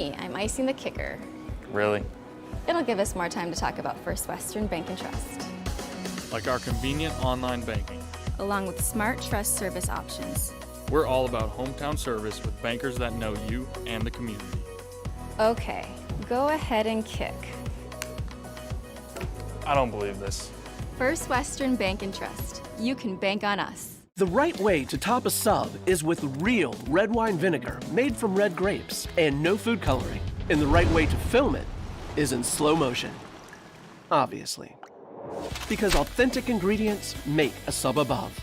I'm icing the kicker. Really? It'll give us more time to talk about First Western Bank and Trust. Like our convenient online banking. Along with smart trust service options. We're all about hometown service with bankers that know you and the community. Okay, go ahead and kick. I don't believe this. First Western Bank and Trust. You can bank on us. The right way to top a sub is with real red wine vinegar made from red grapes and no food coloring. And the right way to film it is in slow motion. Obviously. Because authentic ingredients make a sub above.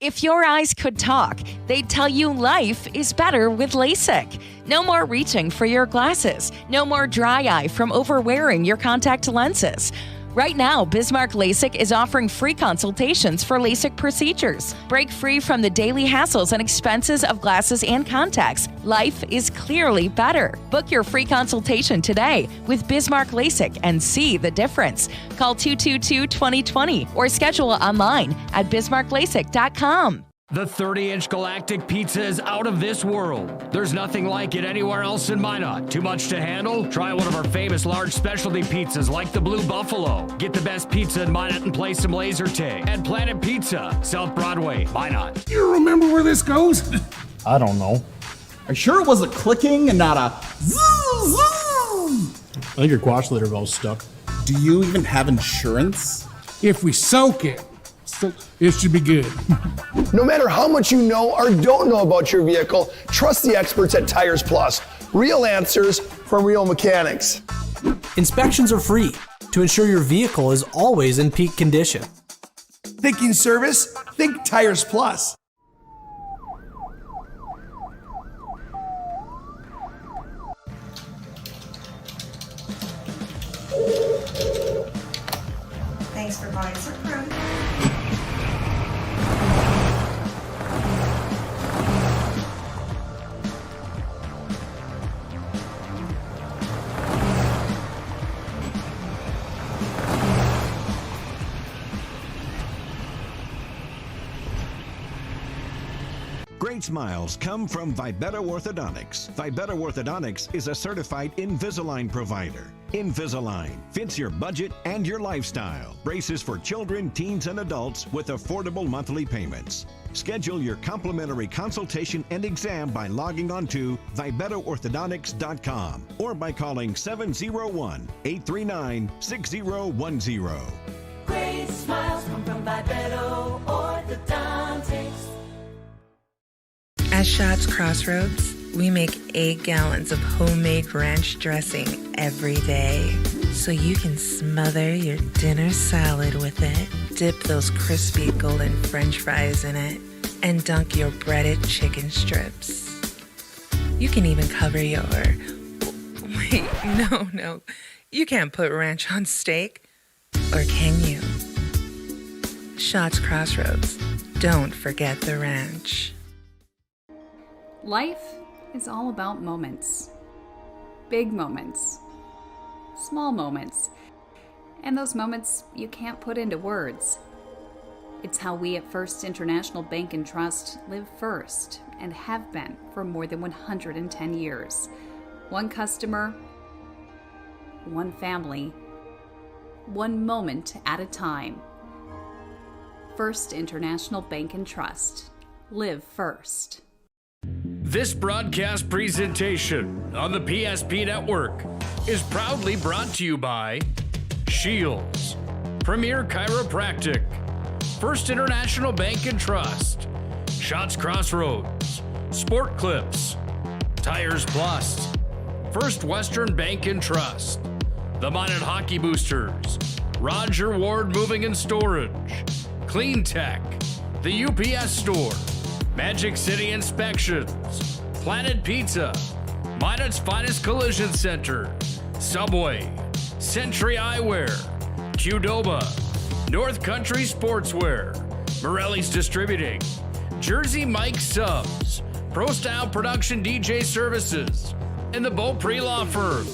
If your eyes could talk, they'd tell you life is better with LASIK. No more reaching for your glasses. No more dry eye from overwearing your contact lenses. Right now, Bismarck LASIK is offering free consultations for LASIK procedures. Break free from the daily hassles and expenses of glasses and contacts. Life is clearly better. Book your free consultation today with Bismarck LASIK and see the difference. Call 222-2020 or schedule online at bismarcklasik.com. The 30-inch Galactic Pizza is out of this world. There's nothing like it anywhere else in Minot. Too much to handle? Try one of our famous large specialty pizzas like the Blue Buffalo. Get the best pizza in Minot and play some laser tag. At Planet Pizza, South Broadway, Minot. You remember where this goes? I don't know. Are you sure it was a clicking and not a zoom, zoom? I think your quash litter valve's stuck. Do you even have insurance? If we soak it, it should be good. No matter how much you know or don't know about your vehicle, trust the experts at Tires Plus. Real answers from real mechanics. Inspections are free to ensure your vehicle is always in peak condition. Thinking service? Think Tires Plus. Thanks for buying some fruit. Great smiles come from Vibetta Orthodontics. Vibetta Orthodontics is a certified Invisalign provider. Invisalign fits your budget and your lifestyle. Braces for children, teens, and adults with affordable monthly payments. Schedule your complimentary consultation and exam by logging on to VibettaOrthodontics.com or by calling 701-839-6010. Great smiles come from Vibetta Orthodontics. At Shots Crossroads, we make 8 gallons of homemade ranch dressing every day. So you can smother your dinner salad with it, dip those crispy golden french fries in it, and dunk your breaded chicken strips. You can even cover your... Wait, no. You can't put ranch on steak. Or can you? Shots Crossroads. Don't forget the ranch. Life is all about moments. Big moments. Small moments. And those moments you can't put into words. It's how we at First International Bank and Trust live first and have been for more than 110 years. One customer, one family, one moment at a time. First International Bank and Trust. Live first. This broadcast presentation on the PSP Network is proudly brought to you by Shields, Premier Chiropractic, First International Bank and Trust, Shots Crossroads, Sport Clips, Tires Plus, First Western Bank and Trust, the Minot Hockey Boosters, Roger Ward Moving and Storage, Clean Tech, the UPS Store, Magic City Inspections, Planet Pizza, Minot's Finest Collision Center, Subway, Century Eyewear, Qdoba, North Country Sportswear, Morelli's Distributing, Jersey Mike Subs, Pro Style Production DJ Services, and the Beaupre Law Firm.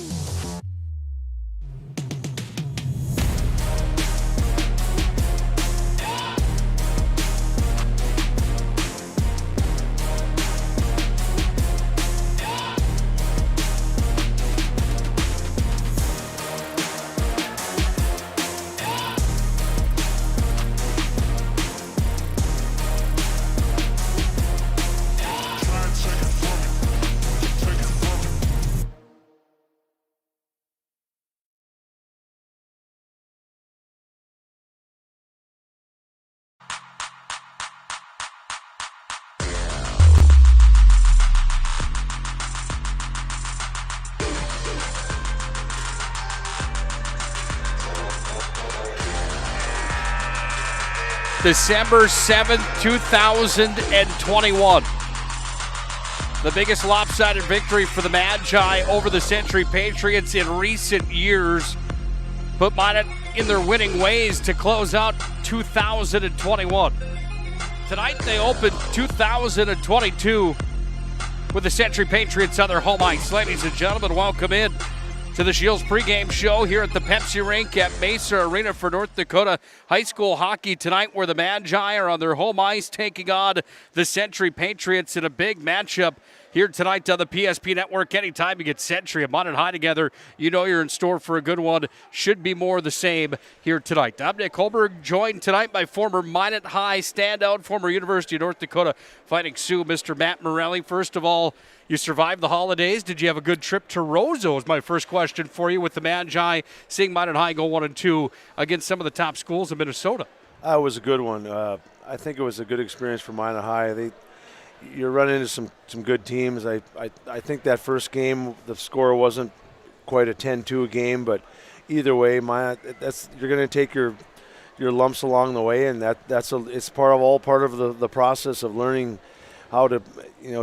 December 7th, 2021. The biggest lopsided victory for the Magi over the Century Patriots in recent years. Put Minot in their winning ways to close out 2021. Tonight they opened 2022 with the Century Patriots on their home ice. Ladies and gentlemen, welcome in to the Shields pregame show here at the Pepsi Rink at Mesa Arena for North Dakota High School hockey tonight, where the Magi are on their home ice taking on the Century Patriots in a big matchup here tonight on the PSP Network. Anytime you get Century and Minot High together, you know you're in store for a good one. Should be more of the same here tonight. I'm Nick Hulberg, joined tonight by former Minot High standout, former University of North Dakota Fighting Sioux, Mr. Matt Morelli. First of all, you survived the holidays. Did you have a good trip to Roseau is my first question for you, with the Magi seeing Minot High go 1-2 against some of the top schools in Minnesota. It was a good one. I think it was a good experience for Minot High. You're running into some good teams. I think that first game, the score wasn't quite a 10-2 game, but either way, you're going to take your lumps along the way, and it's part of the process of learning how to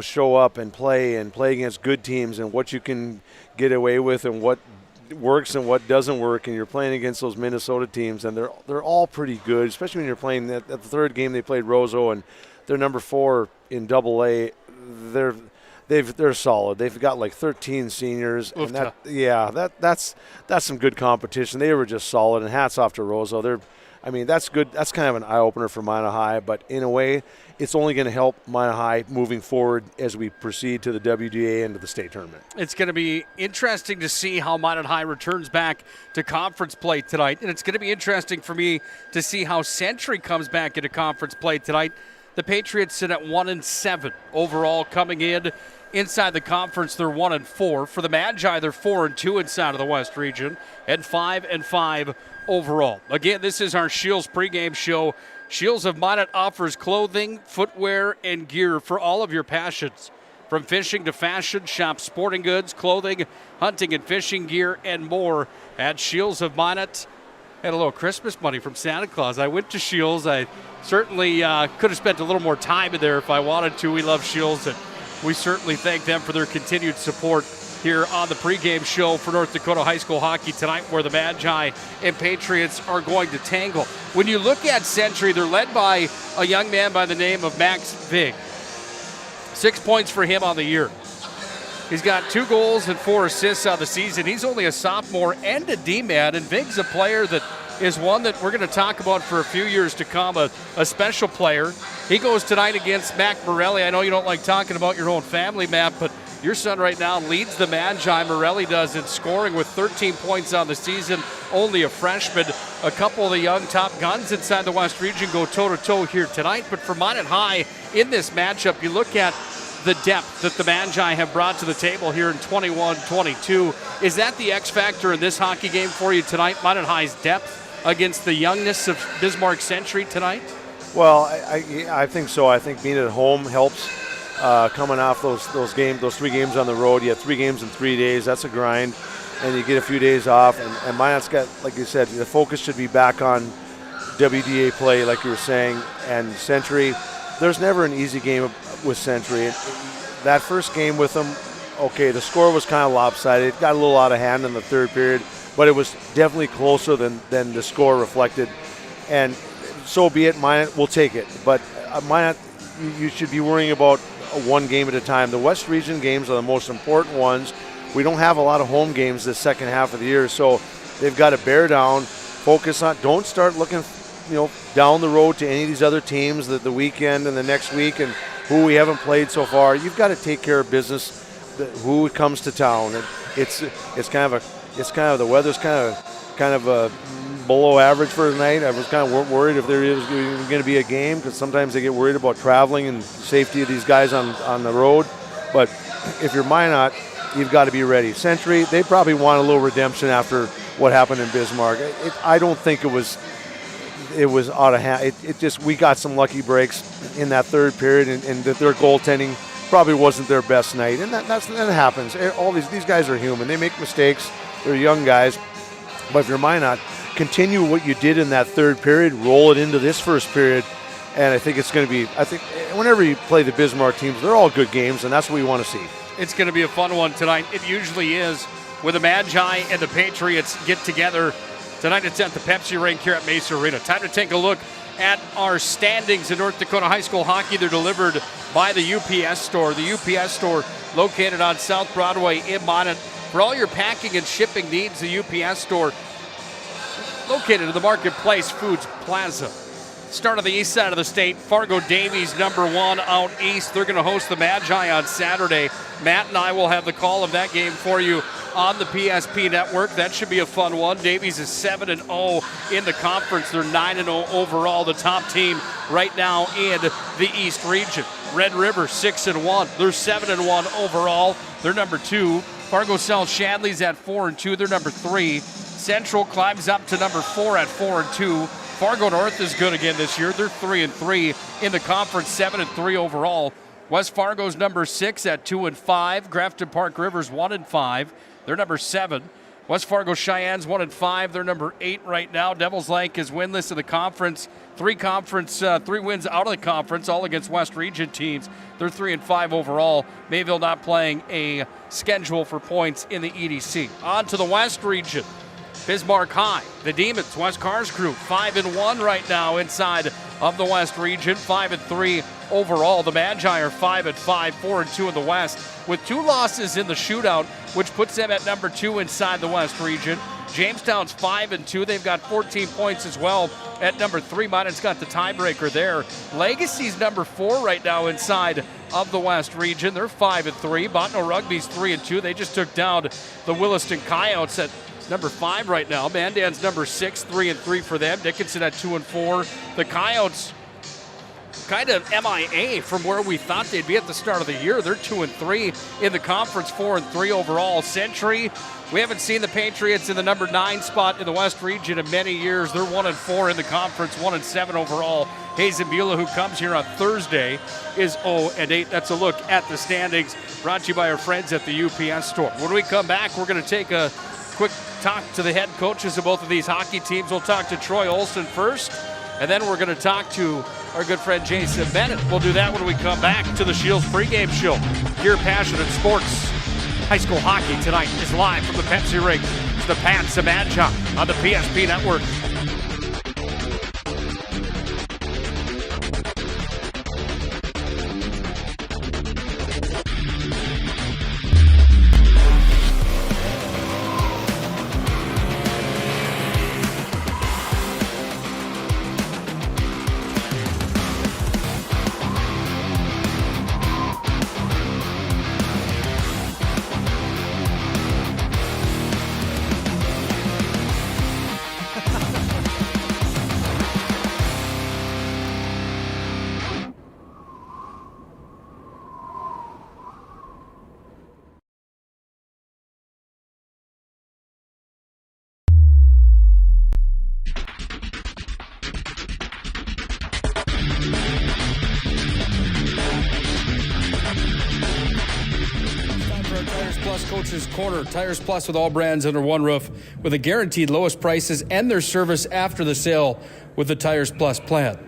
show up and play against good teams, and what you can get away with and what works and what doesn't work. And you're playing against those Minnesota teams, and they're all pretty good, especially when you're playing at the third game. They played Roseau, and they're number 4 in AA. They're solid. They've got like 13 seniors, and that's some good competition. They were just solid, and hats off to Roseau. That's good. That's kind of an eye-opener for Minot High, but in a way, it's only going to help Minot High moving forward as we proceed to the WDA and to the state tournament. It's going to be interesting to see how Minot High returns back to conference play tonight, and it's going to be interesting for me to see how Century comes back into conference play tonight. The Patriots sit at 1-7 overall coming in. Inside the conference, they're 1-4. For the Magi, they're 4-2 inside of the West region, and 5-5 overall. Again, this is our Shields pregame show. Shields of Minot offers clothing, footwear, and gear for all of your passions. From fishing to fashion, shop sporting goods, clothing, hunting and fishing gear, and more at Shields of Minot. Had a little Christmas money from Santa Claus. I went to Shields. I certainly could have spent a little more time in there if I wanted to. We love Shields, and we certainly thank them for their continued support here on the pregame show for North Dakota High School hockey tonight, where the Magi and Patriots are going to tangle. When you look at Century, they're led by a young man by the name of Max Vig. 6 points for him on the year. He's got 2 goals and 4 assists on the season. He's only a sophomore and a D-man, and Vig's a player that is one that we're going to talk about for a few years to come, a special player. He goes tonight against Mac Morelli. I know you don't like talking about your own family, Matt, but your son right now leads the Magi. Morelli does in scoring with 13 points on the season, only a freshman. A couple of the young top guns inside the West region go toe-to-toe here tonight. But for Minot High in this matchup, you look at the depth that the Magi have brought to the table here in 21-22. Is that the X factor in this hockey game for you tonight? Minot High's depth against the youngness of Bismarck Century tonight? Well, I think so. I think being at home helps. Coming off those 3 games on the road, you have 3 games in 3 days. That's a grind, and you get a few days off. And Minot's got, like you said, the focus should be back on WDA play, like you were saying. And Century, there's never an easy game with Century. That first game with them, okay, the score was kind of lopsided. It got a little out of hand in the third period, but it was definitely closer than the score reflected. And so be it. Minot will take it, but Minot, you should be worrying about one game at a time. The West Region games are the most important ones. We don't have a lot of home games this second half of the year, so they've got to bear down, focus on. Don't start looking, down the road to any of these other teams the weekend and the next week and who we haven't played so far. You've got to take care of business. Who comes to town, and it's kind of the weather's kind of below average for tonight. I was kind of worried if there is going to be a game, because sometimes they get worried about traveling and safety of these guys on the road. But if you're Minot, you've got to be ready. Century, they probably want a little redemption after what happened in Bismarck. I don't think it was out of hand. We got some lucky breaks in that third period, and that their goaltending probably wasn't their best night, and that happens. All these guys are human. They make mistakes. They're young guys. But if you're Minot, continue what you did in that third period, roll it into this first period, and I think it's going to be, I think whenever you play the Bismarck teams, they're all good games, and that's what we want to see. It's going to be a fun one tonight. It usually is. When the Magi and the Patriots get together tonight, it's at the Pepsi Rink here at Mesa Arena. Time to take a look at our standings in North Dakota high school hockey. They're delivered by the UPS store. The UPS store located on South Broadway in Minot. For all your packing and shipping needs, the UPS store located in the Marketplace Foods Plaza. Start on the east side of the state. Fargo Davies, number 1 out east. They're going to host the Magi on Saturday. Matt and I will have the call of that game for you on the PSP Network. That should be a fun one. Davies is 7-0 in the conference. They're 9-0 overall. The top team right now in the East region. Red River 6-1. They're 7-1 overall. They're number 2. Fargo South Shadley's at 4-2. They're number 3. Central climbs up to number 4 at 4-2. Fargo North is good again this year. They're 3-3 in the conference, 7-3 overall. West Fargo's number 6 at 2-5. Grafton Park Rivers 1-5. They're number 7. West Fargo Cheyenne's 1-5. They're number 8 right now. Devils Lake is winless in the conference. 3 wins out of the conference, all against West Region teams. They're 3-5 overall. Mayville not playing a schedule for points in the EDC. On to the West Region. Bismarck High, the Demons, West Cars Crew, 5-1 right now inside of the West Region, 5-3 overall. The Magi are 5-5, 4-2 in the West, with 2 losses in the shootout, which puts them at number 2 inside the West Region. Jamestown's 5-2. They've got 14 points as well at number 3. Minot's got the tiebreaker there. Legacy's number 4 right now inside of the West Region. They're 5-3. Botno Rugby's 3-2. They just took down the Williston Coyotes at number 5 right now. Mandan's number 6, 3-3 for them. Dickinson at 2-4. The Coyotes kind of MIA from where we thought they'd be at the start of the year. They're 2-3 in the conference, 4-3 overall. Century, we haven't seen the Patriots in the number 9 spot in the West Region in many years. They're 1-4 in the conference, 1-7 overall. Hazen Beulah, who comes here on Thursday, is 0-8. That's a look at the standings, brought to you by our friends at the UPS store. When we come back, we're going to take a quick talk to the head coaches of both of these hockey teams. We'll talk to Troy Olson first, and then we're going to talk to our good friend Jason Bennett. We'll do that when we come back to the Shields pregame show. Your Passionate Sports high school hockey tonight is live from the Pepsi Rink. It's the Pats of Magi on the PSP Network. Coach's Corner, Tires Plus with all brands under one roof, with the guaranteed lowest prices and their service after the sale with the Tires Plus plan.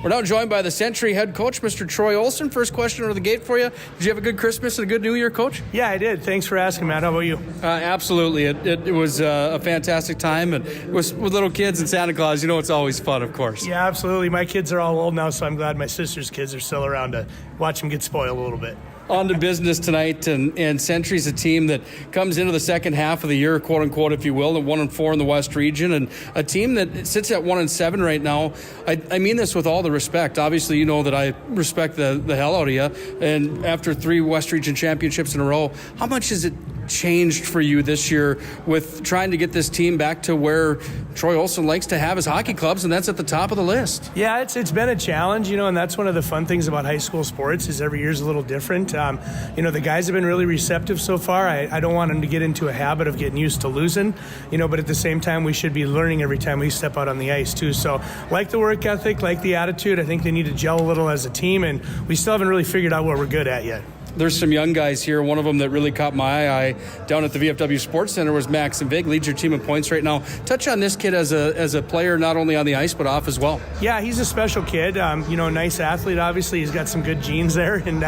We're now joined by the Century head coach, Mr. Troy Olson. First question out of the gate for you. Did you have a good Christmas and a good New Year, Coach? Yeah, I did. Thanks for asking, Matt. How about you? Absolutely. It was a fantastic time, and with little kids and Santa Claus, you know it's always fun, of course. Yeah, absolutely. My kids are all old now, so I'm glad my sister's kids are still around to watch them get spoiled a little bit. On to business tonight, and Century's a team that comes into the second half of the year, quote unquote, if you will, at 1-4 in the West Region, and a team that sits at 1-7 right now. I mean this with all the respect. Obviously, you know that I respect the hell out of you. And after 3 West Region championships in a row, how much has it changed for you this year with trying to get this team back to where Troy Olson likes to have his hockey clubs, and that's at the top of the list? Yeah, it's been a challenge, and that's one of the fun things about high school sports is every year's a little different. The guys have been really receptive so far. I don't want them to get into a habit of getting used to losing, but at the same time, we should be learning every time we step out on the ice too. So like the work ethic, like the attitude, I think they need to gel a little as a team, and we still haven't really figured out what we're good at yet. There's some young guys here. One of them that really caught my eye down at the VFW Sports Center was Maxim Vig, leads your team in points right now. Touch on this kid as a player, not only on the ice, but off as well. Yeah, he's a special kid. Nice athlete, obviously. He's got some good genes there. And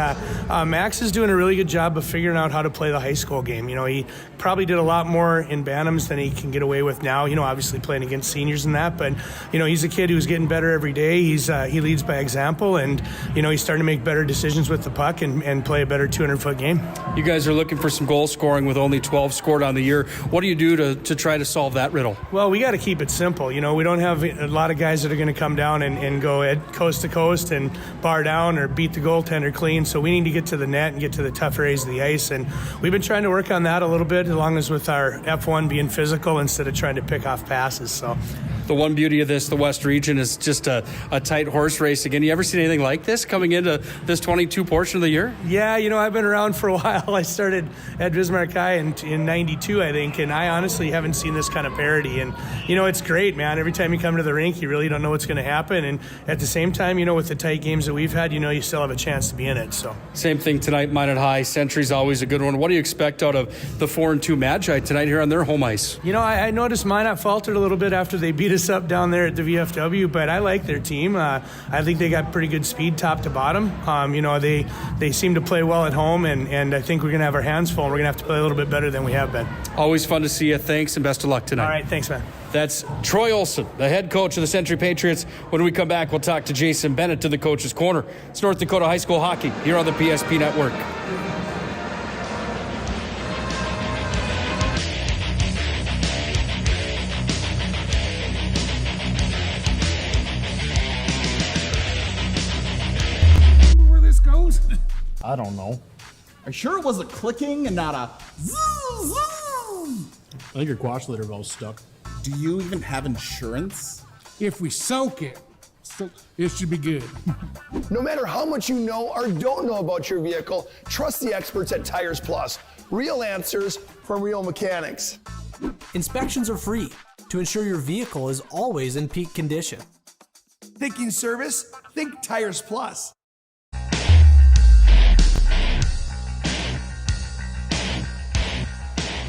Max is doing a really good job of figuring out how to play the high school game. He probably did a lot more in Bantams than he can get away with now, obviously playing against seniors and that. But, he's a kid who's getting better every day. He leads by example, and, he's starting to make better decisions with the puck and play a better 200-foot game. You guys are looking for some goal scoring with only 12 scored on the year. What do you do to try to solve that riddle? Well, we got to keep it simple. We don't have a lot of guys that are going to come down and go coast to coast and bar down or beat the goaltender clean. So we need to get to the net and get to the tough areas of the ice. And we've been trying to work on that a little bit, along as with our F1 being physical instead of trying to pick off passes. So the one beauty of the West region is just a tight horse race again. You ever seen anything like this coming into this 22 portion of the year? Yeah, I've been around for a while. I started at Bismarck High in 92, I think, and I honestly haven't seen this kind of parity. And, it's great, man. Every time you come to the rink, you really don't know what's going to happen. And at the same time, with the tight games that we've had, you still have a chance to be in it. So same thing tonight, Minot High. Century's always a good one. What do you expect out of the 4-2 Magi tonight here on their home ice? I noticed Minot faltered a little bit after they beat us up down there at the VFW, but I like their team. I think they got pretty good speed top to bottom. They seem to play well at home, and I think we're going to have our hands full, and we're going to have to play a little bit better than we have been. Always fun to see you. Thanks, and best of luck tonight. All right, thanks, man. That's Troy Olson, the head coach of the Century Patriots. When we come back, we'll talk to Jason Bennett to the Coach's Corner. It's North Dakota High School Hockey here on the PSP Network. Where this goes? I don't know. Are you sure it was a clicking and not a zzz? I think your quash litter valve's stuck. Do you even have insurance? If we soak it, it should be good. No matter how much you know or don't know about your vehicle, trust the experts at Tires Plus. Real answers from real mechanics. Inspections are free to ensure your vehicle is always in peak condition. Thinking service? Think Tires Plus.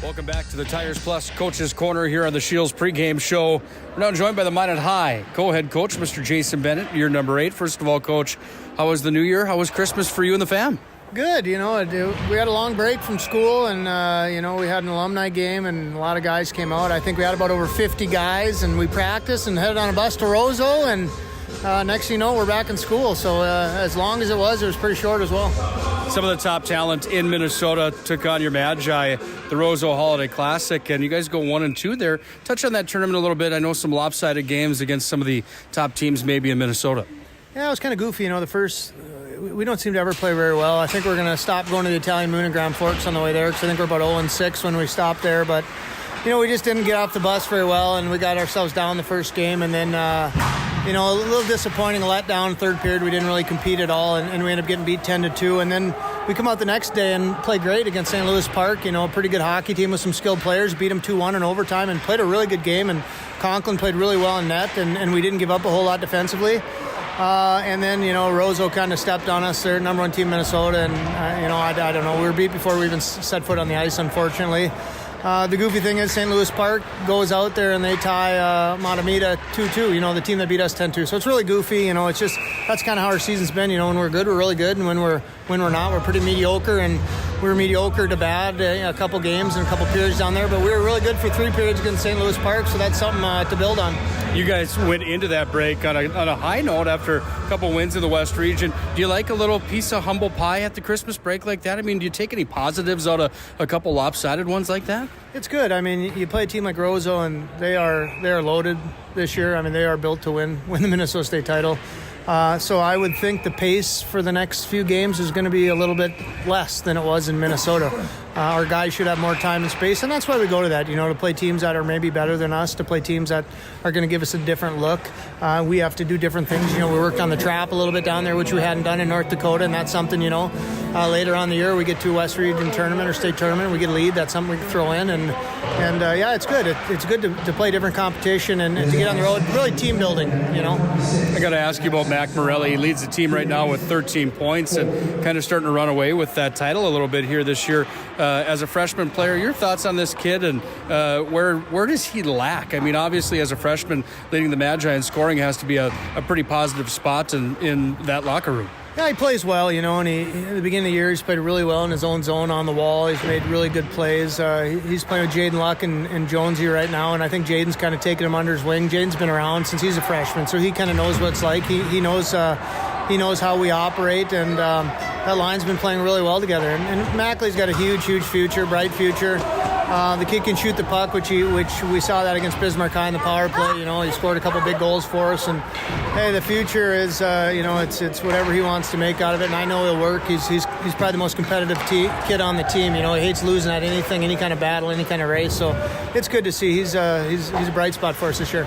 Welcome back to the Tires Plus Coach's Corner here on the Shields pregame show. We're now joined by the Minot High co-head coach, Mr. Jason Bennett, year number 8. First of all, Coach, how was the new year? How was Christmas for you and the fam? Good. We had a long break from school, and, we had an alumni game, and a lot of guys came out. I think we had about over 50 guys, and we practiced and headed on a bus to Roseau, and next thing you know, we're back in school. So as long as it was pretty short as well. Some of the top talent in Minnesota took on your Magi, the Roseau Holiday Classic, and you guys go 1-2 there. Touch on that tournament a little bit. I know some lopsided games against some of the top teams maybe in Minnesota. Yeah, it was kind of goofy. The first, we don't seem to ever play very well. I think we're going to stop going to the Italian Moon and Grand Forks on the way there, because I think we're about 0-6 when we stopped there. But, we just didn't get off the bus very well, and we got ourselves down the first game, and then a little disappointing letdown third period. We didn't really compete at all, and we ended up getting beat 10-2. And then we come out the next day and play great against St. Louis Park. A pretty good hockey team with some skilled players. Beat them 2-1 in overtime and played a really good game. And Conklin played really well in net, and we didn't give up a whole lot defensively. And then, Roseau kind of stepped on us. They're number one team in Minnesota, and, I don't know. We were beat before we even set foot on the ice, unfortunately. The goofy thing is St. Louis Park goes out there and they tie Matamita 2-2, the team that beat us 10-2. So it's really goofy. It's just that's kind of how our season's been. When we're good, we're really good, and when we're not, we're pretty mediocre. And we were mediocre to bad a couple games and a couple periods down there, but we were really good for 3 periods against St. Louis Park, so that's something to build on. You guys went into that break on a high note after a couple wins in the West region. Do you like a little piece of humble pie at the Christmas break like that? Do you take any positives out of a couple lopsided ones like that? It's good. You play a team like Roseau, and they are loaded this year. They are built to win the Minnesota State title. So I would think the pace for the next few games is going to be a little bit less than it was in Minnesota. Our guys should have more time and space, and that's why we go to that, to play teams that are maybe better than us, to play teams that are going to give us a different look. We have to do different things. We worked on the trap a little bit down there, which we hadn't done in North Dakota, and that's something, later on in the year we get to a West Region tournament or state tournament, we get a lead. That's something we can throw in, and yeah, it's good. It's good to play different competition and to get on the road. Really team building, you know. I got to ask you about Mac Morelli. He leads the team right now with 13 points and kind of starting to run away with that title a little bit here this year. As a freshman player, your thoughts on this kid and where does he lack? I mean, obviously as a freshman leading the Magi in scoring has to be a pretty positive spot in that locker room. Yeah, he plays well, you know, and at the beginning of the year, he's played really well in his own zone on the wall. He's made really good plays. He's playing with Jaden Luck and Jonesy right now, and I think Jaden's kind of taken him under his wing. Jaden's been around since he's a freshman, so he kind of knows what it's like. He knows how we operate, and that line's been playing really well together. And Mackley's got a huge future, bright future. The kid can shoot the puck, which we saw that against Bismarck High in the power play. You know, he scored a couple big goals for us, and hey, the future is it's whatever he wants to make out of it, and I know he'll work. He's probably the most competitive kid on the team. You know, he hates losing at anything, any kind of battle, any kind of race. So it's good to see. He's a bright spot for us this year.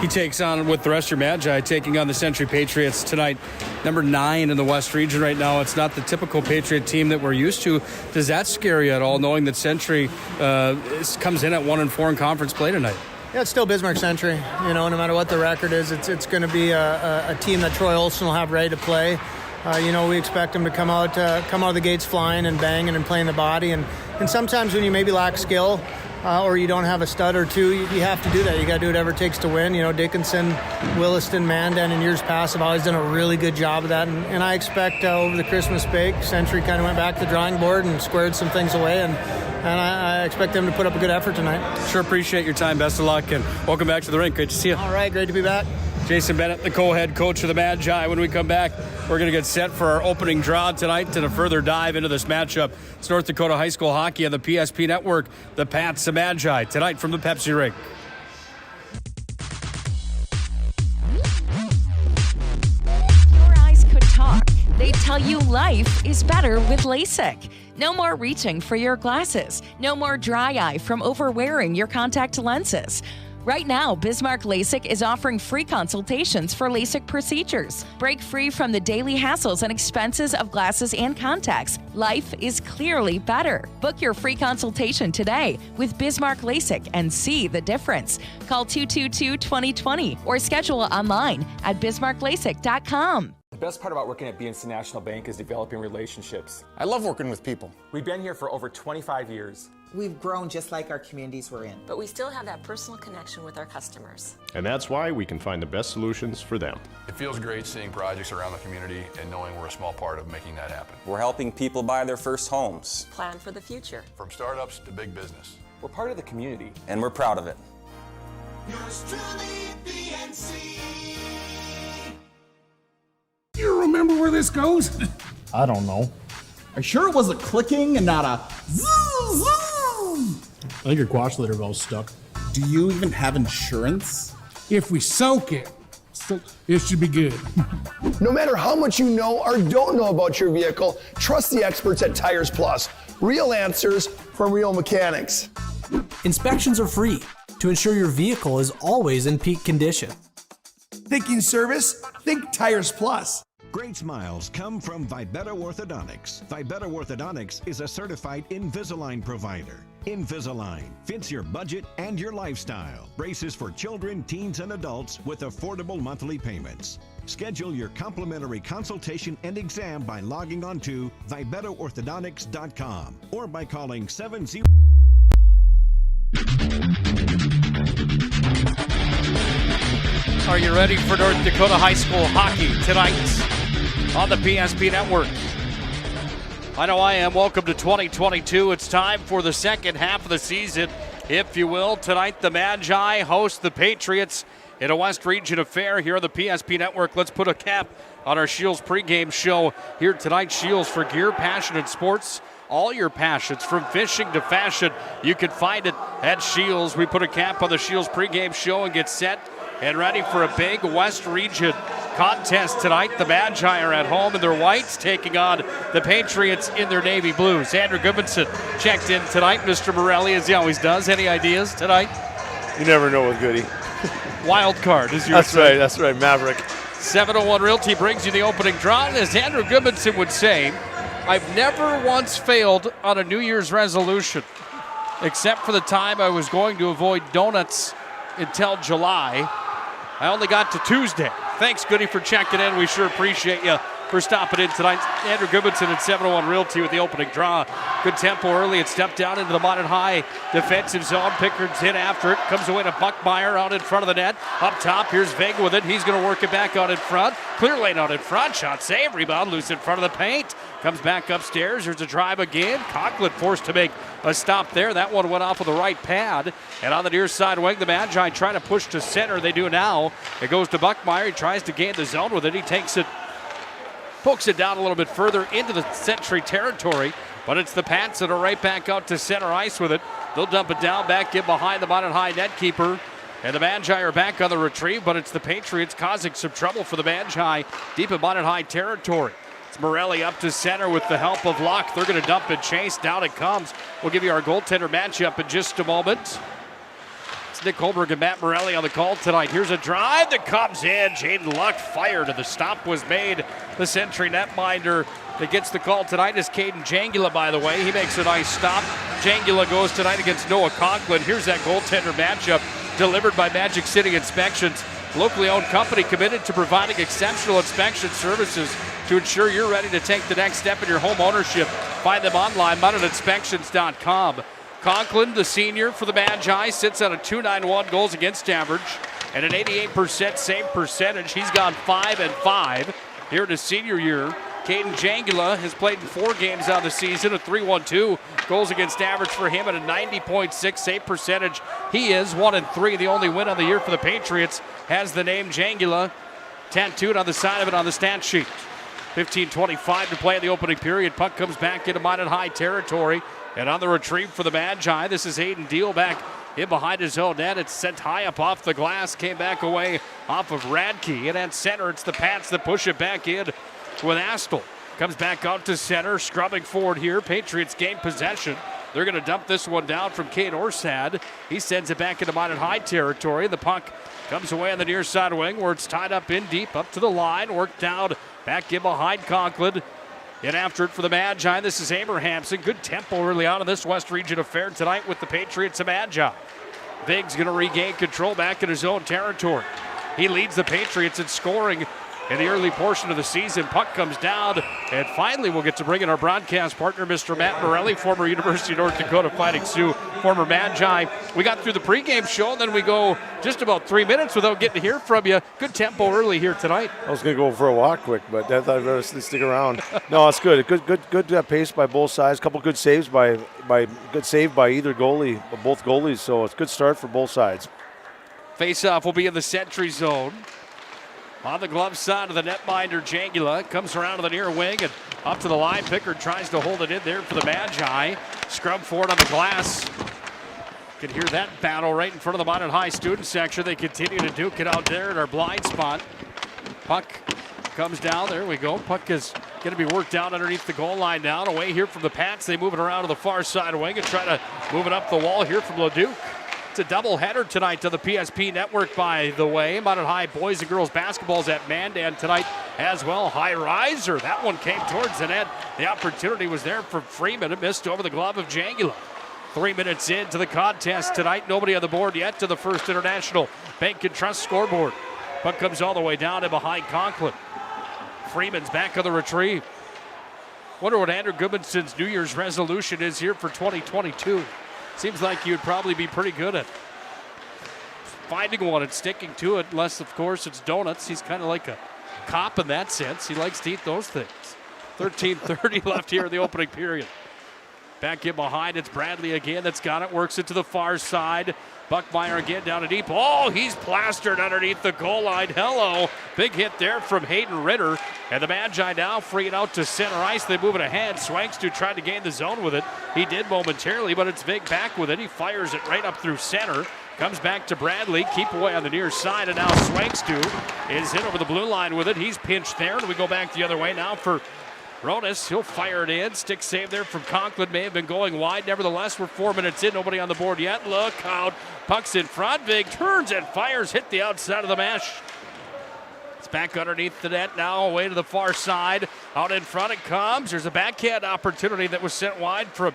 He takes on, with the rest of your Magi, taking on the Century Patriots tonight. Number 9 in the West Region right now. It's not the typical Patriot team that we're used to. Does that scare you at all, knowing that Century comes in at 1-4 in conference play tonight? Yeah, it's still Bismarck Century. You know, no matter what the record is, it's going to be a team that Troy Olson will have ready to play. We expect them to come out of the gates flying and banging and playing the body. And sometimes when you maybe lack skill, or you don't have a stud or two, you have to do that. You got to do whatever it takes to win. You know, Dickinson, Williston, Mandan in years past have always done a really good job of that. And I expect over the Christmas break, Century kind of went back to the drawing board and squared some things away. And I expect them to put up a good effort tonight. Sure appreciate your time. Best of luck, and welcome back to the rink. Great to see you. All right, great to be back. Jason Bennett, the co-head coach of the Magi. When we come back, we're going to get set for our opening draw tonight and a further dive into this matchup. It's North Dakota High School Hockey on the PSP Network. The Pats, the Magi, tonight from the Pepsi rink. Your eyes could talk. They tell you life is better with LASIK. No more reaching for your glasses. No more dry eye from overwearing your contact lenses. Right now, Bismarck LASIK is offering free consultations for LASIK procedures. Break free from the daily hassles and expenses of glasses and contacts. Life is clearly better. Book your free consultation today with Bismarck LASIK and see the difference. Call 222-2020 or schedule online at bismarcklasik.com. The best part about working at BNC National Bank is developing relationships. I love working with people. We've been here for over 25 years. We've grown just like our communities we're in. But we still have that personal connection with our customers. And that's why we can find the best solutions for them. It feels great seeing projects around the community and knowing we're a small part of making that happen. We're helping people buy their first homes. Plan for the future. From startups to big business. We're part of the community. And we're proud of it. Yours truly, BNC. You remember where this goes? I don't know. Are you sure it was a clicking and not a zoom, zoom? I think your quash litter valve's stuck. Do you even have insurance? If we soak it, it should be good. No matter how much you know or don't know about your vehicle, trust the experts at Tires Plus. Real answers from real mechanics. Inspections are free to ensure your vehicle is always in peak condition. Thinking service? Think Tires Plus. Great smiles come from Vibetta Orthodontics. Vibetta Orthodontics is a certified Invisalign provider. Invisalign fits your budget and your lifestyle. Braces for children, teens, and adults with affordable monthly payments. Schedule your complimentary consultation and exam by logging on to VibettaOrthodontics.com or by calling 70. Are you ready for North Dakota High School hockey tonight on the PSP Network? I know I am. Welcome to 2022. It's time for the second half of the season, if you will. Tonight, the Magi host the Patriots in a West Region affair here on the PSP Network. Let's put a cap on our Shields pregame show here tonight. Shields, for gear, passion, and sports. All your passions, from fishing to fashion, you can find it at Shields. We put a cap on the Shields pregame show and get set and ready for a big West Region contest tonight. The Magi are at home in their whites, taking on the Patriots in their navy blues. Andrew Goodmanson checked in tonight. Mr. Morelli, as he always does. Any ideas tonight? You never know with Goody. Wild card, as you're saying. That's right, Maverick. 701 Realty brings you the opening draw. And as Andrew Goodmanson would say, I've never once failed on a New Year's resolution, except for the time I was going to avoid donuts until July. I only got to Tuesday. Thanks, Goody, for checking in. We sure appreciate you for stopping in tonight. Andrew Goodmanson at 701 Realty with the opening draw. Good tempo early. It stepped down into the Minot High defensive zone. Pickard's hit after it. Comes away to Buckmeyer out in front of the net. Up top, here's Vig with it. He's going to work it back out in front. Clear lane out in front. Shot save. Rebound loose in front of the paint. Comes back upstairs. There's a drive again. Conklin forced to make a stop there. That one went off of the right pad. And on the near side wing, the Magi trying to push to center. They do now. It goes to Buckmeyer. He tries to gain the zone with it. He takes it, pokes it down a little bit further into the Century territory. But it's the Pats that are right back out to center ice with it. They'll dump it down, back in behind the Minot High net keeper. And the Magi are back on the retrieve, but it's the Patriots causing some trouble for the Magi deep in Minot High territory. It's Morelli up to center with the help of Locke. They're going to dump and chase. Down it comes. We'll give you our goaltender matchup in just a moment. It's Nick Hulberg and Matt Morelli on the call tonight. Here's a drive that comes in. Jaden Luck fired, and the stop was made. The Century netminder that gets the call tonight is Caden Jangula, by the way. He makes a nice stop. Jangula goes tonight against Noah Conklin. Here's that goaltender matchup delivered by Magic City Inspections. Locally owned company committed to providing exceptional inspection services to ensure you're ready to take the next step in your home ownership. Find them online, MinotInspections.com. Conklin, the senior for the Magi, sits on a .291 goals against average and an 88% save percentage. He's gone 5-5 here in his senior year. Caden Jangula has played in 4 games on the season, a .312 goals against average for him and a 90.6 save percentage. He is 1-3. The only win on the year for the Patriots has the name Jangula tattooed on the side of it on the stat sheet. 15:25 to play in the opening period. Puck comes back into Minot High territory. And on the retrieve for the Magi, this is Hayden Deal back in behind his own net. It's sent high up off the glass, came back away off of Radke. And at center, it's the Pats that push it back in with Astle. Comes back out to center, scrubbing forward here. Patriots gain possession. They're going to dump this one down from Kate Orsad. He sends it back into Minot High territory. The puck comes away on the near side wing where it's tied up in deep, up to the line, worked down, back in behind Conklin. In after it for the Magi, this is Abrahamson. Good tempo early on in this West Region affair tonight with the Patriots and Magi. Big's going to regain control back in his own territory. He leads the Patriots in scoring in the early portion of the season. Puck comes down, and finally we'll get to bring in our broadcast partner, Mr. Matt Morelli, former University of North Dakota Fighting Sioux, former Magi. We got through the pregame show, and then we go just about 3 minutes without getting to hear from you. Good tempo early here tonight. I was going to go for a walk quick, but I thought I'd better stick around. No, it's good. Good pace by both sides. A couple good saves by good save by either goalie, both goalies. So it's a good start for both sides. Face-off will be in the Century zone. On the glove side of the netminder, Jangula comes around to the near wing and up to the line. Pickard tries to hold it in there for the Magi. Scrub forward on the glass. You can hear that battle right in front of the Minot High student section. They continue to duke it out there at our blind spot. Puck comes down. There we go. Puck is going to be worked down underneath the goal line down. Away here from the Pats. They move it around to the far side wing and try to move it up the wall here from Leduc. It's a doubleheader tonight to the PSP Network, by the way. Minot High boys and girls basketball's at Mandan tonight as well. High riser. That one came towards the net. The opportunity was there for Freeman. It missed over the glove of Jangula. 3 minutes into the contest tonight. Nobody on the board yet to the First International Bank and Trust scoreboard. Puck comes all the way down and behind Conklin. Freeman's back on the retrieve. Wonder what Andrew Goodmanson's New Year's resolution is here for 2022. Seems like you'd probably be pretty good at finding one and sticking to it, unless, of course, it's donuts. He's kind of like a cop in that sense. He likes to eat those things. 13:30 left here in the opening period. Back in behind, it's Bradley again that's got it, works it to the far side. Buckmeyer again down to deep. Oh, he's plastered underneath the goal line. Hello. Big hit there from Hayden Ritter. And the Magi now free it out to center ice. They move it ahead. Swankstu tried to gain the zone with it. He did momentarily, but it's Big back with it. He fires it right up through center. Comes back to Bradley. Keep away on the near side. And now Swankstu is hit over the blue line with it. He's pinched there. And we go back the other way now for Ronas. He'll fire it in. Stick save there from Conklin. May have been going wide. Nevertheless, we're 4 minutes in. Nobody on the board yet. Look out. Puck's in front. Big turns and fires. Hit the outside of the mesh. It's back underneath the net now, away to the far side. Out in front it comes. There's a backhand opportunity that was sent wide from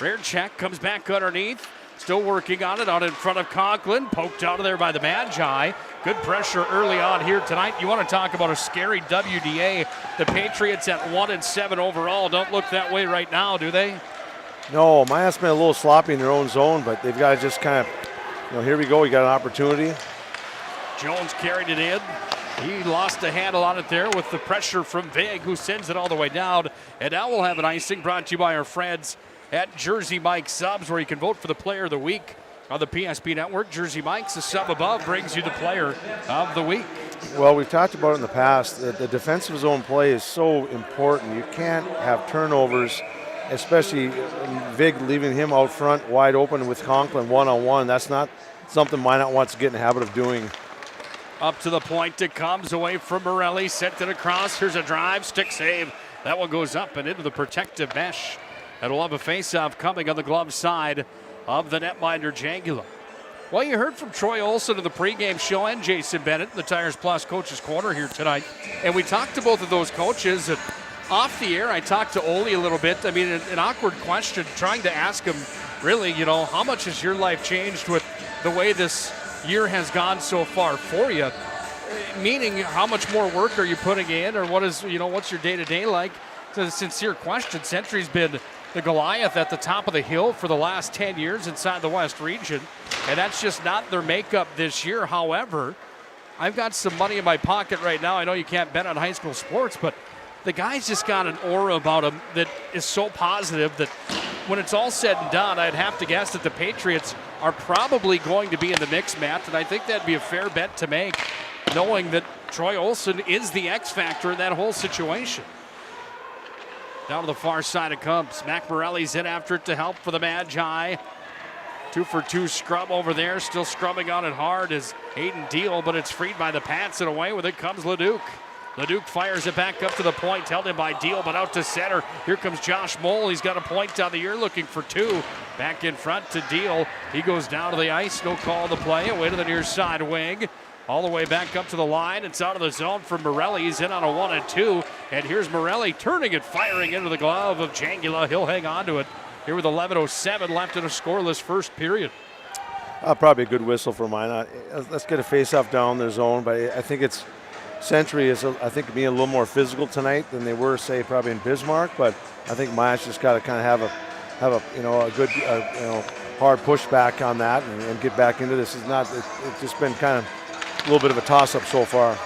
Rare check, comes back underneath. Still working on it out in front of Conklin. Poked out of there by the Magi. Good pressure early on here tonight. You want to talk about a scary WDA. The Patriots at 1-7 overall don't look that way right now, do they? No, Minot's been a little sloppy in their own zone, but they've got to just kind of, here we go. We got an opportunity. Jones carried it in. He lost a handle on it there with the pressure from Vig, who sends it all the way down. And now we'll have an icing brought to you by our friends at Jersey Mike Subs, where you can vote for the player of the week on the PSP Network. Jersey Mike's a sub above brings you the player of the week. Well, we've talked about it in the past that the defensive zone play is so important. You can't have turnovers, especially Vig leaving him out front wide open with Conklin one-on-one. That's not something Minot wants to get in the habit of doing. Up to the point it comes, away from Morelli, sent it across. Here's a drive, stick save. That one goes up and into the protective mesh. And we'll have a face-off coming on the glove side of the netminder, Jangula. Well, you heard from Troy Olson of the pregame show and Jason Bennett, the Tires Plus Coaches Corner here tonight. And we talked to both of those coaches. And off the air, I talked to Ole a little bit. I mean, an awkward question, trying to ask him, really, how much has your life changed with the way this year has gone so far for you? Meaning, how much more work are you putting in, or what's your day-to-day like? It's a sincere question. Century's been the Goliath at the top of the hill for the last 10 years inside the West region, and that's just not their makeup this year. However, I've got some money in my pocket right now. I know you can't bet on high school sports, but the guy's just got an aura about him that is so positive that when it's all said and done, I'd have to guess that the Patriots are probably going to be in the mix, Matt, and I think that'd be a fair bet to make, knowing that Troy Olson is the X factor in that whole situation. Down to the far side it comes. Mac Morelli's in after it to help for the Magi. 2-for-2 scrub over there. Still scrubbing on it hard is Hayden Deal, but it's freed by the Pats, and away with it comes Leduc. Leduc fires it back up to the point, held in by Deal, but out to center. Here comes Josh Moll. He's got a point down the ear, looking for two. Back in front to Deal. He goes down to the ice. No call to play. Away to the near side wing. All the way back up to the line. It's out of the zone for Morelli. He's in on a 1-2. And here's Morelli turning and firing into the glove of Jangula. He'll hang on to it here with 11:07 left in a scoreless first period. Probably a good whistle for Minot. Let's get a face-off down their zone. But I think it's Century is, being a little more physical tonight than they were, say, probably in Bismarck. But I think Minot's just got to kind of have a good hard pushback on that and get back into this. It's just been kind of a little bit of a toss-up so far.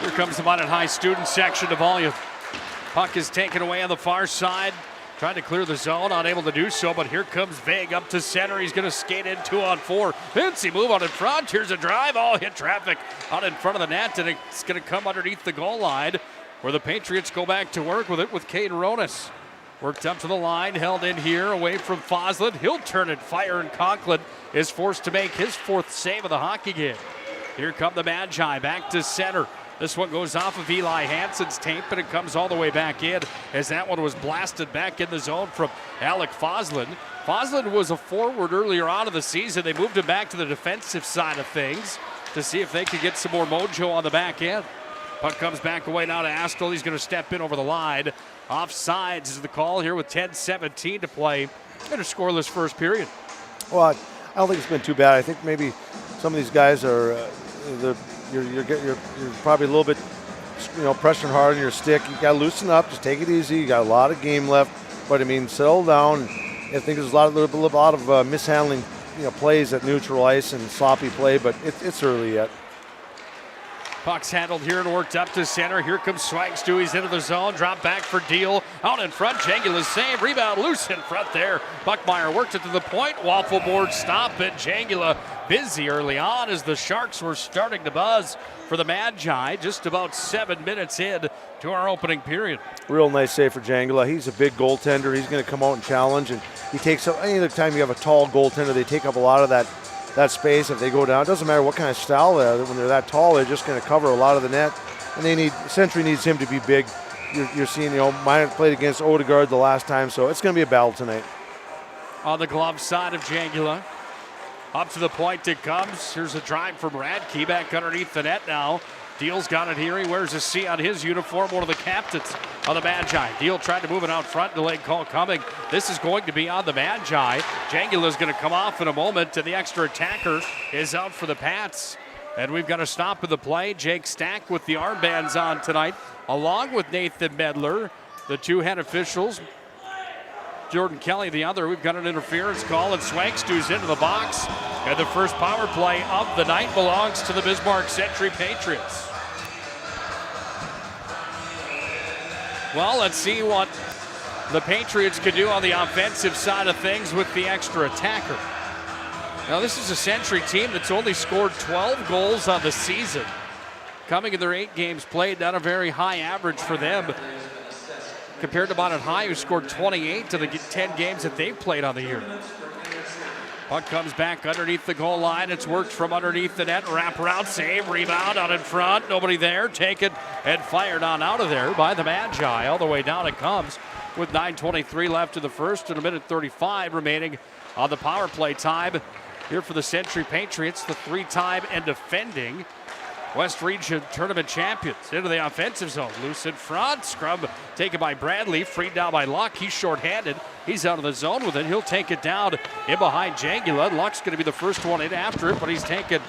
Here comes the Minot High student section to volume. Puck is taken away on the far side. Trying to clear the zone, unable to do so, but here comes Vig up to center. He's going to skate in 2-on-4. Fancy move out in front. Here's a drive. All hit traffic out in front of the net, and it's going to come underneath the goal line where the Patriots go back to work with it with Caden Ronas. Worked up to the line, held in here, away from Foslin. He'll turn and fire, and Conklin is forced to make his fourth save of the hockey game. Here come the Magi, back to center. This one goes off of Eli Hansen's tape, and it comes all the way back in as that one was blasted back in the zone from Alec Foslin. Foslin was a forward earlier on in the season. They moved him back to the defensive side of things to see if they could get some more mojo on the back end. Puck comes back away now to Astle. He's going to step in over the line. Offsides is the call here with 10:17 to play in a scoreless first period. Well, I don't think it's been too bad. I think maybe some of these guys are you're probably a little bit pressuring hard on your stick. You got to loosen up, just take it easy. You got a lot of game left, but settle down. I think there's a lot of mishandling plays at neutral ice and sloppy play, but it's early yet. Puck's handled here and worked up to center. Here comes Swagstu. He's into the zone. Drop back for Deal. Out in front. Jangula's save. Rebound loose in front there. Buckmeyer worked it to the point. Waffle board stop. And Jangula busy early on as the Sharks were starting to buzz for the Magi. Just about 7 minutes in to our opening period. Real nice save for Jangula. He's a big goaltender. He's going to come out and challenge. And he takes up any other time you have a tall goaltender, they take up a lot of that space. If they go down, it doesn't matter what kind of style they are. When they're that tall, they're just going to cover a lot of the net. And Century needs him to be big. You're seeing, Minot played against Odegaard the last time, so it's going to be a battle tonight. On the glove side of Jangula. Up to the point it comes. Here's a drive from Radke back underneath the net now. Deal's got it here. He wears a C on his uniform, one of the captains of the Magi. Deal tried to move it out front. Delayed call coming. This is going to be on the Magi. Jangula's going to come off in a moment, and the extra attacker is out for the Pats. And we've got a stop of the play. Jake Stack with the armbands on tonight, along with Nathan Medler. The two head officials. Jordan Kelly, the other. We've got an interference call, and Swankstew's into the box. And the first power play of the night belongs to the Bismarck Century Patriots. Well, let's see what the Patriots can do on the offensive side of things with the extra attacker. Now, this is a Century team that's only scored 12 goals on the season. Coming in their 8 games played, not a very high average for them, compared to Minot High, who scored 28 to the 10 games that they've played on the year. Puck comes back underneath the goal line. It's worked from underneath the net. Wraparound save, rebound out in front. Nobody there. Taken and fired on out of there by the Magi. All the way down it comes with 9:23 left in the first and a minute 35 remaining on the power play time here for the Century Patriots, the 3-time and defending West Region Tournament champions. Into the offensive zone. Loose in front. Scrum taken by Bradley. Freed down by Luck. He's shorthanded. He's out of the zone with it. He'll take it down in behind Jangula. Luck's going to be the first one in after it, but he's taken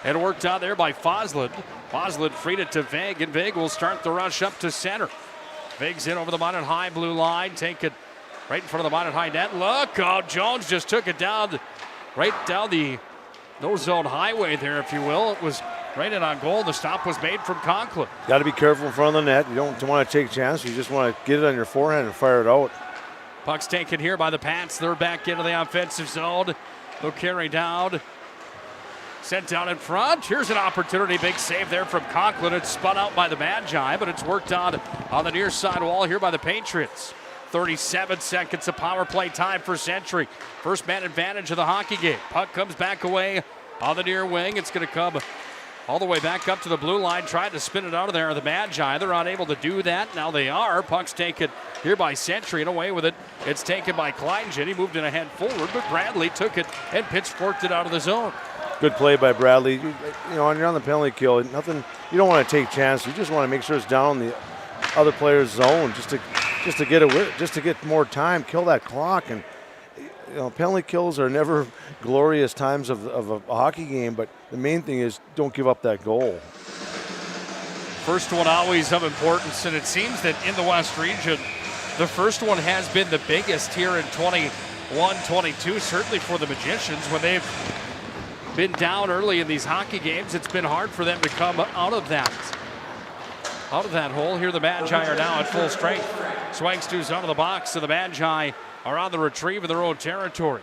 and worked out there by Fosland. Fosland freed it to Vig, and Vig will start the rush up to center. Vig's in over the Minot High blue line. Take it right in front of the Minot High net. Look, oh, Jones just took it down, right down the no-zone highway there, if you will. It was right in on goal. The stop was made from Conklin. Got to be careful in front of the net. You don't want to take a chance. You just want to get it on your forehand and fire it out. Puck's taken here by the Pats. They're back into the offensive zone. They'll carry down. Sent down in front. Here's an opportunity. Big save there from Conklin. It's spun out by the Magi, but it's worked on the near side wall here by the Patriots. 37 seconds of power play time for Century. First man advantage of the hockey game. Puck comes back away on the near wing. It's going to come all the way back up to the blue line, trying to spin it out of there. The Magi, they're unable to do that. Now they are. Puck's taken here by Century and away with it. It's taken by Kleingen. He moved it ahead forward, but Bradley took it and pitchforked it out of the zone. Good play by Bradley. You know, when you're on the penalty kill, nothing. You don't want to take chances. You just want to make sure it's down the other player's zone, just to get more time, kill that clock. And you know, penalty kills are never glorious times of a hockey game, but the main thing is don't give up that goal. First one always of importance, and it seems that in the West region, the first one has been the biggest here in 21-22, certainly for the Magicians. When they've been down early in these hockey games, it's been hard for them to come out of that hole. Here the Magi are now at full strength. Swangstew's out of the box, and the Magi are on the retrieve in their own territory.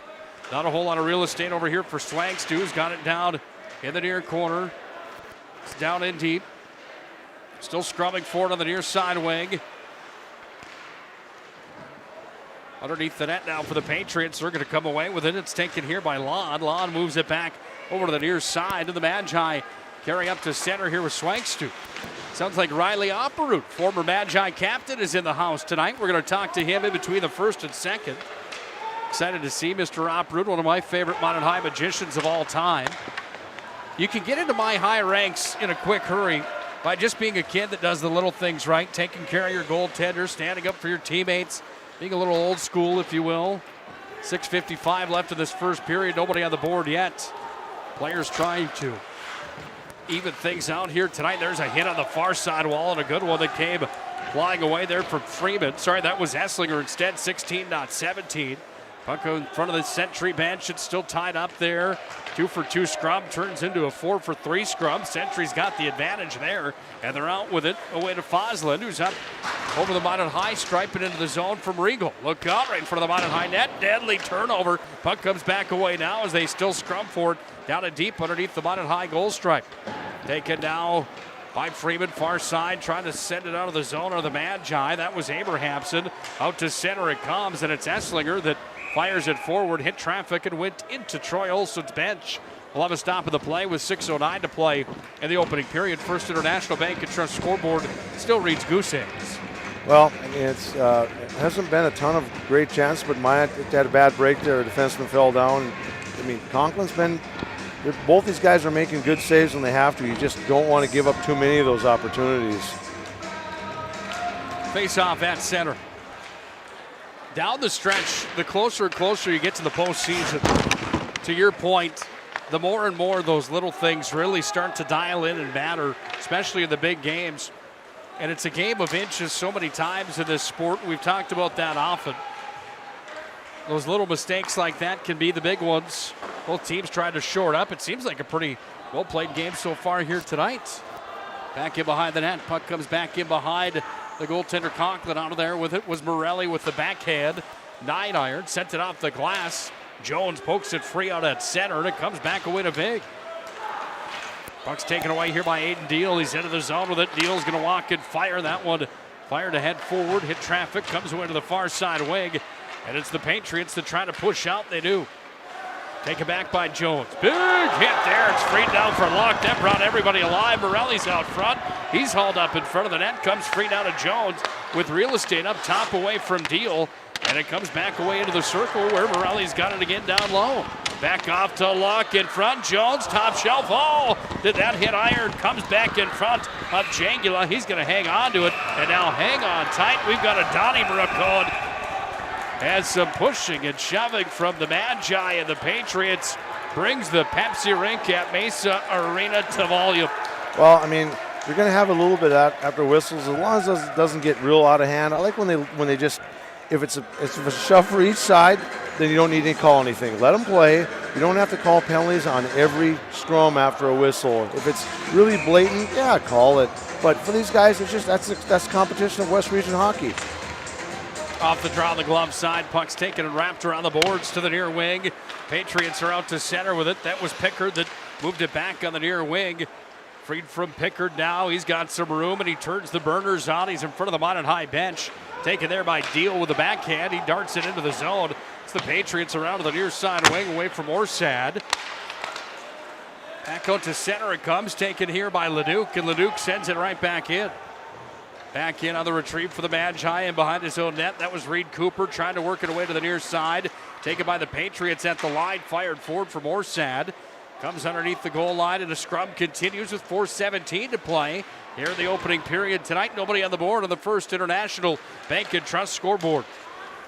Not a whole lot of real estate over here for Swangstew's. Got it down in the near corner. It's down in deep. Still scrubbing forward on the near side wing. Underneath the net now for the Patriots. They're going to come away with it. It's taken here by Lon. Lon moves it back over to the near side to the Magi. Carry up to center here with Swangstew. Sounds like Riley Opperud, former Magi captain, is in the house tonight. We're going to talk to him in between the first and second. Excited to see Mr. Opperud, one of my favorite Minot High Magicians of all time. You can get into my high ranks in a quick hurry by just being a kid that does the little things right, taking care of your goaltender, standing up for your teammates, being a little old school, if you will. 6:55 left in this first period. Nobody on the board yet. Players trying to even things out here tonight. There's a hit on the far side wall and a good one that came flying away there from Freeman. Sorry, that was Esslinger instead, 16, not 17. Puck in front of the Century bench. It's still tied up there. 2-for-2 scrum turns into a 4-for-3 scrum. Century's got the advantage there, and they're out with it away to Fosland, who's up over the Minot High, striping into the zone from Regal. Look out right in front of the Minot High net. Deadly turnover. Puck comes back away now as they still scrum for it down and deep underneath the Minot High goal stripe. Taken now by Freeman, far side, trying to send it out of the zone of the Magi. That was Abrahamson. Out to center it comes, and it's Esslinger that fires it forward, hit traffic, and went into Troy Olson's bench. We'll have a stop of the play with 6:09 to play in the opening period. First International Bank and Trust scoreboard still reads goose eggs. Well, I mean, it hasn't been a ton of great chances, but Minot had a bad break there. A defenseman fell down. I mean, Conklin's both these guys are making good saves when they have to. You just don't want to give up too many of those opportunities. Face off at center. Down the stretch, the closer and closer you get to the postseason, to your point, the more and more those little things really start to dial in and matter, especially in the big games. And it's a game of inches so many times in this sport. We've talked about that often. Those little mistakes like that can be the big ones. Both teams trying to shore it up. It seems like a pretty well-played game so far here tonight. Back in behind the net. Puck comes back in behind the goaltender Conklin. Out of there with it was Morelli with the backhand. 9-iron, sent it off the glass. Jones pokes it free out at center, and it comes back away to Vig. Puck's taken away here by Aiden Deal. He's into the zone with it. Deal's going to walk and fire that one. Fired to head forward, hit traffic, comes away to the far side wing. And it's the Patriots that try to push out. They do. Taken back by Jones. Big hit there. It's freed down for Luck. That brought everybody alive. Morelli's out front. He's hauled up in front of the net. Comes free down to Jones with real estate up top away from Deal. And it comes back away into the circle where Morelli's got it again down low. Back off to Luck in front. Jones, top shelf. Oh, did that hit iron? Comes back in front of Jangula. He's going to hang on to it. And now hang on tight. We've got a Donnybrook going. Has some pushing and shoving from the Magi, and the Patriots brings the Pepsi rink at Mesa Arena to volume. Well, I mean, you're going to have a little bit after whistles, as long as it doesn't get real out of hand. I like when they just, if it's a shove for each side, then you don't need to call anything. Let them play. You don't have to call penalties on every scrum after a whistle. If it's really blatant, yeah, call it. But for these guys, it's just that's competition of West Region hockey. Off the draw on the glove side. Puck's taken and wrapped around the boards to the near wing. Patriots are out to center with it. That was Pickard that moved it back on the near wing. Freed from Pickard now. He's got some room and he turns the burners on. He's in front of the Minot High bench. Taken there by Deal with the backhand. He darts it into the zone. It's the Patriots around to the near side wing away from Orsad. Back out to center it comes. Taken here by Leduc, and Leduc sends it right back in. Back in on the retrieve for the Magi and behind his own net. That was Reed Cooper trying to work it away to the near side. Taken by the Patriots at the line. Fired forward from Orsad. Comes underneath the goal line and a scrum continues with 4:17 to play. Here in the opening period tonight. Nobody on the board on the First International Bank and Trust scoreboard.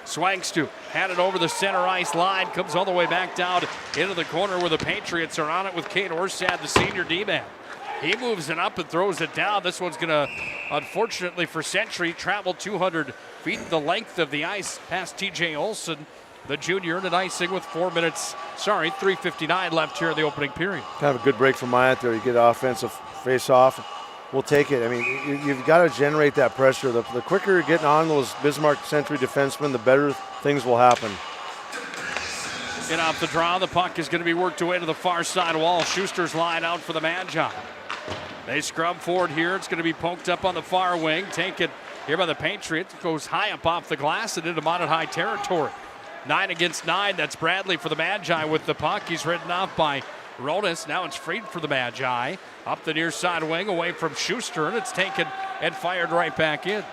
Swangstu had it over the center ice line. Comes all the way back down into the corner where the Patriots are on it with Kate Orsad, the senior D-man. He moves it up and throws it down. This one's going to, unfortunately for Century, travel 200 feet the length of the ice past TJ Olson, the junior, and an icing with 3:59 left here in the opening period. Kind of a good break from Minot there. You get an offensive face-off. We'll take it. I mean, you've got to generate that pressure. The quicker you're getting on those Bismarck Century defensemen, the better things will happen. In off the draw, the puck is going to be worked away to the far side wall. Schuster's line out for the Magi. They scrub forward here. It's going to be poked up on the far wing. Taken here by the Patriots. Goes high up off the glass and into Minot High territory. 9 against 9. That's Bradley for the Magi with the puck. He's ridden off by Rodas. Now it's freed for the Magi. Up the near side wing away from Schuster. And it's taken and fired right back in.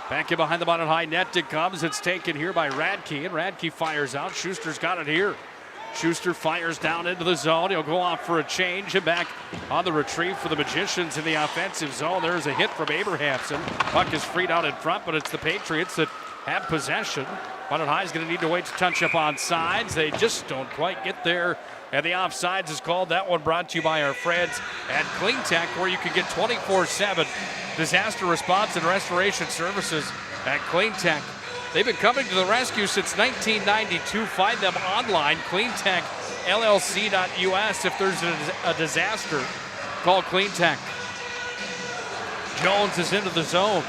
Back in behind the Minot High net it comes. It's taken here by Radke. And Radke fires out. Schuster's got it here. Schuster fires down into the zone. He'll go off for a change and back on the retrieve for the Magicians in the offensive zone. There's a hit from Abrahamson. Puck is freed out in front, but it's the Patriots that have possession. Minot High is going to need to wait to touch up on sides. They just don't quite get there. And the offsides is called. That one brought to you by our friends at Clean Tech, where you can get 24/7 disaster response and restoration services at Clean Tech. They've been coming to the rescue since 1992. Find them online, cleantechllc.us. If there's a disaster, call Clean Tech. Jones is into the zone.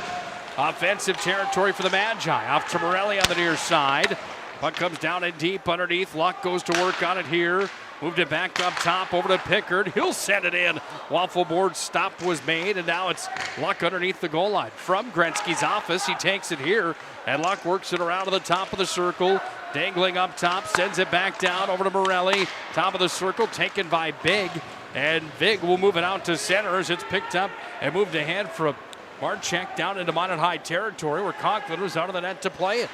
Offensive territory for the Magi. Off to Morelli on the near side. Puck comes down in deep underneath. Luck goes to work on it here. Moved it back up top over to Pickard. He'll send it in. Waffle board stop was made, and now it's Luck underneath the goal line. From Gretzky's office, he takes it here, and Luck works it around to the top of the circle. Dangling up top, sends it back down over to Morelli. Top of the circle, taken by Big, and Big will move it out to center as it's picked up and moved ahead from Marchek down into Minot High territory where Conklin was out of the net to play it.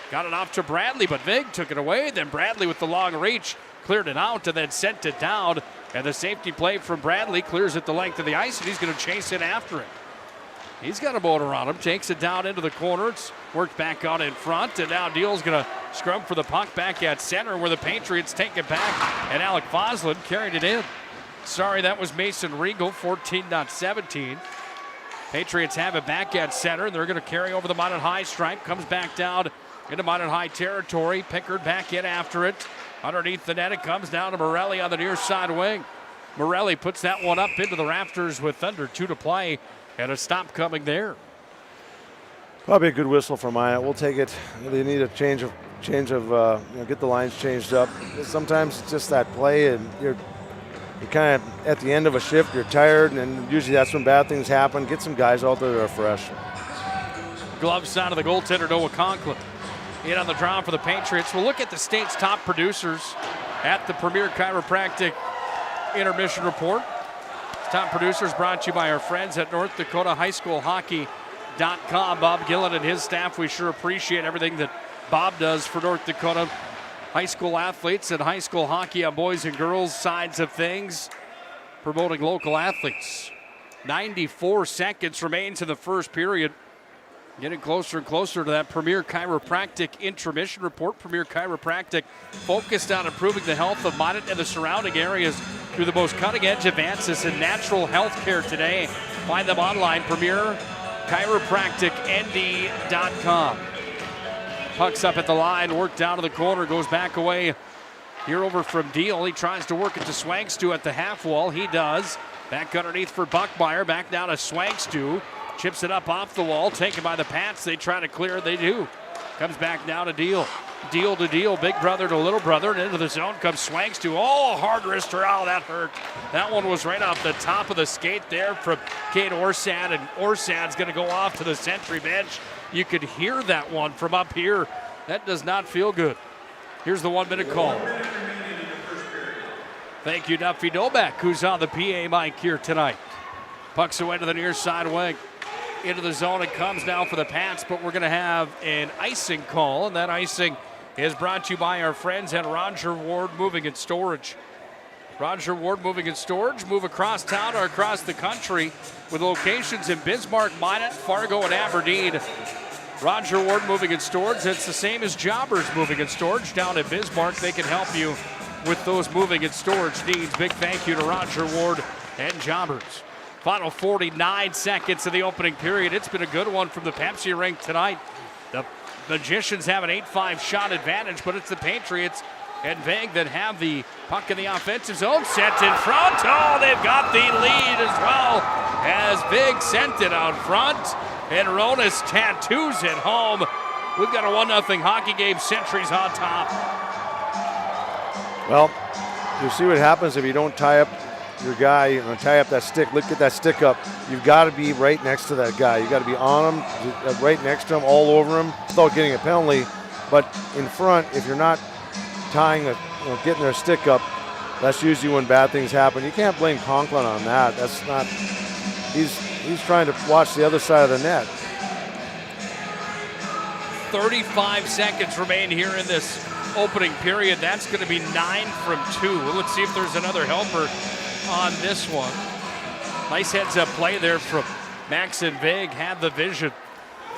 Got it off to Bradley, but Vig took it away. Then Bradley with the long reach cleared it out and then sent it down. And the safety play from Bradley clears it the length of the ice, and he's going to chase it after it. He's got a motor on him, takes it down into the corner. It's worked back out in front, and now Deal's going to scrum for the puck back at center where the Patriots take it back, and Alec Foslin carried it in. Sorry, that was Mason Regal, 14-17. Patriots have it back at center. They're going to carry over the Minot High stripe. Comes back down into Minot High territory. Pickard back in after it. Underneath the net, it comes down to Morelli on the near side wing. Morelli puts that one up into the rafters with under 2 to play, and a stop coming there. Probably a good whistle for Minot. We'll take it. They need a change of get the lines changed up. Sometimes it's just that play, and you're kind of at the end of a shift, you're tired, and usually that's when bad things happen. Get some guys out there that are fresh. Glove side of the goaltender, Noah Conklin. In on the draw for the Patriots. We'll look at the state's top producers at the Premier Chiropractic Intermission Report. Top producers brought to you by our friends at North Dakota High School Hockey.com. Bob Gillen and his staff, we sure appreciate everything that Bob does for North Dakota high school athletes and high school hockey on boys and girls sides of things, promoting local athletes. 94 seconds remains in the first period. Getting closer and closer to that Premier Chiropractic Intermission Report. Premier Chiropractic focused on improving the health of Minot and the surrounding areas through the most cutting-edge advances in natural health care today. Find them online, PremierChiropracticND.com. Puck's up at the line, worked down to the corner, goes back away. Here over from Deal. He tries to work it to Swangstu at the half wall. He does. Back underneath for Buckmeyer. Back down to Swangstu. Chips it up off the wall, taken by the Pats. They try to clear, they do. Comes back now to Deal. Deal to Deal, big brother to little brother, and into the zone comes Swangstu. Oh, hard wrister, oh, that hurt. That one was right off the top of the skate there from Kate Orsad, and Orsad's going to go off to the sentry bench. You could hear that one from up here. That does not feel good. Here's the 1 minute call. Thank you, Duffy Novak, who's on the PA mic here tonight. Pucks away to the near side wing. Into the zone it comes now for the Pats, but we're going to have an icing call, and that icing is brought to you by our friends at Roger Ward Moving and Storage. Roger Ward Moving and Storage, move across town or across the country with locations in Bismarck, Minot, Fargo, and Aberdeen. Roger Ward Moving and Storage, it's the same as Jobbers Moving and Storage down in Bismarck. They can help you with those moving and storage needs. Big thank you to Roger Ward and Jobbers. Final 49 seconds of the opening period. It's been a good one from the Pepsi rink tonight. The Magicians have an 8-5 shot advantage, but it's the Patriots and Veg that have the puck in the offensive zone. Sent in front. Oh, they've got the lead as well as Vig sent it out front. And Ronas tattoos it home. We've got a 1-0 hockey game. Sentries on top. Well, you see what happens if you don't tie up your guy, tie up that stick, look at that stick up. You've got to be right next to that guy. You've got to be on him, right next to him, all over him, without getting a penalty. But in front, if you're not tying, getting their stick up, that's usually when bad things happen. You can't blame Conklin on that. That's not, he's trying to watch the other side of the net. 35 seconds remain here in this opening period. That's going to be 9 from 2. Let's see if there's another helper on this one. Nice heads-up play there from Max and Vig. Had the vision.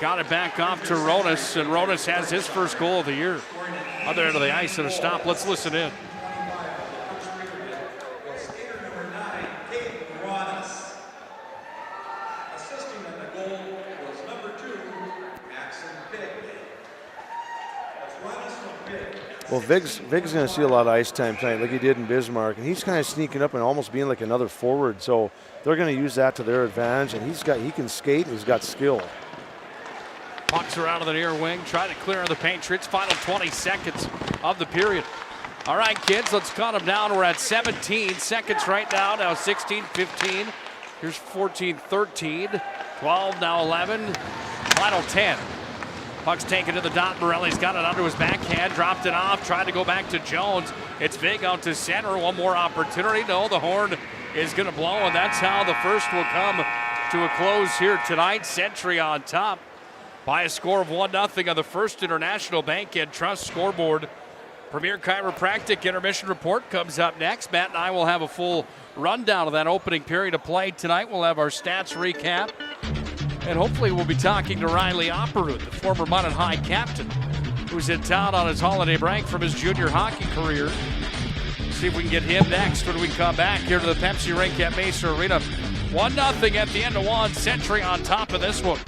Got it back off to Ronas, and Ronas has his first goal of the year. Other end of the ice and a stop. Let's listen in. Well, Vig's going to see a lot of ice time tonight, like he did in Bismarck, and he's kind of sneaking up and almost being like another forward. So they're going to use that to their advantage, and he can skate and he's got skill. Pucks are out of the near wing, trying to clear the Patriots. Final 20 seconds of the period. All right, kids, let's count them down. We're at 17 seconds right now. Now 16, 15. Here's 14, 13, 12, now 11. Final 10. Puck's taken to the dot. Morelli's got it under his backhand, dropped it off, tried to go back to Jones. It's Vig out to center. One more opportunity. No, the horn is going to blow, and that's how the first will come to a close here tonight. Century on top by a score of 1-0 on the First International Bank and Trust scoreboard. Premier Chiropractic Intermission Report comes up next. Matt and I will have a full rundown of that opening period of play tonight. We'll have our stats recap. And hopefully we'll be talking to Riley Opperud, the former Minot High captain, who's in town on his holiday break from his junior hockey career. See if we can get him next when we come back here to the Pepsi rink at Mesa Arena. 1-0 at the end of one. Century on top of this one.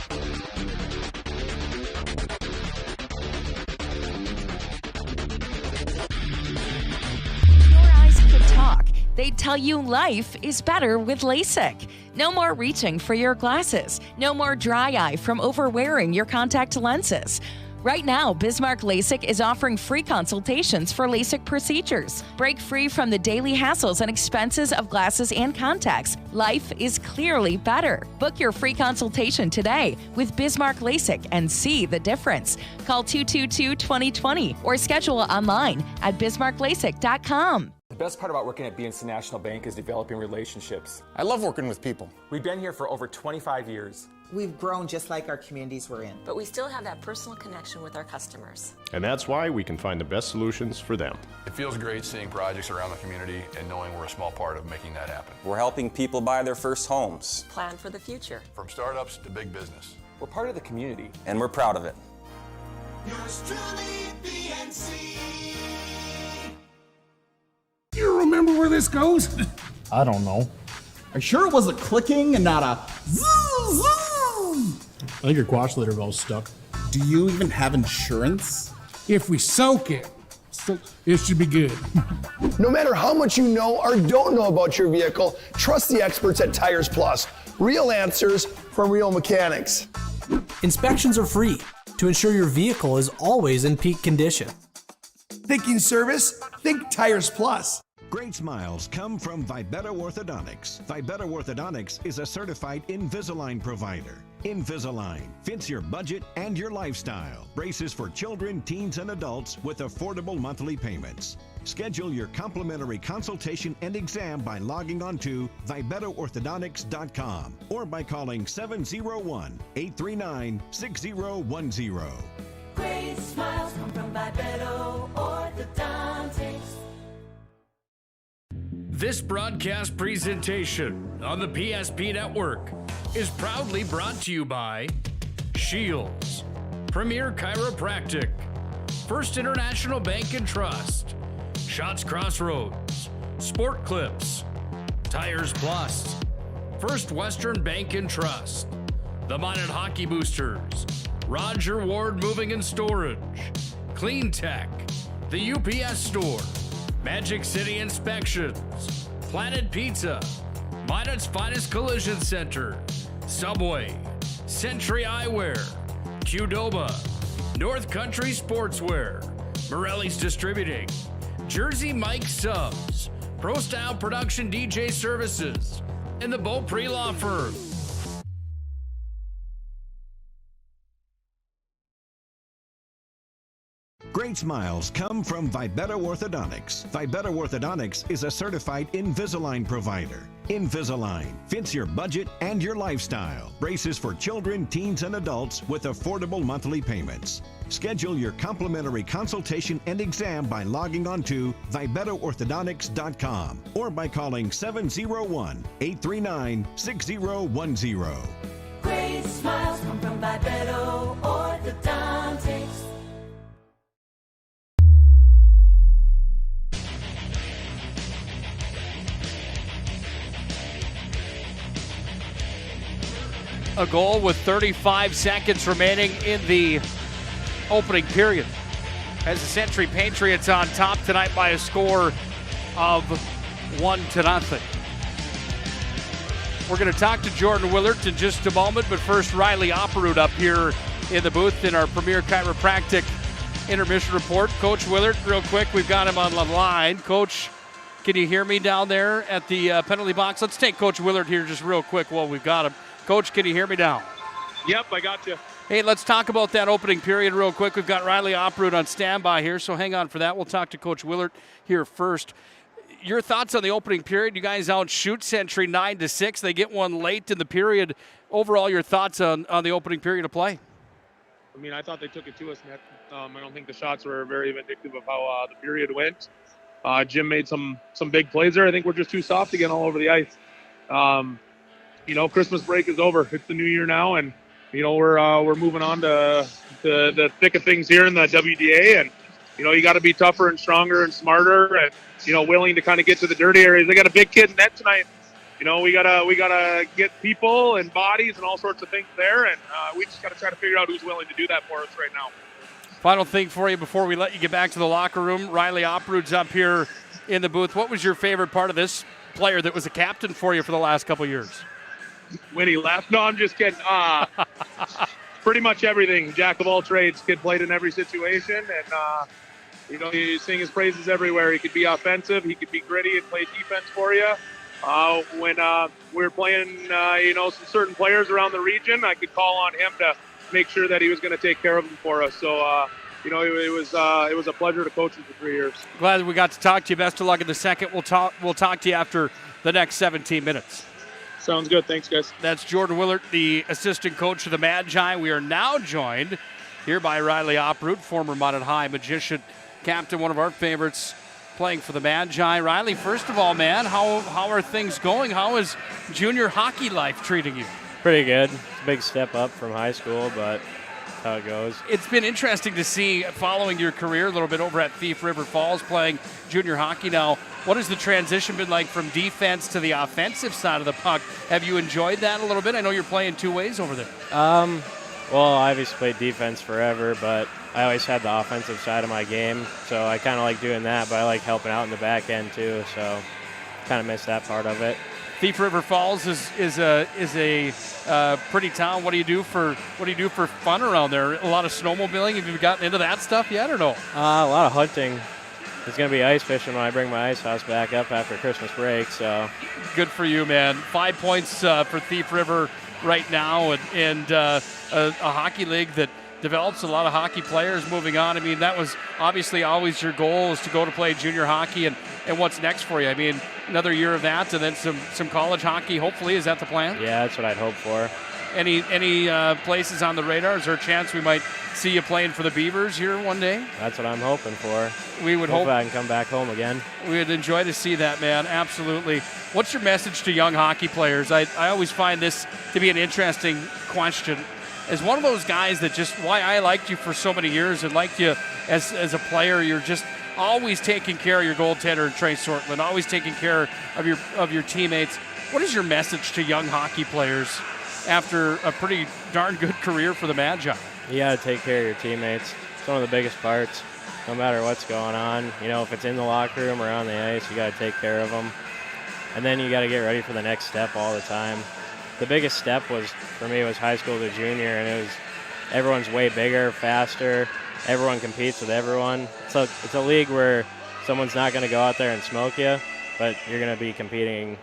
Your eyes could talk. They'd tell you life is better with LASIK. No more reaching for your glasses. No more dry eye from overwearing your contact lenses. Right now, Bismarck LASIK is offering free consultations for LASIK procedures. Break free from the daily hassles and expenses of glasses and contacts. Life is clearly better. Book your free consultation today with Bismarck LASIK and see the difference. Call 222-2020 or schedule online at bismarcklasik.com. The best part about working at BNC National Bank is developing relationships. I love working with people. We've been here for over 25 years. We've grown just like our communities we're in. But we still have that personal connection with our customers. And that's why we can find the best solutions for them. It feels great seeing projects around the community and knowing we're a small part of making that happen. We're helping people buy their first homes. Plan for the future. From startups to big business. We're part of the community. And we're proud of it. Yours truly, PNC. You remember where this goes? I don't know. Are you sure it wasn't clicking and not a zoo, zoo? I think your quash litter valve's stuck. Do you even have insurance? If we soak it, it should be good. No matter how much you know or don't know about your vehicle, trust the experts at Tires Plus. Real answers from real mechanics. Inspections are free to ensure your vehicle is always in peak condition. Thinking service? Think Tires Plus. Great smiles come from Vibetta Orthodontics. Vibetta Orthodontics is a certified Invisalign provider. Invisalign fits your budget and your lifestyle. Braces for children, teens, and adults with affordable monthly payments. Schedule your complimentary consultation and exam by logging on to VibettaOrthodontics.com or by calling 701-839-6010. Great smiles come from Vibetta Orthodontics. This broadcast presentation on the PSP Network is proudly brought to you by Shields, Premier Chiropractic, First International Bank and Trust, Shots Crossroads, Sport Clips, Tires Plus, First Western Bank and Trust, the Minot Hockey Boosters, Roger Ward Moving and Storage, Clean Tech, the UPS Store, Magic City Inspections, Planet Pizza, Minot's Finest Collision Center, Subway, Century Eyewear, Qdoba, North Country Sportswear, Morelli's Distributing, Jersey Mike Subs, Pro Style Production DJ Services, and the Beaupre Law Firm. Great smiles come from Vibetta Orthodontics. Vibetta Orthodontics is a certified Invisalign provider. Invisalign fits your budget and your lifestyle. Braces for children, teens, and adults with affordable monthly payments. Schedule your complimentary consultation and exam by logging on to VibettaOrthodontics.com or by calling 701-839-6010. Great smiles come from Vibetta Orthodontics. A goal with 35 seconds remaining in the opening period. As the Century Patriots on top tonight by a score of 1-0. We're going to talk to Jordan Willert in just a moment, but first Riley Opperud up here in the booth in our Premier Chiropractic Intermission Report. Coach Willert, real quick, we've got him on the line. Coach, can you hear me down there at the penalty box? Let's take Coach Willert here just real quick while we've got him. Coach, can you hear me now? Yep, I got you. Hey, let's talk about that opening period real quick. We've got Riley Opperud on standby here, so hang on for that. We'll talk to Coach Willert here first. Your thoughts on the opening period? You guys outshoot Century 9-6. They get one late in the period. Overall, your thoughts on the opening period of play? I mean, I thought they took it to us in that I don't think the shots were very vindictive of how the period went. Jim made some big plays there. I think we're just too soft again all over the ice. Christmas break is over. It's the new year now, and we're moving on to the thick of things here in the WDA, and you got to be tougher and stronger and smarter, and willing to kind of get to the dirty areas. They got a big kid in net tonight. We gotta get people and bodies and all sorts of things there, and we just gotta try to figure out who's willing to do that for us right now. Final thing for you before we let you get back to the locker room. Riley Oprud's up here in the booth. What was your favorite part of this player that was a captain for you for the last couple of years? When he left? No, I'm just kidding. Pretty much everything. Jack of all trades. Kid played in every situation, and you sing his praises everywhere. He could be offensive. He could be gritty and play defense for you. When we were playing, some certain players around the region, I could call on him to make sure that he was going to take care of them for us. So, it was a pleasure to coach him for 3 years. Glad we got to talk to you. Best of luck in the second. We'll talk to you after the next 17 minutes. Sounds good. Thanks, guys. That's Jordan Willert, the assistant coach of the Magi. We are now joined here by Riley Oprud, former Minot High magician, captain, one of our favorites, playing for the Magi. Riley, first of all, man, how are things going? How is junior hockey life treating you? Pretty good. It's a big step up from high school, but that's how it goes. It's been interesting to see, following your career a little bit over at Thief River Falls, playing junior hockey now. What has the transition been like from defense to the offensive side of the puck? Have you enjoyed that a little bit? I know you're playing two ways over there. Well, I obviously played defense forever, but I always had the offensive side of my game, so I kind of like doing that, but I like helping out in the back end too, so kind of miss that part of it. Thief River Falls is a pretty town. What do you do for fun around there? A lot of snowmobiling. Have you gotten into that stuff yet or no? A lot of hunting. There's going to be ice fishing when I bring my ice house back up after Christmas break. So good for you, man. 5 points for Thief River right now, and a hockey league that develops a lot of hockey players moving on. I mean, that was obviously always your goal, is to go to play junior hockey, and what's next for you? I mean, another year of that, and then some college hockey, hopefully. Is that the plan? Yeah, that's what I'd hope for. Any places on the radar? Is there a chance we might see you playing for the Beavers here one day? That's what I'm hoping for. We would hope I can come back home again. We'd enjoy to see that, man. Absolutely. What's your message to young hockey players? I always find this to be an interesting question. As one of those guys that just, why I liked you for so many years and liked you as a player, you're just always taking care of your goaltender, Trey Sortland, always taking care of your teammates. What is your message to young hockey players after a pretty darn good career for the Magi? You got to take care of your teammates. It's one of the biggest parts, no matter what's going on. If it's in the locker room or on the ice, you got to take care of them. And then you got to get ready for the next step all the time. The biggest step for me was high school to junior, and everyone's way bigger, faster. Everyone competes with everyone. It's a league where someone's not going to go out there and smoke you, but you're going to be competing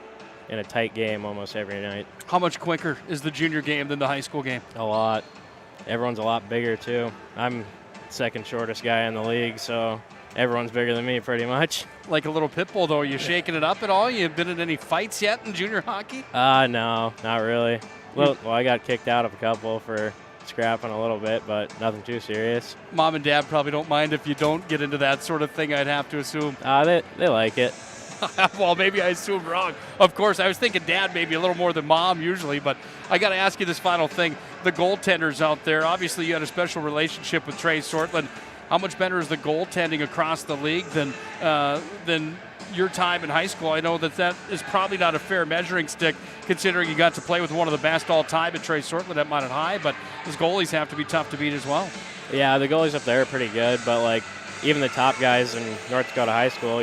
in a tight game almost every night. How much quicker is the junior game than the high school game? A lot. Everyone's a lot bigger too. I'm second shortest guy in the league, so everyone's bigger than me pretty much. Like a little pit bull, though. Are you shaking it up at all? You been in any fights yet in junior hockey? No, not really. Well, I got kicked out of a couple for scrapping a little bit, but nothing too serious. Mom and Dad probably don't mind if you don't get into that sort of thing, I'd have to assume. They like it. Well, maybe I assumed wrong. Of course, I was thinking Dad maybe a little more than Mom usually, but I got to ask you this final thing. The goaltenders out there, obviously you had a special relationship with Trey Sortland. How much better is the goaltending across the league than your time in high school? I know that is probably not a fair measuring stick, considering you got to play with one of the best all time at Trey Sortland at Minot High, but those goalies have to be tough to beat as well. Yeah, the goalies up there are pretty good, but even the top guys in North Dakota high school,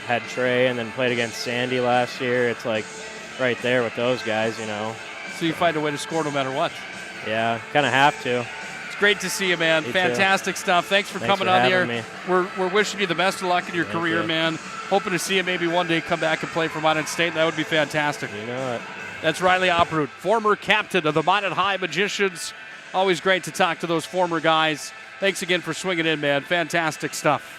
had Trey and then played against Sandy last year. It's right there with those guys, So you find a way to score no matter what. Yeah, kind of have to. It's great to see you, man. Me Fantastic too. stuff. Thanks for coming on the air. We're wishing you the best of luck in your career, man. Hoping to see you maybe one day come back and play for Minot State. That would be fantastic. You know it. That's Riley Oprud, former captain of the Minot High Magicians. Always great to talk to those former guys. Thanks again for swinging in, man. Fantastic stuff.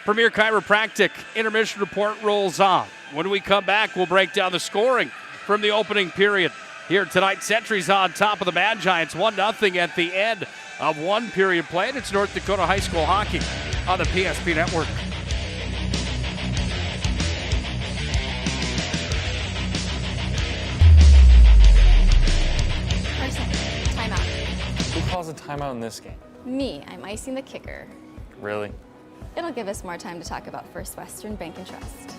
Premier Chiropractic intermission report rolls on. When we come back, we'll break down the scoring from the opening period. Here tonight, Sentry's on top of the Magi. It's 1-0 at the end. of one period played. It's North Dakota High School hockey on the PSP Network. Who calls a timeout in this game? Me, I'm icing the kicker. Really? It'll give us more time to talk about First Western Bank and Trust,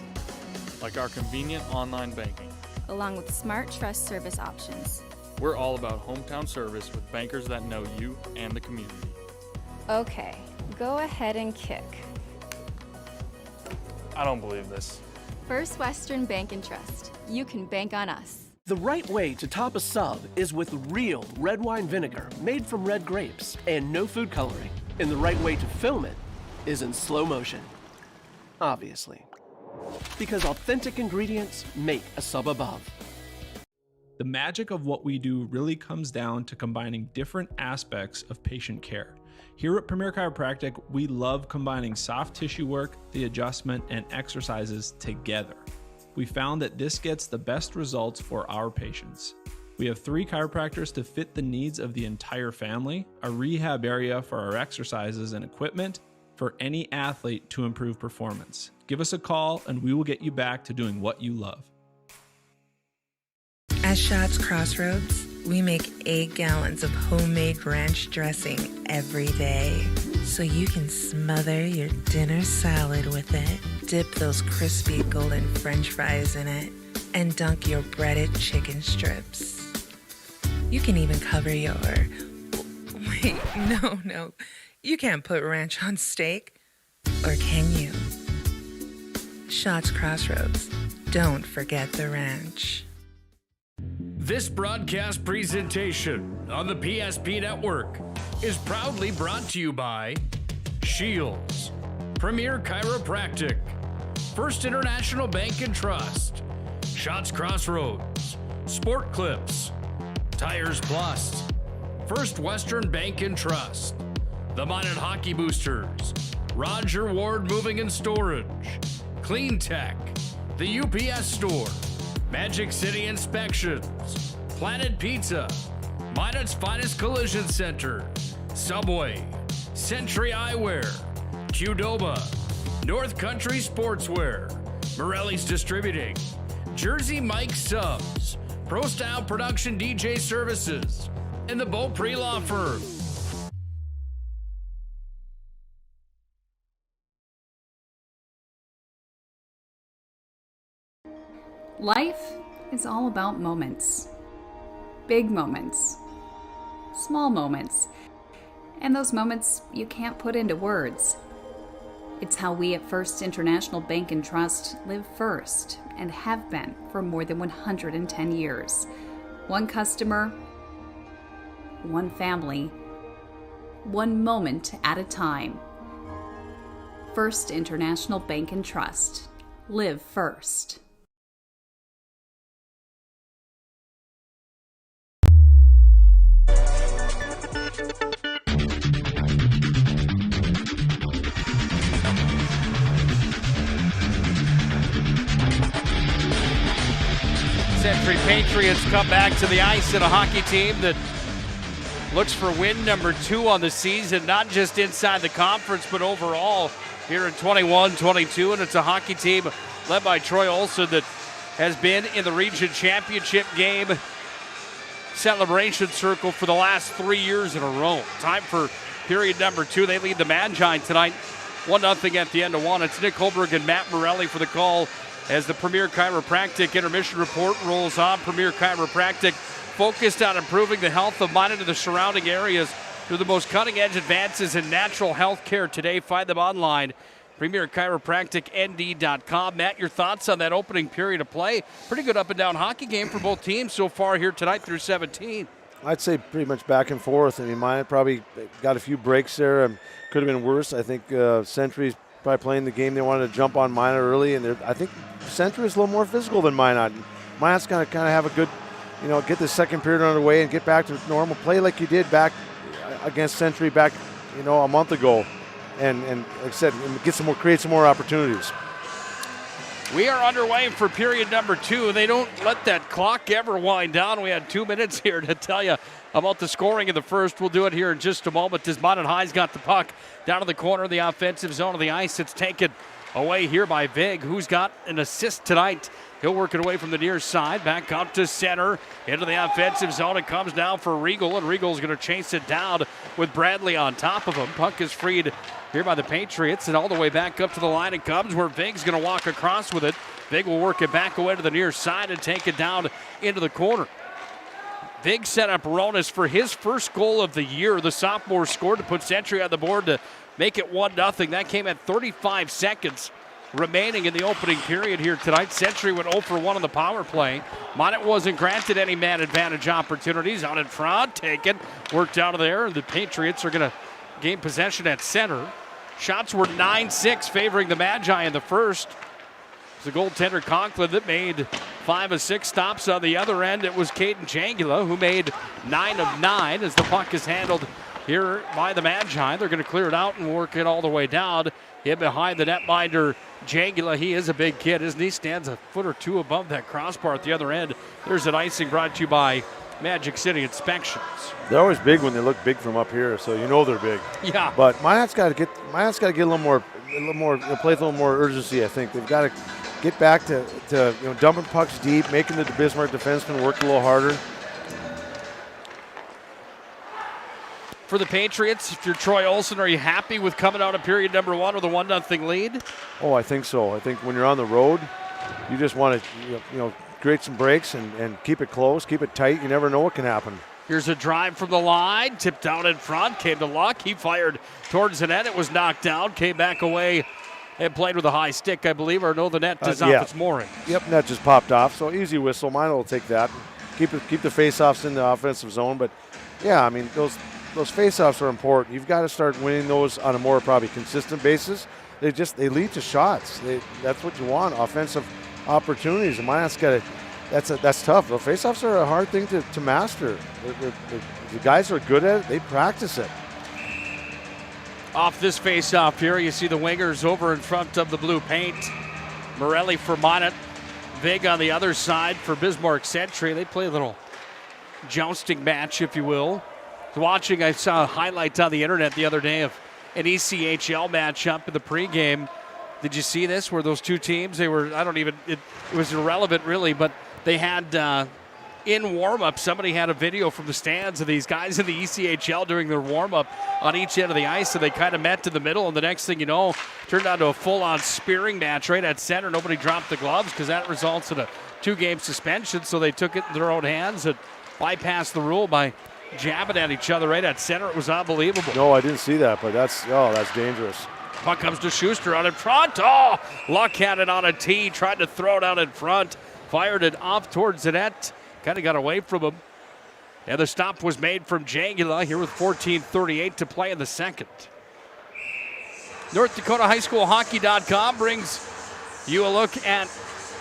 Like our convenient online banking. along with smart trust service options. We're all about hometown service with bankers that know you and the community. Okay, go ahead and kick. I don't believe this. First Western Bank and Trust. You can bank on us. The right way to top a sub is with real red wine vinegar made from red grapes and no food coloring. And the right way to film it is in slow motion. Obviously. Because authentic ingredients make a sub above. The magic of what we do really comes down to combining different aspects of patient care. Here at Premier Chiropractic, we love combining soft tissue work, the adjustment, and exercises together. We found that this gets the best results for our patients. We have 3 chiropractors to fit the needs of the entire family, a rehab area for our exercises and equipment, for any athlete to improve performance. Give us a call and we will get you back to doing what you love. At Shots Crossroads, we make 8 gallons of homemade ranch dressing every day, so you can smother your dinner salad with it, dip those crispy golden french fries in it, and dunk your breaded chicken strips. You can even cover your... Wait, no. You can't put ranch on steak. Or can you? Shots Crossroads. Don't forget the ranch. This broadcast presentation on the PSP Network is proudly brought to you by Shields, Premier Chiropractic, First International Bank and Trust, Shots Crossroads, Sport Clips, Tires Plus, First Western Bank and Trust, the Minot Hockey Boosters, Roger Ward Moving and Storage, Clean Tech, the UPS Store, Magic City Inspections, Planet Pizza, Minot's Finest Collision Center, Subway, Century Eyewear, Qdoba, North Country Sportswear, Morelli's Distributing, Jersey Mike Subs, Pro Style Production DJ Services, and the Beaupre Law Firm. Life is all about moments. Big moments. Small moments. And those moments you can't put into words. It's how we at First International Bank and Trust live first and have been for more than 110 years. One customer, one family, one moment at a time. First International Bank and Trust. Live first. Century Patriots come back to the ice in a hockey team that looks for win number 2 on the season, not just inside the conference, but overall here in 21-22. And it's a hockey team led by Troy Olson that has been in the region championship game celebration circle for the last 3 years in a row. Time for period number 2. They lead the Magi tonight 1-0 at the end of 1. It's Nick Hulberg and Matt Morelli for the call as the Premier Chiropractic Intermission Report rolls on. Premier Chiropractic focused on improving the health of Minot and the surrounding areas through the most cutting-edge advances in natural health care today. Find them online, premierchiropracticnd.com. Matt, your thoughts on that opening period of play? Pretty good up-and-down hockey game for both teams so far here tonight through 17. I'd say pretty much back and forth. I mean, Minot probably got a few breaks there. Could have been worse. I think Century's probably playing the game they wanted to jump on Minot early, and I think Century is a little more physical than Minot. Minot's going to kind of have a good, get the second period underway and get back to normal play like you did back against Century back, a month ago, and like I said, create some more opportunities. We are underway for period number 2. They don't let that clock ever wind down. We had 2 minutes here to tell you about the scoring in the first. We'll do it here in just a moment as Minot High's got the puck down to the corner of the offensive zone of the ice. It's taken away here by Vig, who's got an assist tonight. He'll work it away from the near side, back out to center, into the offensive zone. It comes down for Regal, and Regal's going to chase it down with Bradley on top of him. Puck is freed here by the Patriots, and all the way back up to the line it comes, where Vig's going to walk across with it. Vig will work it back away to the near side and take it down into the corner. Vig set up Ronas for his first goal of the year. The sophomore scored to put Century on the board to make it 1-0. That came at 35 seconds remaining in the opening period here tonight. Century went 0 for 1 on the power play. Minot wasn't granted any man advantage opportunities. Out in front, taken, worked out of there. The Patriots are going to gain possession at center. Shots were 9-6 favoring the Magi in the first. It was the goaltender Conklin that made 5 of 6 stops. On the other end, it was Caden Jangula who made 9 of 9 as the puck is handled here by the Magi. They're going to clear it out and work it all the way down. Hit behind the netminder, Jangula. He is a big kid, isn't he? Stands a foot or two above that crossbar at the other end. There's an icing brought to you by Magic City Inspections. They're always big when they look big from up here, so you know they're big. Yeah. But Minot's got to get a little more, play with a little more urgency. I think they've got to get back to dumping pucks deep, making the Bismarck defenseman work a little harder. For the Patriots, if you're Troy Olsen, are you happy with coming out of period number 1 with a 1-0 lead? Oh, I think so. I think when you're on the road, you just want to create some breaks and keep it close, keep it tight. You never know what can happen. Here's a drive from the line, tipped out in front, came to Luck. He fired towards the net. It was knocked down, came back away and played with a high stick, I believe, or no, the net is off its mooring. Yep, net just popped off, so easy whistle. Minot will take that. Keep the face-offs in the offensive zone, but yeah, I mean, those face-offs are important. You've got to start winning those on a more probably consistent basis. They lead to shots. That's what you want, offensive opportunities. And Minot's got to. That's tough. The face-offs are a hard thing to master. The guys are good at it. They practice it. Off this face-off here, you see the wingers over in front of the blue paint. Morelli for Minot. Vig on the other side for Bismarck Century. They play a little jousting match, if you will. I saw highlights on the internet the other day of an ECHL matchup in the pregame. Did you see this? Where those two teams, it was irrelevant really, but they had in warm-up, somebody had a video from the stands of these guys in the ECHL doing their warm-up on each end of the ice, so they kind of met in the middle, and the next thing you know, turned out to a full-on spearing match right at center. Nobody dropped the gloves because that results in a 2-game suspension, so they took it in their own hands and bypassed the rule by jabbing at each other right at center. It was unbelievable. No, I didn't see that, but that's dangerous. Puck comes to Schuster out in front. Oh, Luck had it on a tee, tried to throw it out in front, fired it off towards the net, kind of got away from him. And the stop was made from Jangula here with 14:38 to play in the second. North Dakota High School Hockey.com brings you a look at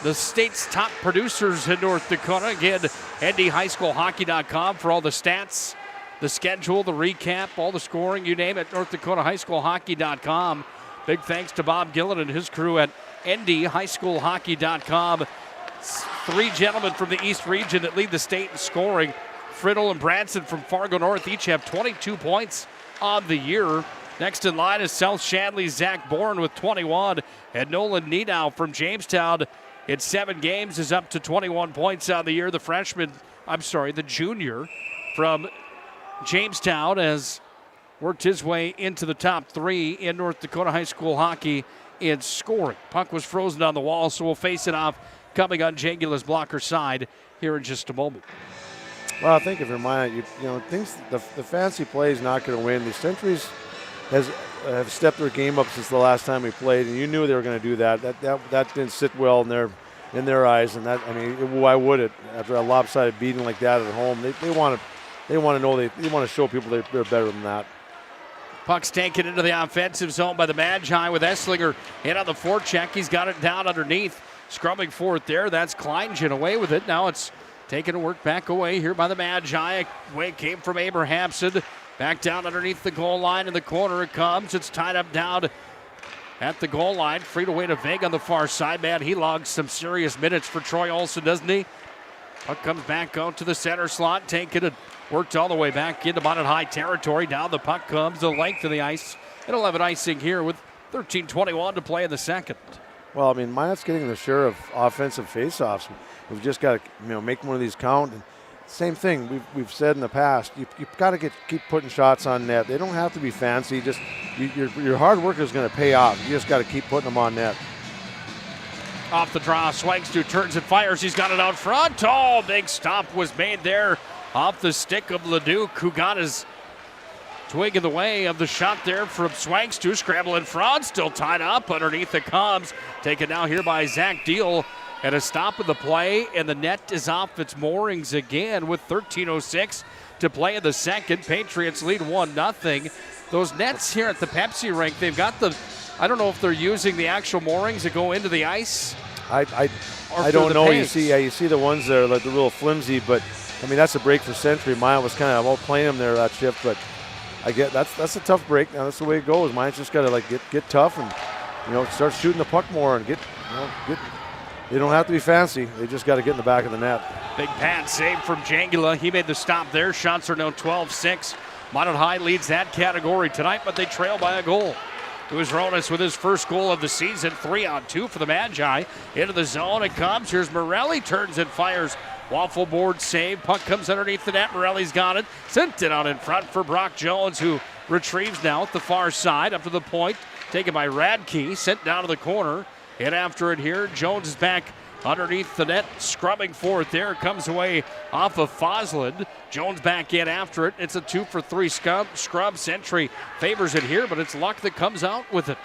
the state's top producers in North Dakota. Again, NDHighSchoolHockey.com for all the stats, the schedule, the recap, all the scoring, you name it, North Dakota High School Hockey.com. Big thanks to Bob Gillen and his crew at NDHighSchoolHockey.com. 3 gentlemen from the East region that lead the state in scoring. Friddle and Branson from Fargo North each have 22 points on the year. Next in line is South Shadley's Zach Bourne with 21. And Nolan Niedow from Jamestown in 7 games is up to 21 points on the year. The junior from Jamestown has worked his way into the top 3 in North Dakota High School hockey in scoring. Puck was frozen on the wall, so we'll face it off coming on Jangula's blocker side here in just a moment. Well, I think if you're Minot, the fancy play is not going to win. The Centuries have stepped their game up since the last time we played, and you knew they were going to do that. That didn't sit well in their eyes, and why would it? After a lopsided beating like that at home, they want to show people they're better than that. Puck's taken into the offensive zone by the Magi with Esslinger in on the forecheck. He's got it down underneath. Scrumming for it there. That's Kleingen away with it. Now it's taken to work back away here by the Magi. Away came from Abrahamson. Back down underneath the goal line in the corner it comes. It's tied up down at the goal line. Free to win to Vega on the far side. Man, he logs some serious minutes for Troy Olsen, doesn't he? Puck comes back out to the center slot. Taken and worked all the way back into Minot high territory. Down the puck comes the length of the ice. It'll have an icing here with 13:21 to play in the second. Well, I mean, Minot's getting the share of offensive faceoffs. We've just got to, make one of these count. And same thing we've said in the past. You've got to keep putting shots on net. They don't have to be fancy. Just your hard work is going to pay off. You just got to keep putting them on net. Off the draw, Swangstu turns and fires. He's got it out front. Oh, big stop was made there off the stick of Leduc, who got his twig in the way of the shot there from Swangstu. Scramble in front, still tied up underneath the Cubs. Taken now here by Zach Deal. And a stop of the play, and the net is off its moorings again with 13:06 to play in the second. Patriots lead 1-0. Those nets here at the Pepsi rink, they've got I don't know if they're using the actual moorings that go into the ice. I don't know. You see the ones that are like the real flimsy, but I mean that's a break for Century. Minot was kind of out playing them there that shift, but I get that's a tough break. Now that's the way it goes. Minot's just got to get tough and start shooting the puck more and get. They don't have to be fancy. They just got to get in the back of the net. Big pad save from Jangula. He made the stop there. Shots are now 12-6. Minot High leads that category tonight, but they trail by a goal. It was Ronas with his first goal of the season. 3-on-2 for the Magi. Into the zone it comes. Here's Morelli. Turns and fires. Waffle board save. Puck comes underneath the net. Morelli's got it. Sent it out in front for Brock Jones, who retrieves now at the far side up to the point. Taken by Radke. Sent down to the corner. Hit after it here. Jones is back underneath the net, scrubbing for it there. Comes away off of Fosland. Jones back in after it. It's a 2-for-3 scrub. Century favors it here, but it's Luck that comes out with it.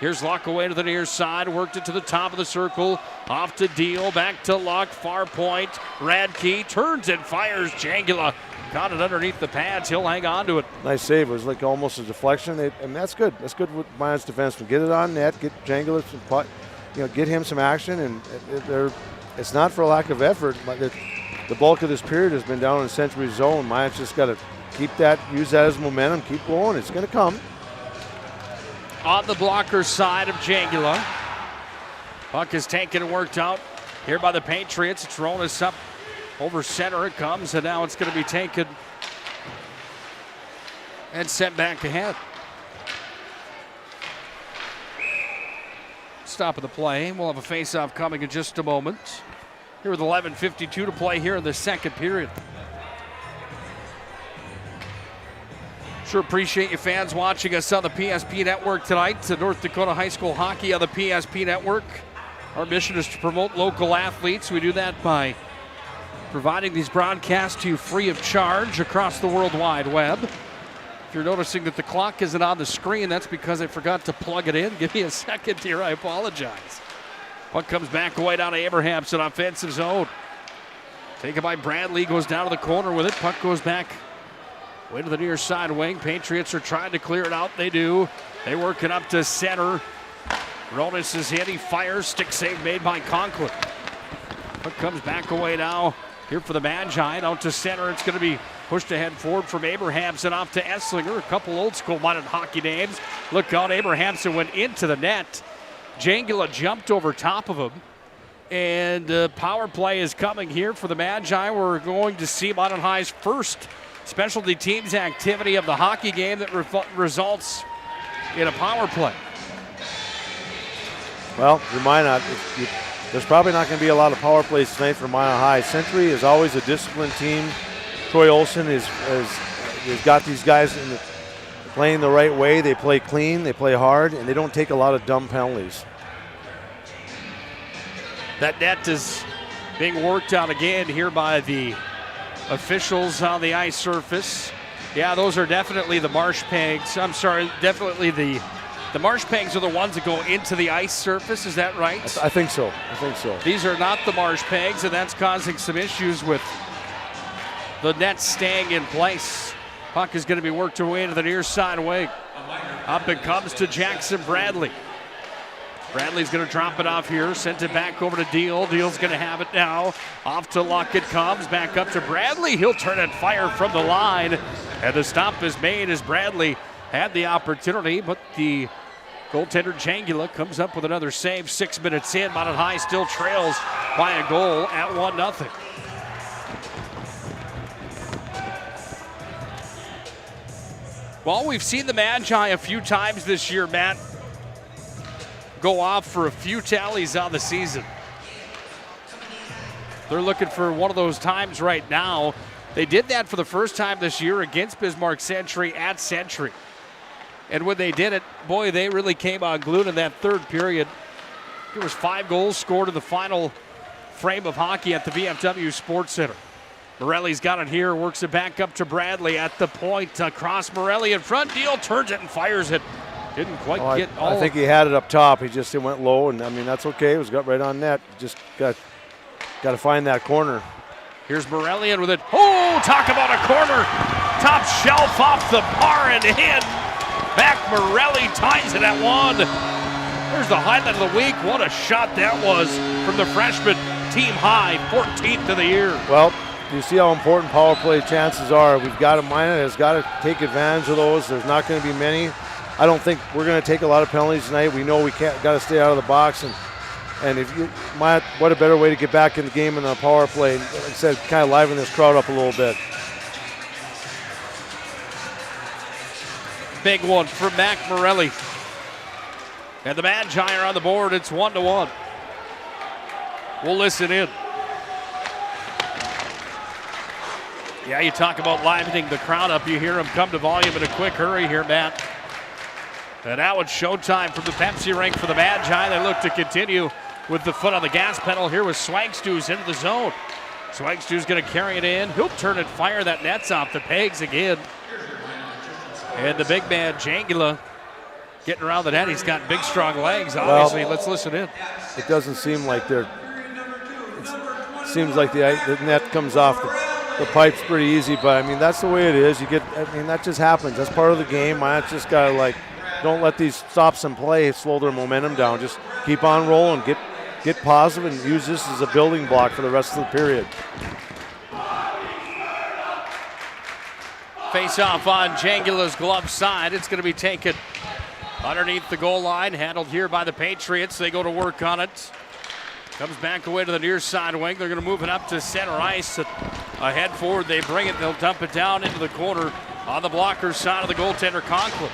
Here's Luck away to the near side. Worked it to the top of the circle. Off to Deal. Back to Luck. Far point. Radke turns and fires. Jangula got it underneath the pads. He'll hang on to it. Nice save. It was like almost a deflection. And that's good. That's good with Minot's defenseman. Get it on net. Get Jangula some puck. Get him some action, and it's not for a lack of effort. But the bulk of this period has been down in Century zone. Minot's just got to use that as momentum, keep going. It's going to come. On the blocker side of Jangula. Puck is taken and worked out here by the Patriots. It's Ronas up over center. It comes, and now it's going to be taken and sent back ahead. Stop of the play. We'll have a face-off coming in just a moment. Here with 11:52 to play here in the second period. Sure appreciate you fans watching us on the PSP Network tonight. To North Dakota High School Hockey on the PSP Network. Our mission is to promote local athletes. We do that by providing these broadcasts to you free of charge across the World Wide Web. If you're noticing that the clock isn't on the screen, that's because I forgot to plug it in. Give me a second here, I apologize. Puck comes back away down to Abrahamson, offensive zone. Taken by Bradley, goes down to the corner with it. Puck goes back way to the near side wing. Patriots are trying to clear it out. They do. They work it up to center. Ronas is hit, he fires. Stick save made by Conklin. Puck comes back away now. Here for the Magi, out to center. It's going to be pushed ahead forward from Abrahamson off to Esslinger. A couple old school minded hockey names. Look out, Abrahamson went into the net. Jangula jumped over top of him. And power play is coming here for the Magi. We're going to see Minot High's first specialty teams activity of the hockey game that results in a power play. Well, you might not. There's probably not going to be a lot of power plays tonight for Minot High. Century is always a disciplined team. Troy Olsen has got these guys playing the right way. They play clean, they play hard, and they don't take a lot of dumb penalties. That net is being worked out again here by the officials on the ice surface. Yeah, those are definitely the marsh pegs. I'm sorry, definitely the marsh pegs are the ones that go into the ice surface. Is that right? I think so. These are not the marsh pegs, and that's causing some issues with the net staying in place. Puck is going to be worked away to the near side wing. Up it comes to Jackson Bradley. Bradley's going to drop it off here, sent it back over to Deal. Deal's going to have it now. Off to Luck it comes, back up to Bradley. He'll turn and fire from the line. And the stop is made as Bradley had the opportunity, but the Goaltender Jangula comes up with another save. 6 minutes in. Minot High still trails by a goal at 1-0. Well, we've seen the Magi a few times this year, Matt, go off for a few tallies on the season. They're looking for one of those times right now. They did that for the first time this year against Bismarck Century at Century. And when they did it, boy, they really came unglued in that third period. There was 5 goals scored in the final frame of hockey at the VFW Sports Center. Morelli's got it here, works it back up to Bradley at the point. Across Morelli in front, Deal turns it and fires it. Didn't quite get all. I think he had it up top. It went low, and I mean, that's okay. It was got right on net. Just got to find that corner. Here's Morelli in with it. Oh, talk about a corner. Top shelf off the bar and in. Mac Morelli ties it at 1. There's the highlight of the week. What a shot that was from the freshman. Team high, 14th of the year. Well, you see how important power play chances are. We've got to mind it. Has got to take advantage of those. There's not going to be many. I don't think we're going to take a lot of penalties tonight. We know we got to stay out of the box, and if you might, what a better way to get back in the game in the power play. Like I said, kind of liven this crowd up a little bit. Big one for Mac Morelli. And the Magi are on the board. It's 1-1. We'll listen in. Yeah, you talk about livening the crowd up. You hear them come to volume in a quick hurry here, Matt. And now it's showtime from the Pepsi rink for the Magi. They look to continue with the foot on the gas pedal here with Swagstews into the zone. Swagstew's going to carry it in. He'll turn and fire. That net's off the pegs again. And the big man, Jangula, getting around the net. He's got big, strong legs, obviously. Let's listen in. It doesn't seem like it seems like the net comes off the pipes pretty easy, but I mean, that's the way it is. That just happens. That's part of the game. I just got to, don't let these stops in play slow their momentum down. Just keep on rolling, get positive, and use this as a building block for the rest of the period. Face off on Jangula's glove side. It's going to be taken underneath the goal line, handled here by the Patriots. They go to work on it. Comes back away to the near side wing. They're going to move it up to center ice. Ahead forward, they bring it. They'll dump it down into the corner on the blocker side of the goaltender, Conklin.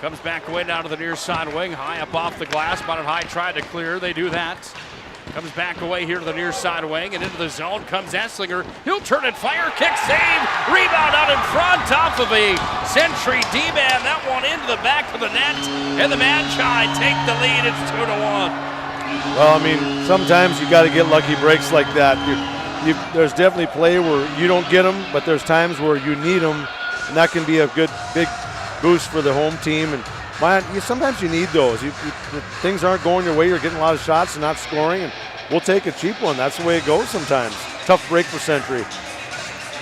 Comes back away down to the near side wing, high up off the glass. Minot High tried to clear. They do that. Comes back away here to the near side wing, and into the zone comes Esslinger. He'll turn and fire, kick, save, rebound out in front off of a Century D-man. That one into the back of the net, and the Magi take the lead. It's 2-1. Well, I mean, sometimes you got to get lucky breaks like that. There's definitely play where you don't get them, but there's times where you need them, and that can be a good big boost for the home team. And sometimes you need those. Things aren't going your way. You're getting a lot of shots and not scoring, and we'll take a cheap one. That's the way it goes sometimes. Tough break for Century.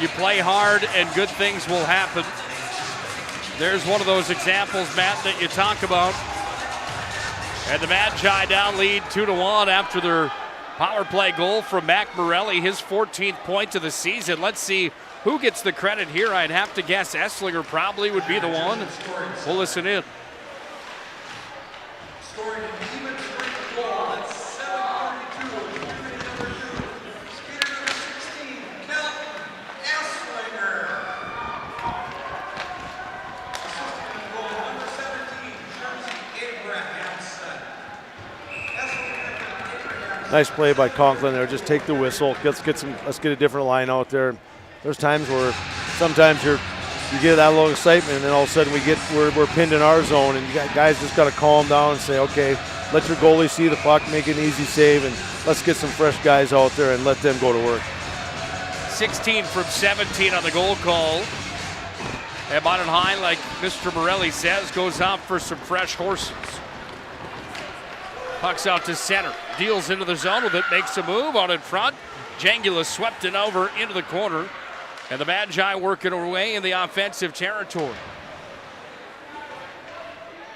You play hard, and good things will happen. There's one of those examples, Matt, that you talk about. And the Magi down lead 2-1 after their power play goal from Mac Morelli, his 14th point of the season. Let's see who gets the credit here. I'd have to guess Esslinger probably would be the one. We'll listen in. Nice play by Conklin there. Just take the whistle. Let's get a different line out there. There's times where sometimes you get that little excitement, and then all of a sudden we're pinned in our zone, and guys just got to calm down and say, okay, let your goalie see the puck, make an easy save, and let's get some fresh guys out there and let them go to work. 16 from 17 on the goal call. And Minot High, like Mr. Morelli says, goes out for some fresh horses. Puck's out to center. Deals into the zone with it. Makes a move out in front. Jangula swept it over into the corner. And the Magi working away in the offensive territory.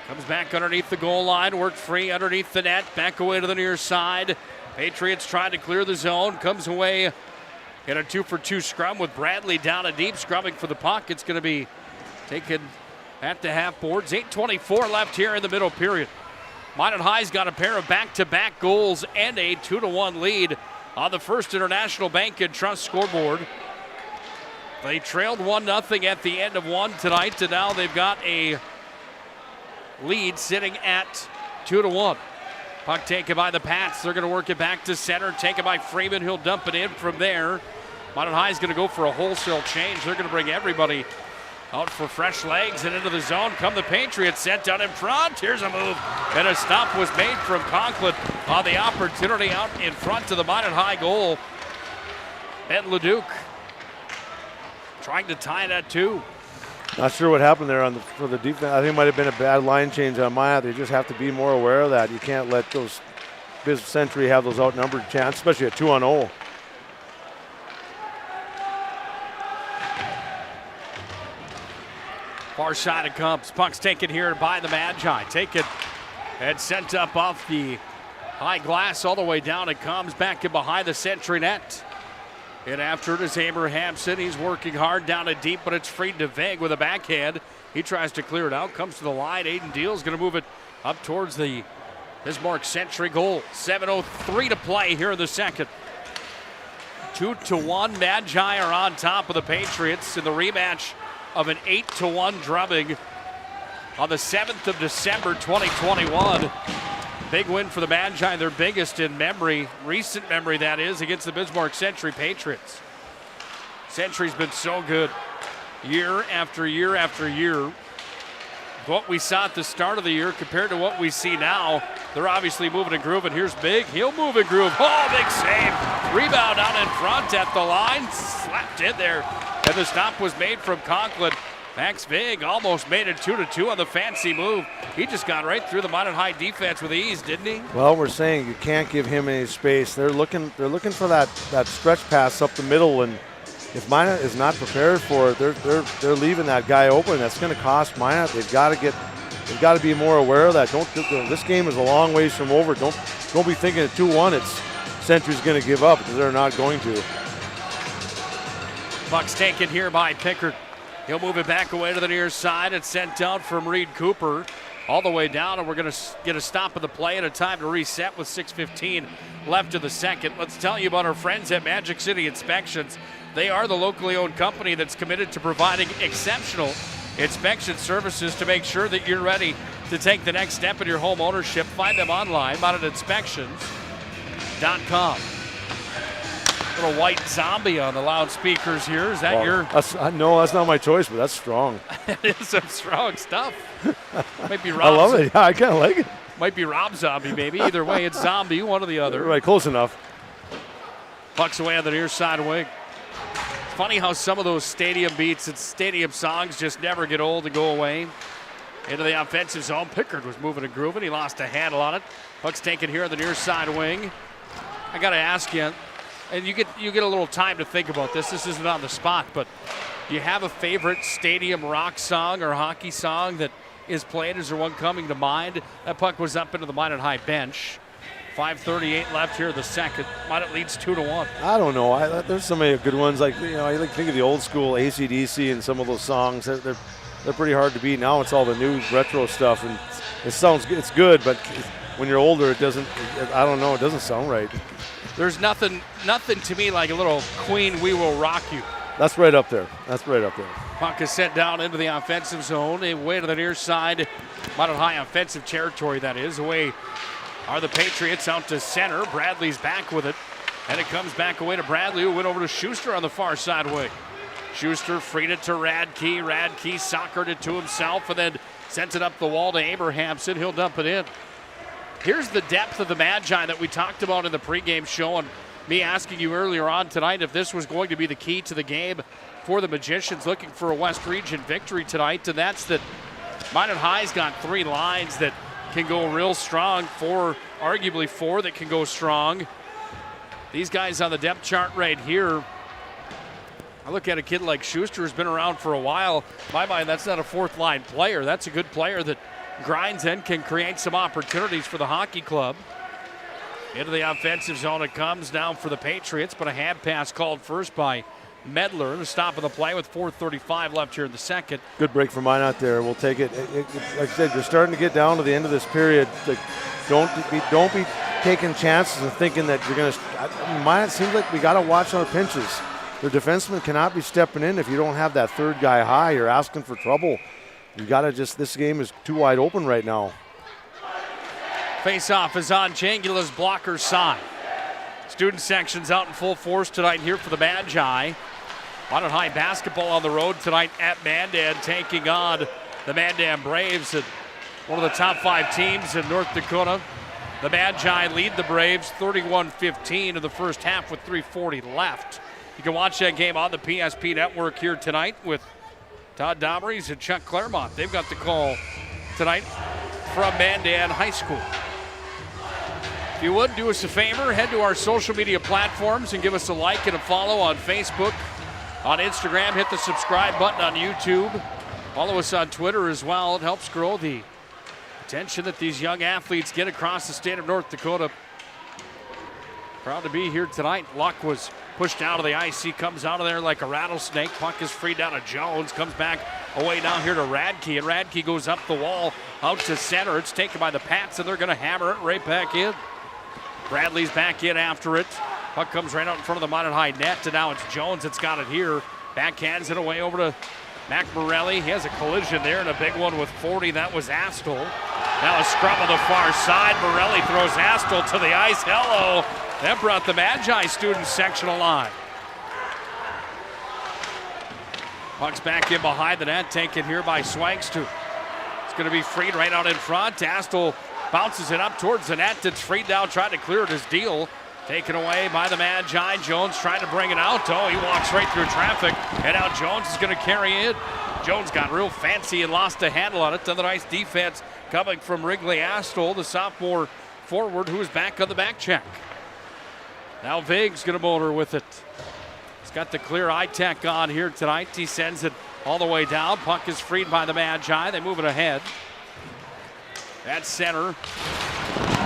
Comes back underneath the goal line. Worked free underneath the net. Back away to the near side. Patriots trying to clear the zone. Comes away in a 2-for-2 scrum with Bradley down and deep. Scrumming for the puck. It's going to be taken at the half boards. 8:24 left here in the middle period. Minot High's got a pair of back-to-back goals and a 2-1 lead on the First International Bank and Trust scoreboard. They trailed 1-0 at the end of one tonight, and now they've got a lead sitting at 2-1. Puck taken by the Pats. They're going to work it back to center. Taken by Freeman. He'll dump it in from there. Minot High's going to go for a wholesale change. They're going to bring everybody out for fresh legs and into the zone. Come the Patriots, sent down in front. Here's a move, and a stop was made from Conklin on the opportunity out in front of the Minot High goal. Ben Leduc trying to tie that too. Not sure what happened there for the defense. I think it might have been a bad line change on Minot. They just have to be more aware of that. You can't let those Biz Century have those outnumbered chances, especially at 2-0. Far side it comes. Puck's taken here by the Magi. Taken and sent up off the high glass all the way down. It comes back in behind the Century net. And after it is Abrahamson. He's working hard down and deep, but it's freed to Veg with a backhand. He tries to clear it out, comes to the line. Aiden Deal's going to move it up towards the Bismarck Century goal. 7:03 to play here in the second. 2-1. Magi are on top of the Patriots in the rematch of an 8-1 drubbing on the 7th of December 2021. Big win for the Magi, their biggest in memory, recent memory that is, against the Bismarck Century Patriots. Century's been so good year after year after year. What we saw at the start of the year compared to what we see now, they're obviously moving and grooving. Here's Big, he'll move and groove. Oh, big save. Rebound out in front at the line, slapped in there. And the stop was made from Conklin. Max Vig almost made it 2-2 on the fancy move. He just got right through the Minot High defense with ease, didn't he? Well, we're saying you can't give him any space. They're looking for that stretch pass up the middle, and if Minot is not prepared for it, they're leaving that guy open. That's going to cost Minot. They've got to be more aware of that. This game is a long ways from over. Don't be thinking at 2-1 it's Century's going to give up, because they're not going to. Puck's taken here by Pickard. He'll move it back away to the near side. It's sent out from Reed Cooper all the way down, and we're going to get a stop of the play and a time to reset with 6:15 left of the second. Let's tell you about our friends at Magic City Inspections. They are the locally owned company that's committed to providing exceptional inspection services to make sure that you're ready to take the next step in your home ownership. Find them online, mountaininspections.com. Little white zombie on the loudspeakers here. Is that your? No, that's not my choice, but that's strong. It is some strong stuff. Might be Rob. I love it. Yeah, I kind of like it. Might be Rob Zombie, maybe. Either way, it's Zombie, one or the other. Right, close enough. Puck's away on the near side wing. It's funny how some of those stadium beats and stadium songs just never get old and go away. Into the offensive zone. Pickard was moving and grooving. He lost a handle on it. Puck's taken here on the near side wing. I got to ask you, and you get a little time to think about this. This isn't on the spot, but do you have a favorite stadium rock song or hockey song that is played? Is there one coming to mind? That puck was up into the Minot High bench. 5:38 left here in the second. Minot leads 2-1. I don't know. There's so many good ones. Like, I like think of the old school AC/DC and some of those songs. They're pretty hard to beat. Now it's all the new retro stuff, and it sounds good. It's good, but when you're older, it doesn't. I don't know. It doesn't sound right. There's nothing to me like a little Queen "We Will Rock You." That's right up there. Puck is sent down into the offensive zone, away to the near side. Minot High offensive territory, that is. Away are the Patriots out to center. Bradley's back with it, and it comes back away to Bradley, who went over to Schuster on the far side wing. Schuster freed it to Radke. Radke soccered it to himself and then sends it up the wall to Abrahamson. He'll dump it in. Here's the depth of the Magi that we talked about in the pregame show, and me asking you earlier on tonight if this was going to be the key to the game for the Magicians looking for a West Region victory tonight, and that's that Minot High's got three lines that can go real strong, arguably four that can go strong. These guys on the depth chart right here, I look at a kid like Schuster who's been around for a while. In my mind, that's not a fourth line player. That's a good player that grinds and can create some opportunities for the hockey club. Into the offensive zone it comes down for the Patriots, but a hand pass called first by Medler. The stop of the play with 4:35 left here in the second. Good break for Minot there. We'll take it. Like I said, you're starting to get down to the end of this period. Like, don't be taking chances and thinking that you're going to. Minot seems like we got to watch on the pinches. Their defensemen cannot be stepping in if you don't have that third guy high. You're asking for trouble. You got to just. This game is too wide open right now. Face-off is on Jangula's blocker side. Student section's out in full force tonight here for the Magi. Minot High basketball on the road tonight at Mandan, taking on the Mandan Braves, and one of the top 5 teams in North Dakota. The Magi lead the Braves 31-15 in the first half with 3:40 left. You can watch that game on the PSP Network here tonight with Todd Domrys and Chuck Claremont. They've got the call tonight from Mandan High School. If you would, do us a favor, head to our social media platforms and give us a like and a follow on Facebook, on Instagram. Hit the subscribe button on YouTube. Follow us on Twitter as well. It helps grow the attention that these young athletes get across the state of North Dakota. Proud to be here tonight. Luck was pushed out of the ice. He comes out of there like a rattlesnake. Puck is free down to Jones. Comes back away down here to Radke. And Radke goes up the wall out to center. It's taken by the Pats, and they're going to hammer it right back in. Bradley's back in after it. Puck comes right out in front of the Minot High net, and now it's Jones that's got it here. Backhands it away over to Mac Morelli. He has a collision there, and a big one with 40. That was Astle. Now a scrum on the far side. Morelli throws Astle to the ice. Hello. That brought the Magi student section alive. Puck's back in behind the net, taken here by Swangstu. It's going to be freed right out in front. Astle bounces it up towards the net. It's freed down, trying to clear it as deal. Taken away by the Magi. Jones trying to bring it out. Oh, he walks right through traffic. And now Jones is going to carry it. Jones got real fancy and lost a handle on it. Another nice defense coming from Wrigley Astle, the sophomore forward who is back on the back check. Now Vig's going to motor with it. He's got the clear eye tech on here tonight. He sends it all the way down. Puck is freed by the Magi. They move it ahead. At center.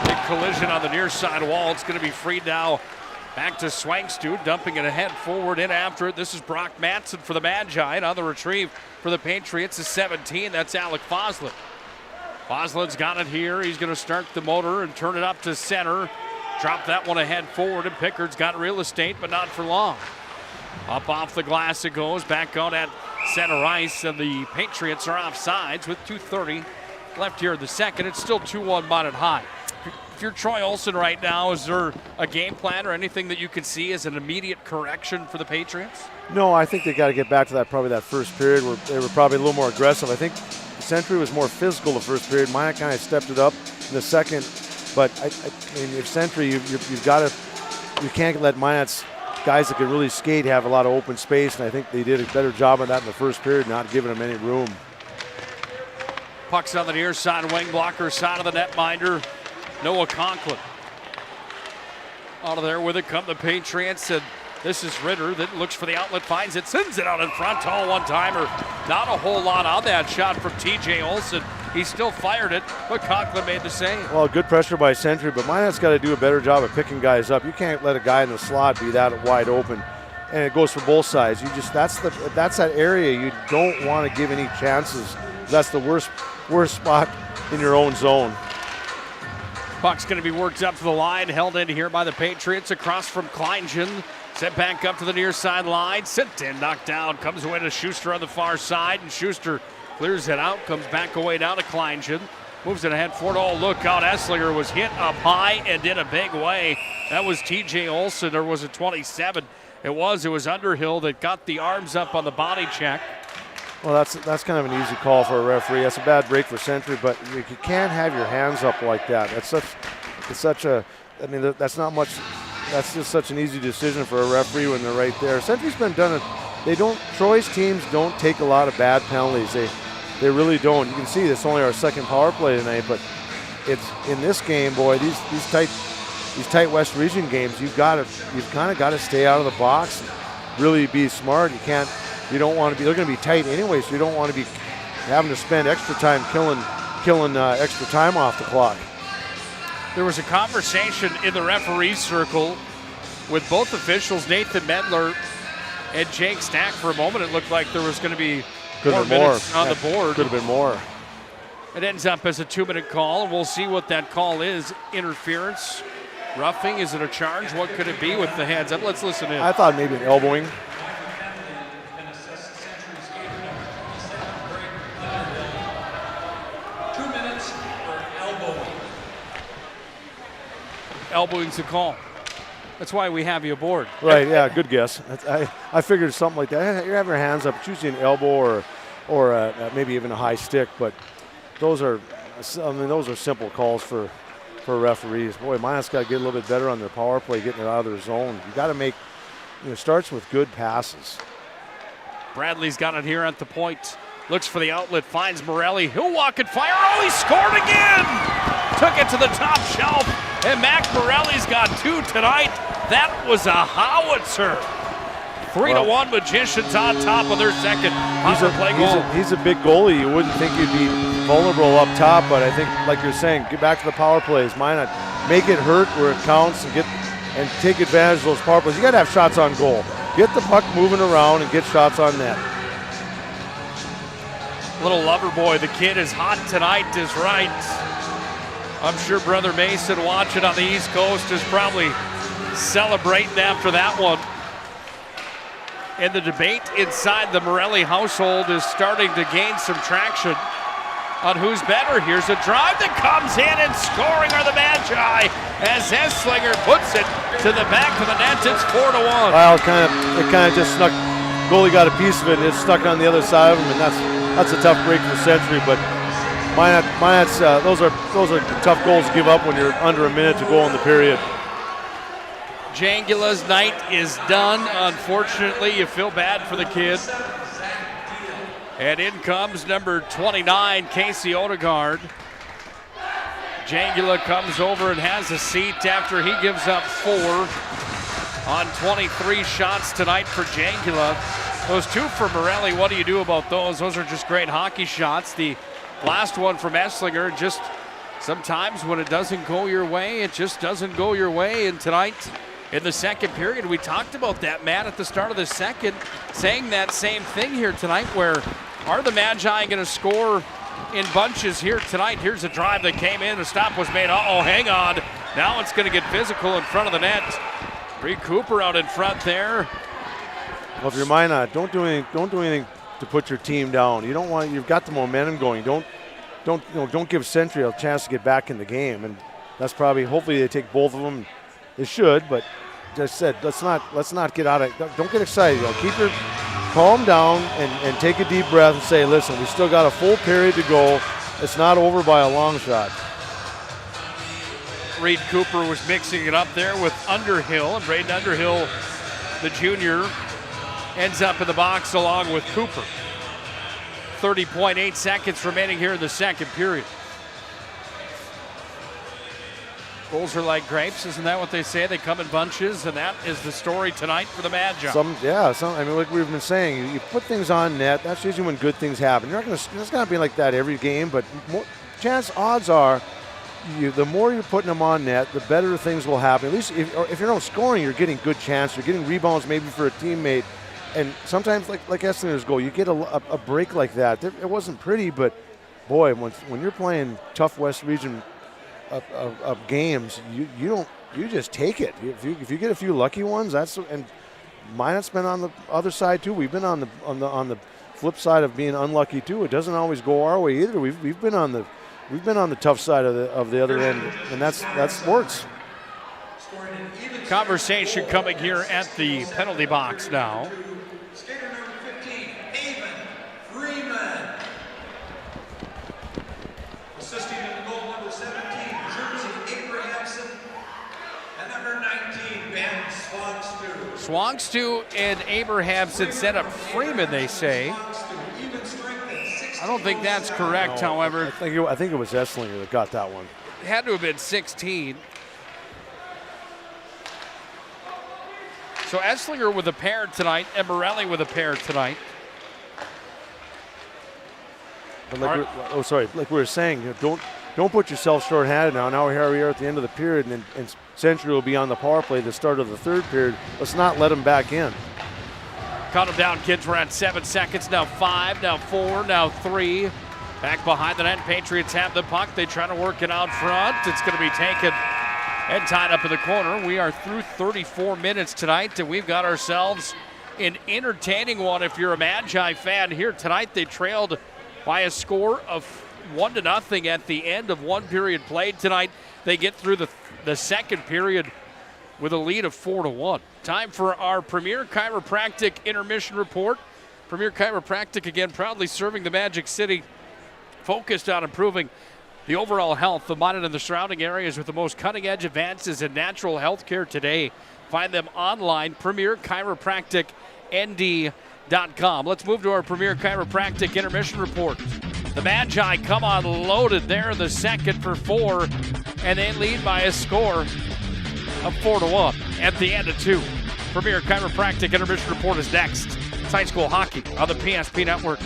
Big collision on the near side wall. It's going to be freed now. Back to Swangstu, dumping it ahead, forward in after it. This is Brock Matson for the Magi. And on the retrieve for the Patriots is 17. That's Alec Foslin. Foslin's got it here. He's going to start the motor and turn it up to center. Drop that one ahead forward, and Pickard's got real estate, but not for long. Up off the glass it goes, back out at center ice, and the Patriots are off sides with 2:30 left here in the second. It's still 2-1 Minot High. If you're Troy Olsen right now, is there a game plan or anything that you can see as an immediate correction for the Patriots? No, I think they got to get back to that first period where they were probably a little more aggressive. I think the Century was more physical the first period. Minot kind of stepped it up in the second. But I mean, if Century, you can't let Minot's guys that can really skate have a lot of open space, and I think they did a better job of that in the first period, not giving them any room. Puck's on the near side, wing blocker side of the netminder, Noah Conklin. Out of there with it come the Patriots, and this is Ritter that looks for the outlet, finds it, sends it out in front, tall one-timer. Not a whole lot on that shot from TJ Olsen. He still fired it, but Conklin made the save. Well, good pressure by Century, but Minot's got to do a better job of picking guys up. You can't let a guy in the slot be that wide open, and it goes for both sides. That's that area you don't want to give any chances. That's the worst spot in your own zone. Puck's going to be worked up to the line, held in here by the Patriots across from Kleingen. Sent back up to the near side line, sent in, knocked down, comes away to Schuster on the far side, and Schuster clears it out, comes back away down to Kleingen, moves it ahead forward. Oh, look out, Esslinger was hit up high and in a big way. That was TJ Olsen, or was it 27? It was Underhill that got the arms up on the body check. Well, that's kind of an easy call for a referee. That's a bad break for Century, but you can't have your hands up like that. That's not much. That's just such an easy decision for a referee when they're right there. Century's been done it. Troy's teams don't take a lot of bad penalties. They really don't. You can see this only our second power play tonight, but it's in this game, boy. These tight West Region games, you've kind of got to stay out of the box, really be smart. You don't want to be. They're going to be tight anyway, so you don't want to be having to spend extra time killing extra time off the clock. There was a conversation in the referee circle with both officials, Nathan Medler and Jake Stack. For a moment, it looked like there was going to be Could more have been minutes more. on the board. Could have been more. It ends up as a 2-minute call, and we'll see what that call is. Interference, roughing, is it a charge? What could it be with the hands up? Let's listen in. I thought maybe an elbowing. Elbowing's a call. That's why we have you aboard. Right, yeah, good guess. I figured something like that. You're having your hands up, it's usually an elbow or maybe even a high stick, but those are simple calls for referees. Boy, Minot's got to get a little bit better on their power play, getting it out of their zone. You got to make, it starts with good passes. Bradley's got it here at the point. Looks for the outlet, finds Morelli. He'll walk and fire. Oh, he scored again! Took it to the top shelf, and Mac Morelli's got 2 tonight. That was a howitzer. 3-1 Magicians on top of their second power play goal. He's a big goalie. You wouldn't think he'd be vulnerable up top, but I think, like you're saying, get back to the power plays. Minot, make it hurt where it counts and take advantage of those power plays. You got to have shots on goal. Get the puck moving around and get shots on net. Little lover boy, the kid is hot tonight, is right. I'm sure Brother Mason watching on the East Coast is probably celebrating after that one. And the debate inside the Morelli household is starting to gain some traction on who's better. Here's a drive that comes in, and scoring are the Magi as Esslinger puts it to the back of the net. It's 4-1. Well, it kind of just snuck. Goalie got a piece of it. It's stuck on the other side of him, and that's a tough break for Century. But Minot's those are tough goals to give up when you're under a minute to go in the period. Jangula's night is done. Unfortunately, you feel bad for the kid. And in comes number 29, Casey Odegaard. Jangula comes over and has a seat after he gives up 4 on 23 shots tonight for Jangula. Those 2 for Morelli, what do you do about those? Those are just great hockey shots. The last one from Esslinger, just sometimes when it doesn't go your way, it just doesn't go your way. And tonight, in the second period, we talked about that, Matt, at the start of the second, saying that same thing here tonight, where are the Magi going to score in bunches here tonight? Here's a drive that came in. The stop was made. Uh-oh, hang on. Now it's going to get physical in front of the net. Reed Cooper out in front there. Well, if you're Minot, don't do anything to put your team down. You don't want. You've got the momentum going. Don't give Century a chance to get back in the game. And that's probably. Hopefully they take both of them. They should, but as I said, let's not get out of. Don't get excited. Calm down and take a deep breath and say, listen, we still got a full period to go. It's not over by a long shot. Reed Cooper was mixing it up there with Underhill, and Braden Underhill, the junior, ends up in the box along with Cooper. 30.8 seconds remaining here in the second period. Goals are like grapes, isn't that what they say? They come in bunches, and that is the story tonight for the Magi. I mean, like we've been saying, you put things on net. That's usually when good things happen. It's not going to be like that every game, but odds are, the more you're putting them on net, the better things will happen. At least if you're not scoring, you're getting good chance. You're getting rebounds maybe for a teammate. And sometimes, like Esslinger's goal, you get a break like that. It wasn't pretty, but boy, when you're playing tough West Region of games, you just take it. If you get a few lucky ones, and Minot's been on the other side too. We've been on the flip side of being unlucky too. It doesn't always go our way either. We've been on the tough side of the other end, and that's sports. Conversation coming here at the penalty box now. Skater number 15, Haven Freeman. Assisting in the goal, number 17, Jersey Abrahamson. And number 19, Ben Swangstu. Swangstu and Abrahamson set up Freeman, they say. I don't think that's correct, however. I think it was Esslinger that got that one. It had to have been 16. So Esslinger with a pair tonight and Morelli with a pair tonight. But like we were saying, don't put yourself short-handed now. Now here we are at the end of the period, and Century will be on the power play at the start of the third period. Let's not let them back in. Cut them down, kids. We're at 7 seconds. Now 5, now 4, now 3. Back behind the net. Patriots have the puck. They try to work it out front. It's going to be taken and tied up in the corner. We are through 34 minutes tonight, and we've got ourselves an entertaining one. If you're a Magi fan here tonight, they trailed by a score of 1-0 at the end of one period played tonight. They get through the second period with a lead of 4-1. Time for our Premier Chiropractic Intermission Report. Premier Chiropractic, again, proudly serving the Magic City, focused on improving the overall health of Minot and the surrounding areas with the most cutting-edge advances in natural health care today. Find them online, PremierChiropracticND.com. Let's move to our Premier Chiropractic Intermission Report. The Magi come on loaded there in the second for 4, and they lead by a score of 4-1 at the end of 2. Premier Chiropractic Intermission Report is next. It's high school hockey on the PSP Network.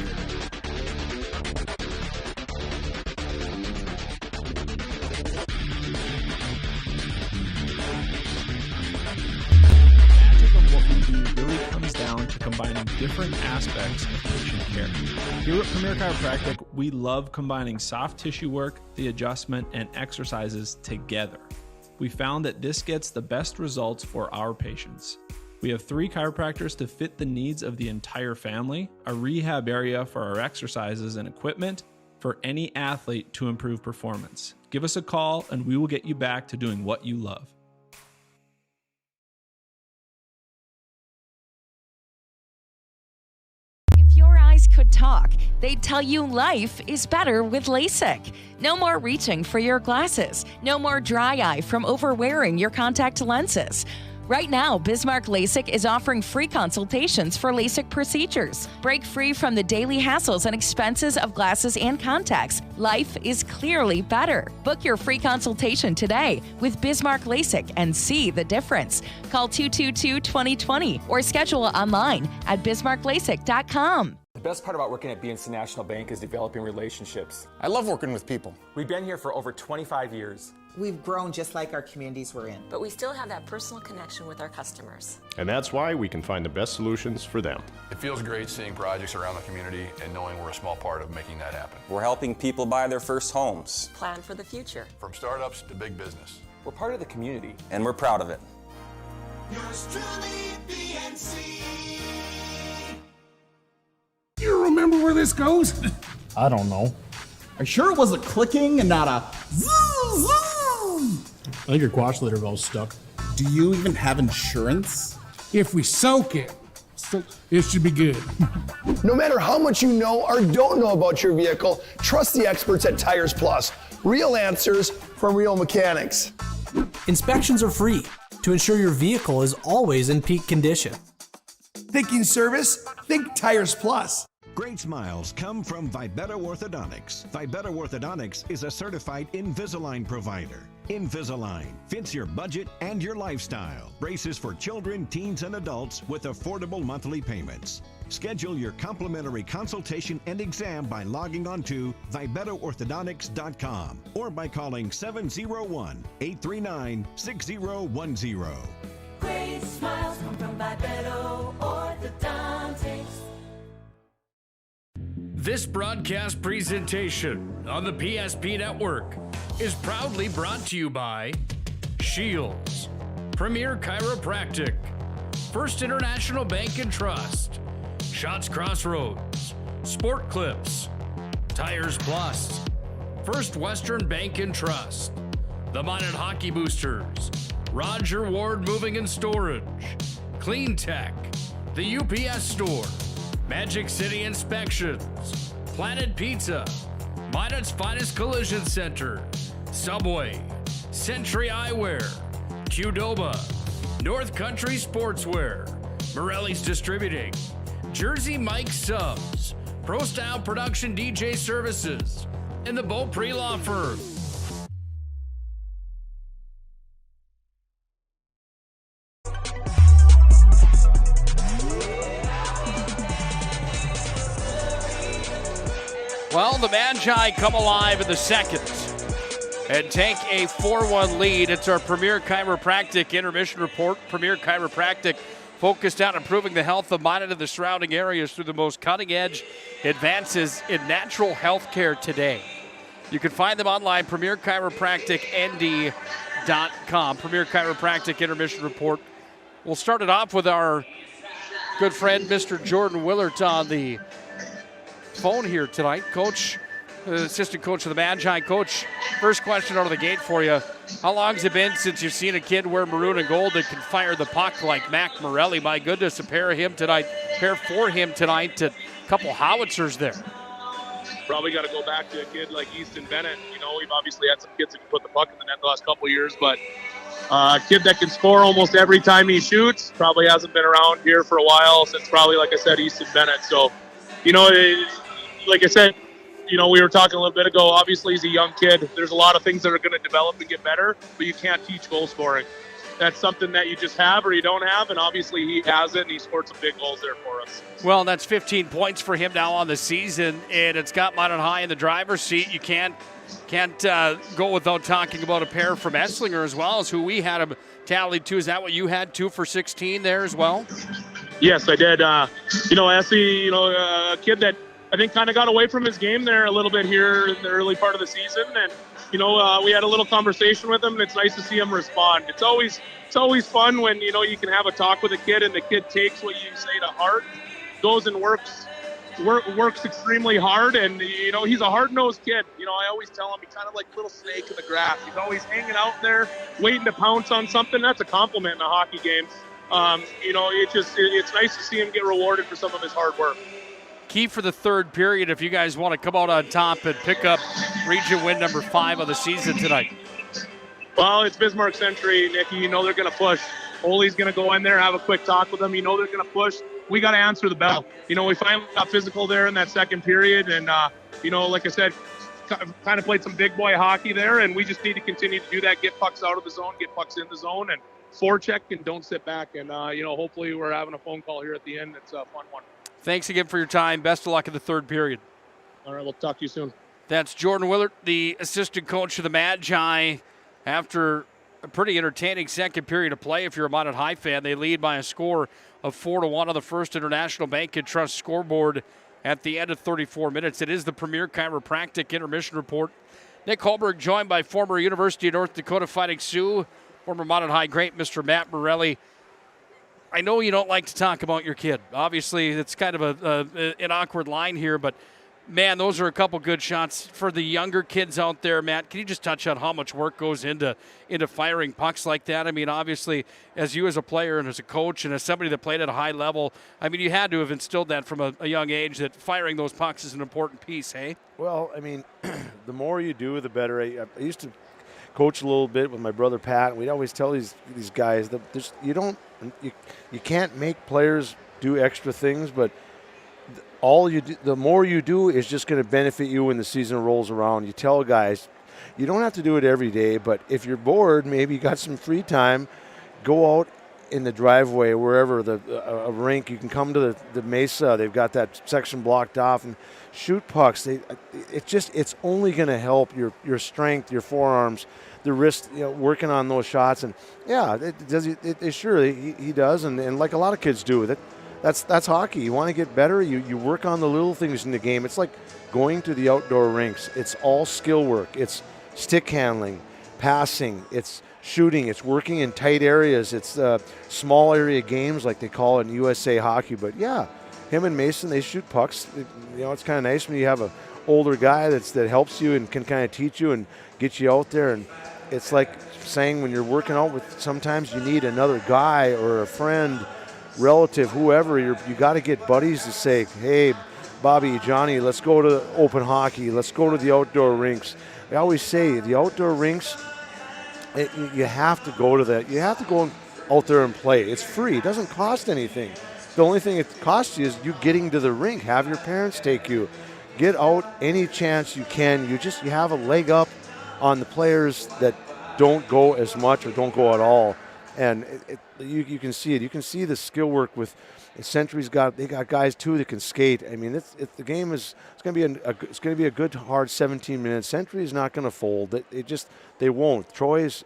Really comes down to combining different aspects of patient care. Here at Premier Chiropractic, we love combining soft tissue work, the adjustment, and exercises together. We found that this gets the best results for our patients. We have 3 chiropractors to fit the needs of the entire family, a rehab area for our exercises and equipment for any athlete to improve performance. Give us a call and we will get you back to doing what you love. Could talk, they'd tell you life is better with LASIK. No more reaching for your glasses. No more dry eye from overwearing your contact lenses. Right now, Bismarck LASIK is offering free consultations for LASIK procedures. Break free from the daily hassles and expenses of glasses and contacts. Life is clearly better. Book your free consultation today with Bismarck LASIK and see the difference. Call 222-2020 or schedule online at bismarcklasik.com. The best part about working at BNC National Bank is developing relationships. I love working with people. We've been here for over 25 years. We've grown just like our communities we're in. But we still have that personal connection with our customers. And that's why we can find the best solutions for them. It feels great seeing projects around the community and knowing we're a small part of making that happen. We're helping people buy their first homes. Plan for the future. From startups to big business. We're part of the community. And we're proud of it. Yours truly, BNC. You remember where this goes? I don't know. Are you sure it was a clicking and not a zzz, zzz? I think your quash litter valve's stuck. Do you even have insurance? If we soak it, it should be good. No matter how much you know or don't know about your vehicle, trust the experts at Tires Plus. Real answers from real mechanics. Inspections are free to ensure your vehicle is always in peak condition. Thinking service? Think Tires Plus. Great smiles come from Vibetta Orthodontics. Vibetta Orthodontics is a certified Invisalign provider. Invisalign fits your budget and your lifestyle. Braces for children, teens, and adults with affordable monthly payments. Schedule your complimentary consultation and exam by logging on to VibettaOrthodontics.com or by calling 701-839-6010. Great smiles come from Vibetta Orthodontics. This broadcast presentation on the PSP Network is proudly brought to you by Shields, Premier Chiropractic, First International Bank and Trust, Shots Crossroads, Sport Clips, Tires Plus, First Western Bank and Trust, the Minot Hockey Boosters, Roger Ward Moving and Storage, Clean Tech, the UPS Store, Magic City Inspections, Planet Pizza, Minot's Finest Collision Center, Subway, Century Eyewear, Qdoba, North Country Sportswear, Morelli's Distributing, Jersey Mike Subs, Pro Style Production DJ Services, and the Beaupre Law Firm. Well, the Magi come alive in the second and take a 4-1 lead. It's our Premier Chiropractic Intermission Report. Premier Chiropractic focused on improving the health of Minot and the surrounding areas through the most cutting-edge advances in natural health care today. You can find them online, PremierChiropracticND.com. Premier Chiropractic Intermission Report. We'll start it off with our good friend, Mr. Jordan Willert, on the phone here tonight. Coach, assistant coach of the Magi. Coach, first question out of the gate for you. How long has it been since you've seen a kid wear maroon and gold that can fire the puck like Mac Morelli? My goodness, a pair for him tonight, a couple howitzers there. Probably got to go back to a kid like Easton Bennett. You know, we've obviously had some kids that can put the puck in the net the last couple of years, but a kid that can score almost every time he shoots probably hasn't been around here for a while since probably, like I said, Easton Bennett. So, you know, like I said, you know, we were talking a little bit ago, obviously he's a young kid. There's a lot of things that are going to develop and get better, but you can't teach goal scoring. That's something that you just have or you don't have, and obviously he has it, and he scored some big goals there for us. Well, that's 15 points for him now on the season, and it's got Minot High in the driver's seat. You can't go without talking about a pair from Esslinger as well, as who we had him tallied to. Is that what you had, 2 for 16 there as well? Yes, I did. You know, Essie, you know, a kid that I think kind of got away from his game there a little bit here in the early part of the season, and you know, we had a little conversation with him, and it's nice to see him respond. It's always fun when, you know, you can have a talk with a kid and the kid takes what you say to heart, goes and works extremely hard, and, you know, he's a hard-nosed kid. You know, I always tell him he's kind of like a little snake in the grass. He's always hanging out there, waiting to pounce on something. That's a compliment in a hockey game. You know, it's nice to see him get rewarded for some of his hard work. Key for the third period if you guys want to come out on top and pick up region win number 5 of the season tonight. Well, it's Bismarck Century, Nicky. You know they're going to push. Ole's going to go in there, have a quick talk with them. You know they're going to push. We got to answer the bell. You know, we finally got physical there in that second period, and, you know, like I said, kind of played some big boy hockey there, and we just need to continue to do that, get pucks out of the zone, get pucks in the zone, and forecheck and don't sit back. And, you know, hopefully we're having a phone call here at the end. It's a fun one. Thanks again for your time. Best of luck in the third period. All right, we'll talk to you soon. That's Jordan Willert, the assistant coach of the Magi. After a pretty entertaining second period of play, if you're a Minot High fan, they lead by a score of 4-1 on the First International Bank and Trust scoreboard at the end of 34 minutes. It is the Premier Chiropractic Intermission Report. Nick Hulberg joined by former University of North Dakota Fighting Sioux, former Minot High great Mr. Matt Morelli. I know you don't like to talk about your kid. Obviously, it's kind of an awkward line here, but, man, those are a couple good shots. For the younger kids out there, Matt, can you just touch on how much work goes into firing pucks like that? I mean, obviously, as you as a player and as a coach and as somebody that played at a high level, I mean, you had to have instilled that from a young age, that firing those pucks is an important piece, hey? Well, I mean, the more you do, the better. I used to coach a little bit with my brother Pat. We'd always tell these guys that you can't make players do extra things, but all you do, the more you do is just going to benefit you when the season rolls around. You tell guys, you don't have to do it every day, but if you're bored, maybe you got some free time, go out in the driveway, wherever, a rink. You can come to the Mesa. They've got that section blocked off, and shoot pucks. It's only going to help your strength, your forearms, the wrist, you know, working on those shots. And yeah, he does, and like a lot of kids do. That's hockey. You want to get better, you work on the little things in the game. It's like going to the outdoor rinks. It's all skill work. It's stick handling, passing, it's shooting, it's working in tight areas, it's small area games like they call it in USA hockey. But yeah, him and Mason, they shoot pucks. You know, it's kind of nice when you have an older guy that helps you and can kind of teach you and get you out there. And it's like saying when you're working out with, sometimes you need another guy or a friend, relative, whoever. You got to get buddies to say, hey, Bobby, Johnny, let's go to open hockey. Let's go to the outdoor rinks. I always say the outdoor rinks, you have to go to that. You have to go out there and play. It's free. It doesn't cost anything. The only thing it costs you is you getting to the rink. Have your parents take you. Get out any chance you can. You have a leg up on the players that don't go as much or don't go at all. And you can see it. You can see the skill work with Century's got. They got guys too that can skate. I mean, the game is. It's going to be a good hard 17 minutes. Century is not going to fold. They won't. Troy's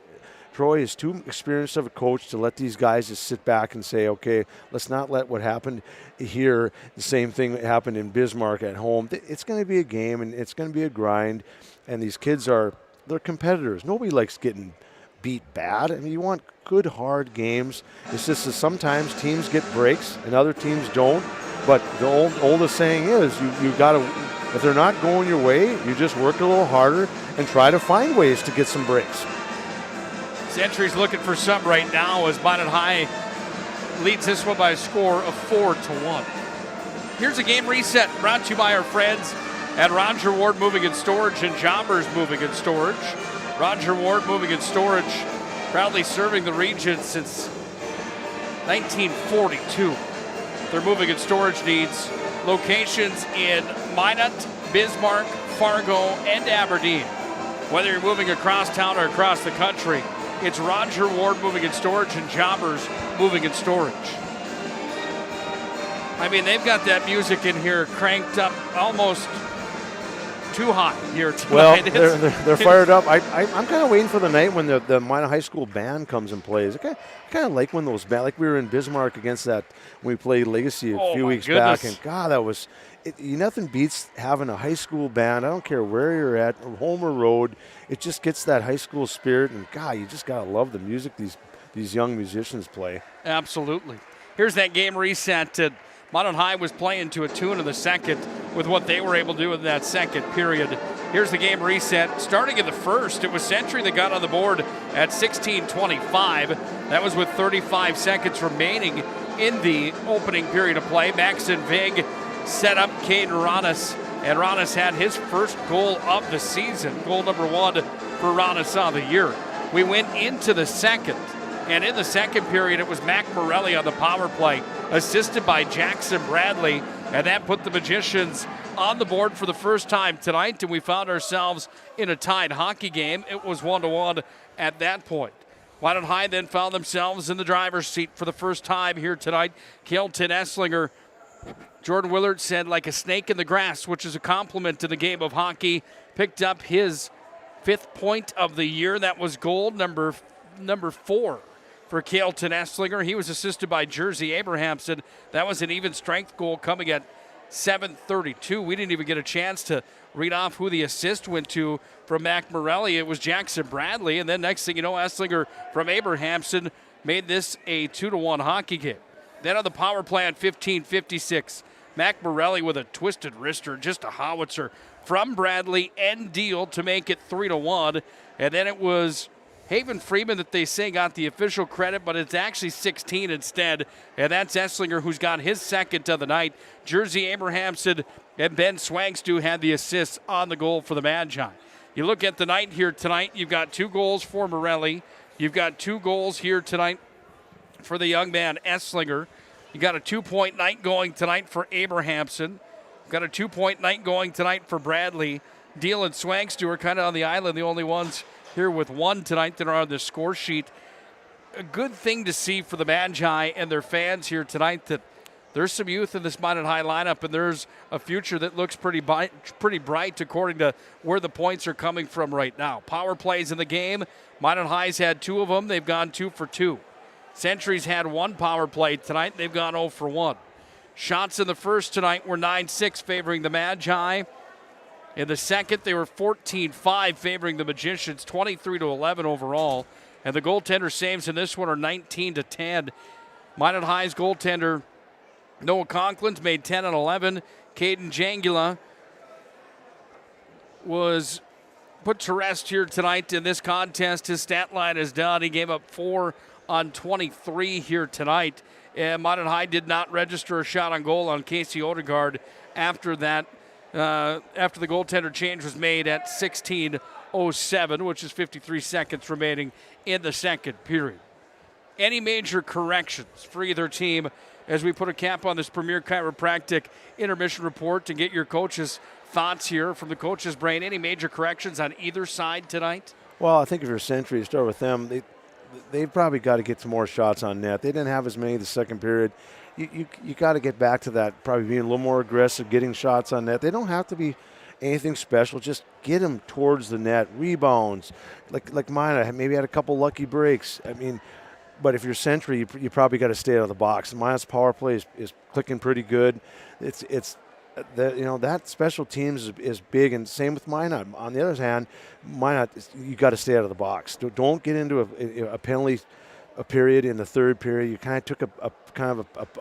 Troy is too experienced of a coach to let these guys just sit back and say, okay, let's not let what happened here, the same thing that happened in Bismarck at home. It's going to be a game, and it's going to be a grind, and these kids they're competitors. Nobody likes getting beat bad. I mean, you want good, hard games. It's just that sometimes teams get breaks and other teams don't. But the oldest saying is you got to, if they're not going your way, you just work a little harder and try to find ways to get some breaks. Century's looking for some right now as Minot High leads this one by a score of 4-1. Here's a game reset brought to you by our friends at Roger Ward Moving and Storage and Jobbers Moving and Storage. Roger Ward Moving and Storage, proudly serving the region since 1942. Their moving and storage needs, locations in Minot, Bismarck, Fargo, and Aberdeen. Whether you're moving across town or across the country, it's Roger Ward Moving and Storage and Jobbers Moving and Storage. I mean, they've got that music in here cranked up almost too high here tonight. Well, they're fired up. I'm kind of waiting for the night when the Minot High School band comes and plays. I kind of like when those bands, like we were in Bismarck against that when we played Legacy a few weeks back, and God, that was nothing beats having a high school band. I don't care where you're at, home or road. It just gets that high school spirit, and God, you just gotta love the music these young musicians play. Absolutely. Here's that game reset. Minot High was playing to a tune in the second with what they were able to do in that second period. Here's the game reset. Starting in the first, it was Century that got on the board at 16:25. That was with 35 seconds remaining in the opening period of play. Max and Vig set up Caden Ronis, and Ronis had his first goal of the season, goal number 1 for Ronis of the year. We went into the second, and in the second period, it was Mac Morelli on the power play, assisted by Jackson Bradley, and that put the Magicians on the board for the first time tonight, and we found ourselves in a tied hockey game. It was 1-1 at that point. Minot High then found themselves in the driver's seat for the first time here tonight. Kelton Esslinger, Jordan Willard said, like a snake in the grass, which is a compliment to the game of hockey, picked up his 5th point of the year. That was goal number 4 for Kelton Esslinger. He was assisted by Jersey Abrahamson. That was an even strength goal coming at 7:32. We didn't even get a chance to read off who the assist went to from Mac Morelli. It was Jackson Bradley, and then next thing you know, Esslinger from Abrahamson made this a 2-1 hockey game. Then on the power play at 15:56, Mac Morelli with a twisted wrister, just a howitzer from Bradley and Deal to make it 3-1. And then it was Haven Freeman that they say got the official credit, but it's actually 16 instead. And that's Esslinger, who's got his second of the night. Jersey Abrahamson and Ben Swangstu had the assists on the goal for the Magi. You look at the night here tonight, you've got 2 goals for Morelli. You've got 2 goals here tonight for the young man Esslinger. You got a 2-point night going tonight for Abrahamson. Got a 2-point night going tonight for Bradley. Deal and Swangstu are kind of on the island, the only ones here with 1 tonight that are on the score sheet. A good thing to see for the Magi and their fans here tonight that there's some youth in this Minot High lineup, and there's a future that looks pretty bright according to where the points are coming from right now. Power plays in the game. Minot High's had 2 of them. They've gone 2 for 2. Century's had 1 power play tonight. They've gone 0 for 1. Shots in the first tonight were 9-6 favoring the Magi. In the second, they were 14-5 favoring the Magicians, 23-11 overall. And the goaltender saves in this one are 19-10. Minot High's goaltender, Noah Conklin's made 10 and 11. Caden Jangula was put to rest here tonight in this contest. His stat line is done. He gave up 4 on 23 here tonight. And Minot High did not register a shot on goal on Casey Odegaard after that. After the goaltender change was made at 16:07, which is 53 seconds remaining in the second period. Any major corrections for either team as we put a cap on this Premier Chiropractic intermission report to get your coach's thoughts here from the coach's brain? Any major corrections on either side tonight? Well, I think if you're Century, start with them. They've probably got to get some more shots on net. They didn't have as many the second period. You got to get back to that, probably being a little more aggressive, getting shots on net. They don't have to be anything special. Just get them towards the net, rebounds, like mine. Maybe had a couple lucky breaks. I mean, but if you're Century, you probably got to stay out of the box. Minot's power play is clicking pretty good. It's that special teams is big, and same with Minot. On the other hand, Minot, you got to stay out of the box. Don't get into a penalty a period in the third period. You kind of took a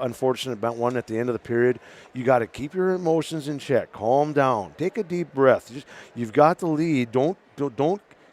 unfortunate one at the end of the period. You got to keep your emotions in check. Calm down. Take a deep breath. You've got the lead. Don't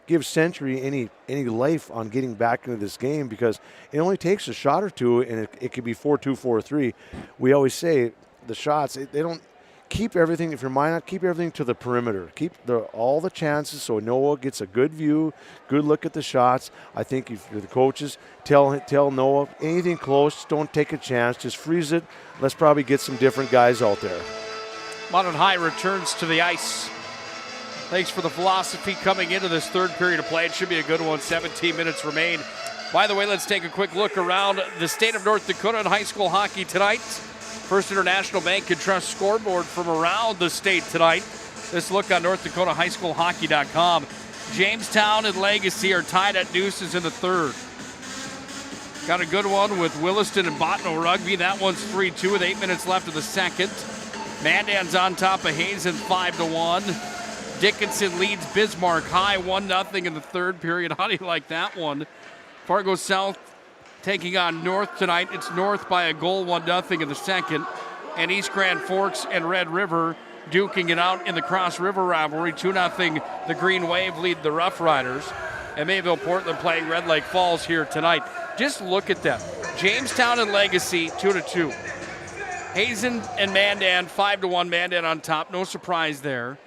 give Century any life on getting back into this game, because it only takes a shot or two, and it could be 4-2, 4-3. We always say the shots, they don't keep everything. If you're Minot, keep everything to the perimeter. Keep all the chances so Noah gets a good view, good look at the shots. I think if you're the coaches, tell Noah anything close, don't take a chance, just freeze it. Let's probably get some different guys out there. Minot High returns to the ice. Thanks for the philosophy coming into this third period of play. It should be a good one. 17 minutes remain. By the way, let's take a quick look around the state of North Dakota in high school hockey tonight. First International Bank and Trust scoreboard from around the state tonight. This look on NorthDakotaHighSchoolHockey.com. Jamestown and Legacy are tied at deuces in the third. Got a good one with Williston and Bottineau Rugby. That one's 3-2 with 8 minutes left of the second. Mandan's on top of Hazen 5-1. Dickinson leads Bismarck High 1-0 in the third period. How do you like that one? Fargo South taking on North tonight. It's North by a goal, 1-0 in the second. And East Grand Forks and Red River duking it out in the Cross River rivalry. 2-0. The Green Wave lead the Rough Riders. And Mayville Portland playing Red Lake Falls here tonight. Just look at them. Jamestown and Legacy, 2-2. Hazen and Mandan, 5-1. Mandan on top. No surprise there.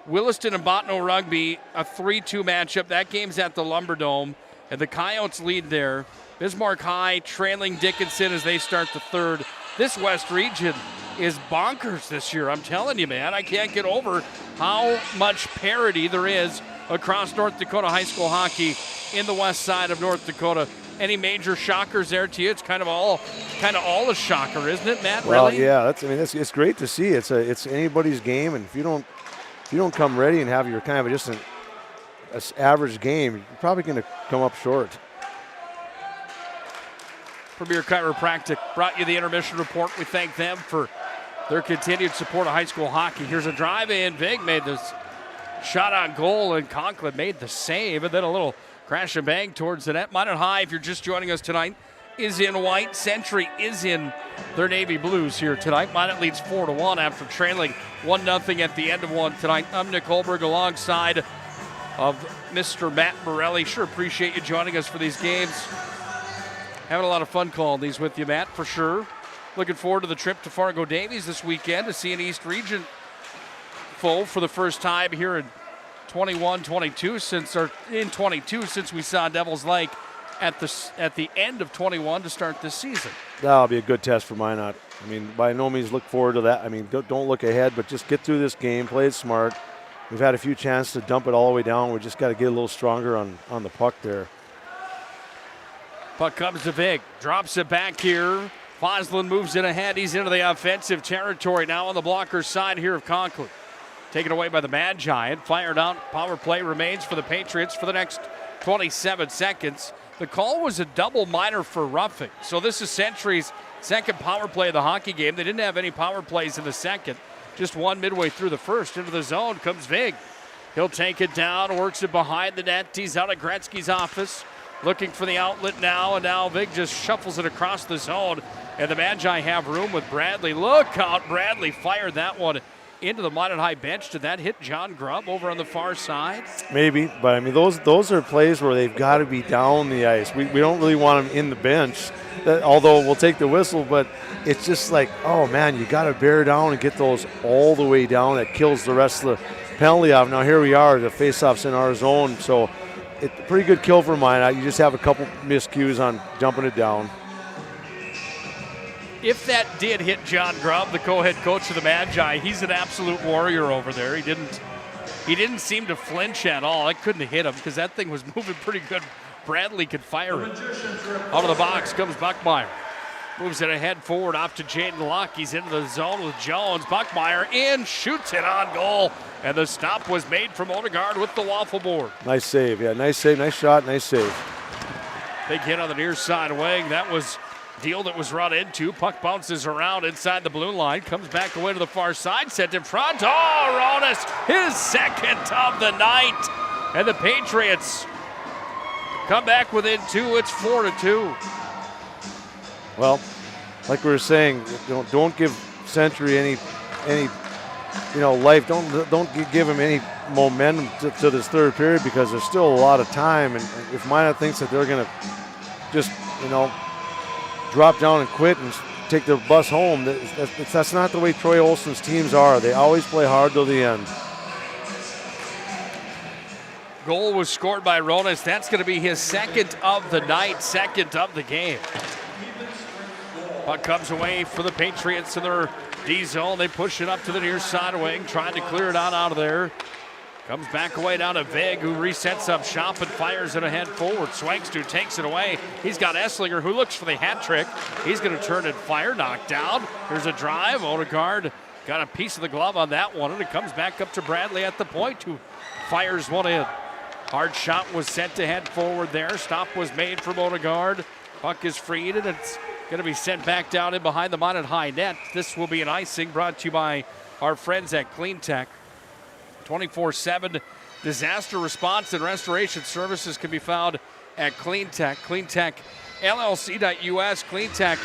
Williston and Bottineau Rugby, a 3-2 matchup. That game's at the Lumberdome. And the Coyotes lead there. Bismarck High trailing Dickinson as they start the third. This West region is bonkers this year. I'm telling you, man, I can't get over how much parity there is across North Dakota high school hockey in the west side of North Dakota. Any major shockers there to you? It's kind of all a shocker, isn't it, Matt? Well, really? Yeah, it's great to see. It's anybody's game, and if you don't come ready and have your kind of just an average game, you're probably going to come up short. Premier Chiropractic brought you the intermission report. We thank them for their continued support of high school hockey. Here's a drive in. Vig made this shot on goal, and Conklin made the save, and then a little crash and bang towards the net. Minot High, if you're just joining us tonight, is in white. Century is in their navy blues here tonight. Minot leads 4-1 after trailing 1-0 at the end of one tonight. I'm Nick Hulberg alongside of Mr. Matt Morelli. Sure appreciate you joining us for these games. Having a lot of fun calling these with you, Matt, for sure. Looking forward to the trip to Fargo Davies this weekend to see an East Region foe for the first time here in 22 since we saw Devils Lake at the end of 21 to start this season. That'll be a good test for Minot. I mean, by no means look forward to that. I mean, don't look ahead, but just get through this game, play it smart. We've had a few chances to dump it all the way down. We just got to get a little stronger on the puck there. Puck comes to Vig, drops it back here. Foslin moves it ahead. He's into the offensive territory now on the blocker's side here of Conklin. Taken away by the Magi and fired out. Power play remains for the Patriots for the next 27 seconds. The call was a double minor for roughing. So this is Century's second power play of the hockey game. They didn't have any power plays in the second. Just one midway through the first. Into the zone comes Vig. He'll take it down, works it behind the net. He's out of Gretzky's office. Looking for the outlet now, and now Vig just shuffles it across the zone. And the Magi have room with Bradley. Look out, Bradley fired that one into the Minot High bench. Did that hit John Grubb over on the far side? Maybe, but I mean, those are plays where they've got to be down the ice. We don't really want them in the bench, although we'll take the whistle, but it's just like, oh man, you got to bear down and get those all the way down. That kills the rest of the penalty off. Now here we are, the faceoff's in our zone, so it's a pretty good kill for Minot. You just have a couple miscues on jumping it down. If that did hit John Grubb, the co-head coach of the Magi, he's an absolute warrior over there. He didn't seem to flinch at all. I couldn't have hit him because that thing was moving pretty good. Bradley could fire it. Out of the box comes Buckmeyer. Moves it ahead forward off to Jaden Luck. He's into the zone with Jones. Buckmeyer in, shoots it on goal. And the stop was made from Odegaard with the waffle board. Nice save, yeah, nice save, nice shot, nice save. Big hit on the near side wing. That was deal that was run into. Puck bounces around inside the blue line. Comes back away to the far side. Sent in front. Oh, Ronas, his second of the night. And the Patriots come back within 2. It's 4-2. Well, like we were saying, don't give Century any life. Don't give him any momentum to this third period, because there's still a lot of time. And if Minot thinks that they're going to just drop down and quit and take their bus home, that's not the way Troy Olsen's teams are. They always play hard till the end. Goal was scored by Ronas. That's going to be his second of the night, second of the game. Puck comes away for the Patriots in their D zone. They push it up to the near side wing, trying to clear it out of there. Comes back away down to Vig, who resets up shop and fires it ahead forward. Swangstu takes it away. He's got Esslinger, who looks for the hat trick. He's going to turn and fire, knocked down. Here's a drive. Odegaard got a piece of the glove on that one, and it comes back up to Bradley at the point, who fires one in. Hard shot was sent to head forward there. Stop was made from Odegaard. Puck is freed, and it's going to be sent back down in behind the Minot high net. This will be an icing brought to you by our friends at Clean Tech. 24/7 disaster response and restoration services can be found at Clean Tech. Clean Tech, LLC.US. Clean Tech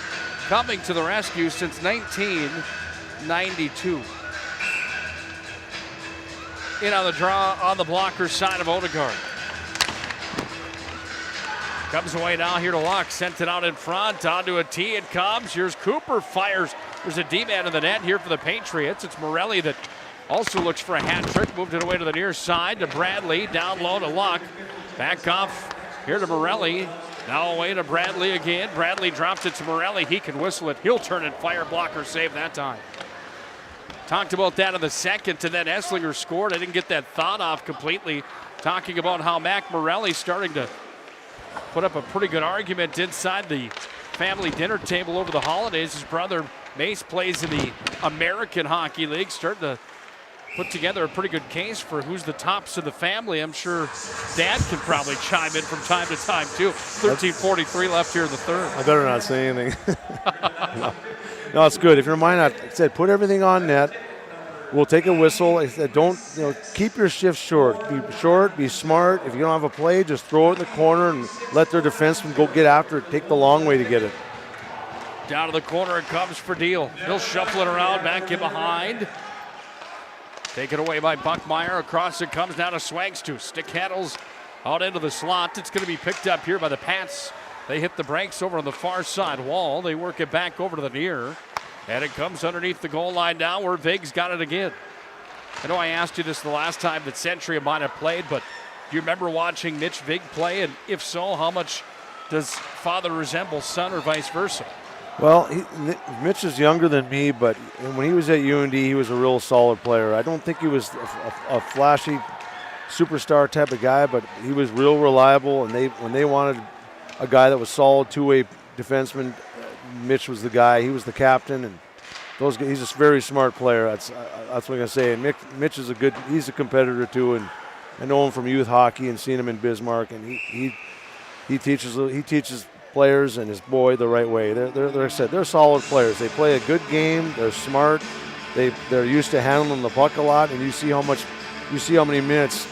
coming to the rescue since 1992. In on the draw on the blocker side of Odegaard. Comes away now here to Luck. Sent it out in front. Onto a tee it comes. Here's Cooper. Fires. There's a D-man in the net here for the Patriots. It's Morelli that also looks for a hat trick. Moved it away to the near side to Bradley. Down low to Luck. Back off here to Morelli. Now away to Bradley again. Bradley drops it to Morelli. He can whistle it. He'll turn and fire. Blocker save that time. Talked about that in the second, and then Esslinger scored. I didn't get that thought off completely. Talking about how Mac Morelli's starting to put up a pretty good argument inside the family dinner table over the holidays. His brother Mace plays in the American Hockey League, starting to put together a pretty good case for who's the tops of the family. I'm sure Dad can probably chime in from time to time too. 13:43 left here in the third. I better not say anything. No, it's good. If you're Minot, I said put everything on net. We'll take a whistle. I said don't, keep your shifts short. Be short, be smart. If you don't have a play, just throw it in the corner and let their defenseman go get after it. Take the long way to get it. Down to the corner it comes for Deal. He'll shuffle it around, back in behind. Taken away by Buckmeyer. Across it comes down to Swangstu. Stick handles out into the slot. It's going to be picked up here by the Pats. They hit the brakes over on the far side wall. They work it back over to the near. And it comes underneath the goal line now where Vig's got it again. I know I asked you this the last time that Century might have played, but do you remember watching Mitch Vig play? And if so, how much does father resemble son or vice versa? Well, Mitch is younger than me, but when he was at UND, he was a real solid player. I don't think he was a flashy superstar type of guy, but he was real reliable. And when they wanted a guy that was solid two-way defenseman, Mitch was the guy. He was the captain, and he's a very smart player. That's what I'm gonna say. And Mitch is he's a competitor too, and I know him from youth hockey and seeing him in Bismarck, and he teaches players and his boy the right way. They're solid players. They play a good game. They're smart. They're used to handling the puck a lot, and you see how many minutes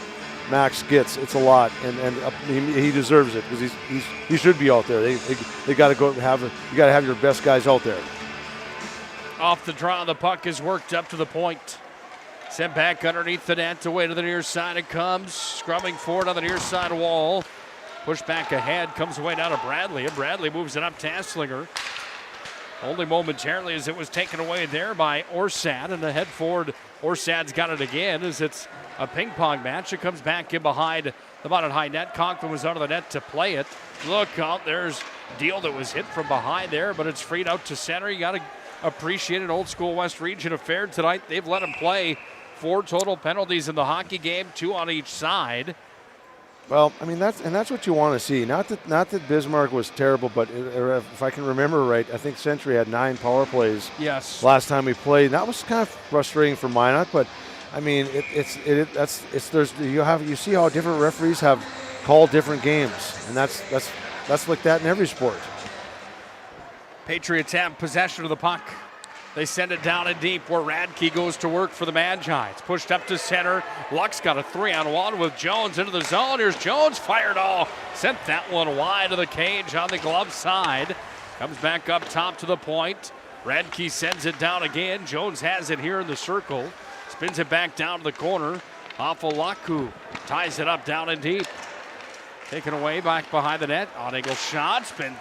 Max gets. It's a lot, and he deserves it because he should be out there. They got to go you got to have your best guys out there. Off the draw, the puck is worked up to the point. Sent back underneath the net, away to the near side it comes. Scrubbing forward on the near side wall. Push back ahead, comes away down to Bradley, and Bradley moves it up to Esslinger. Only momentarily as it was taken away there by Orsad, and the head forward, Orsad's got it again as it's a ping pong match. It comes back in behind the Minot high net. Conklin was out of the net to play it. Look out, there's Deal that was hit from behind there, but it's freed out to center. You got to appreciate an old school West Region affair tonight. They've let him play 4 total penalties in the hockey game, 2 on each side. Well, I mean, that's what you want to see. Not that Bismarck was terrible, but if I can remember right, I think Century had 9 power plays. Yes. Last time we played, and that was kind of frustrating for Minot. But I mean, you see how different referees have called different games, and that's like that in every sport. Patriots have possession of the puck. They send it down and deep where Radke goes to work for the Magi. It's pushed up to center. Luck's got a 3-on-1 with Jones into the zone. Here's Jones, fired all. Sent that one wide of the cage on the glove side. Comes back up top to the point. Radke sends it down again. Jones has it here in the circle. Spins it back down to the corner. Off of Laku. Ties it up down and deep. Taken away back behind the net. On angle shot. Spin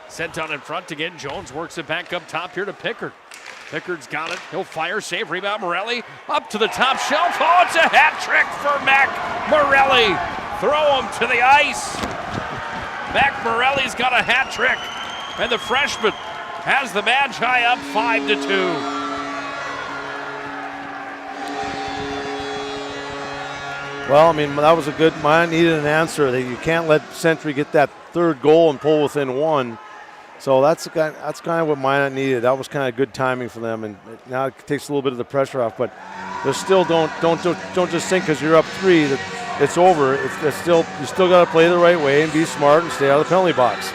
sent down in front again. Jones works it back up top here to Pickard. Pickard's got it. He'll fire, save, rebound. Morelli up to the top shelf. Oh, it's a hat trick for Mac Morelli. Throw him to the ice. Mac Morelli's got a hat trick. And the freshman has the Magi up 5-2. Well, I mean, that was a good, Minot needed an answer. You can't let Century get that third goal and pull within 1. So that's kind of what Minot needed. That was kind of good timing for them, and now it takes a little bit of the pressure off. But they still don't just think because you're up 3 that it's over. You still got to play the right way and be smart and stay out of the penalty box.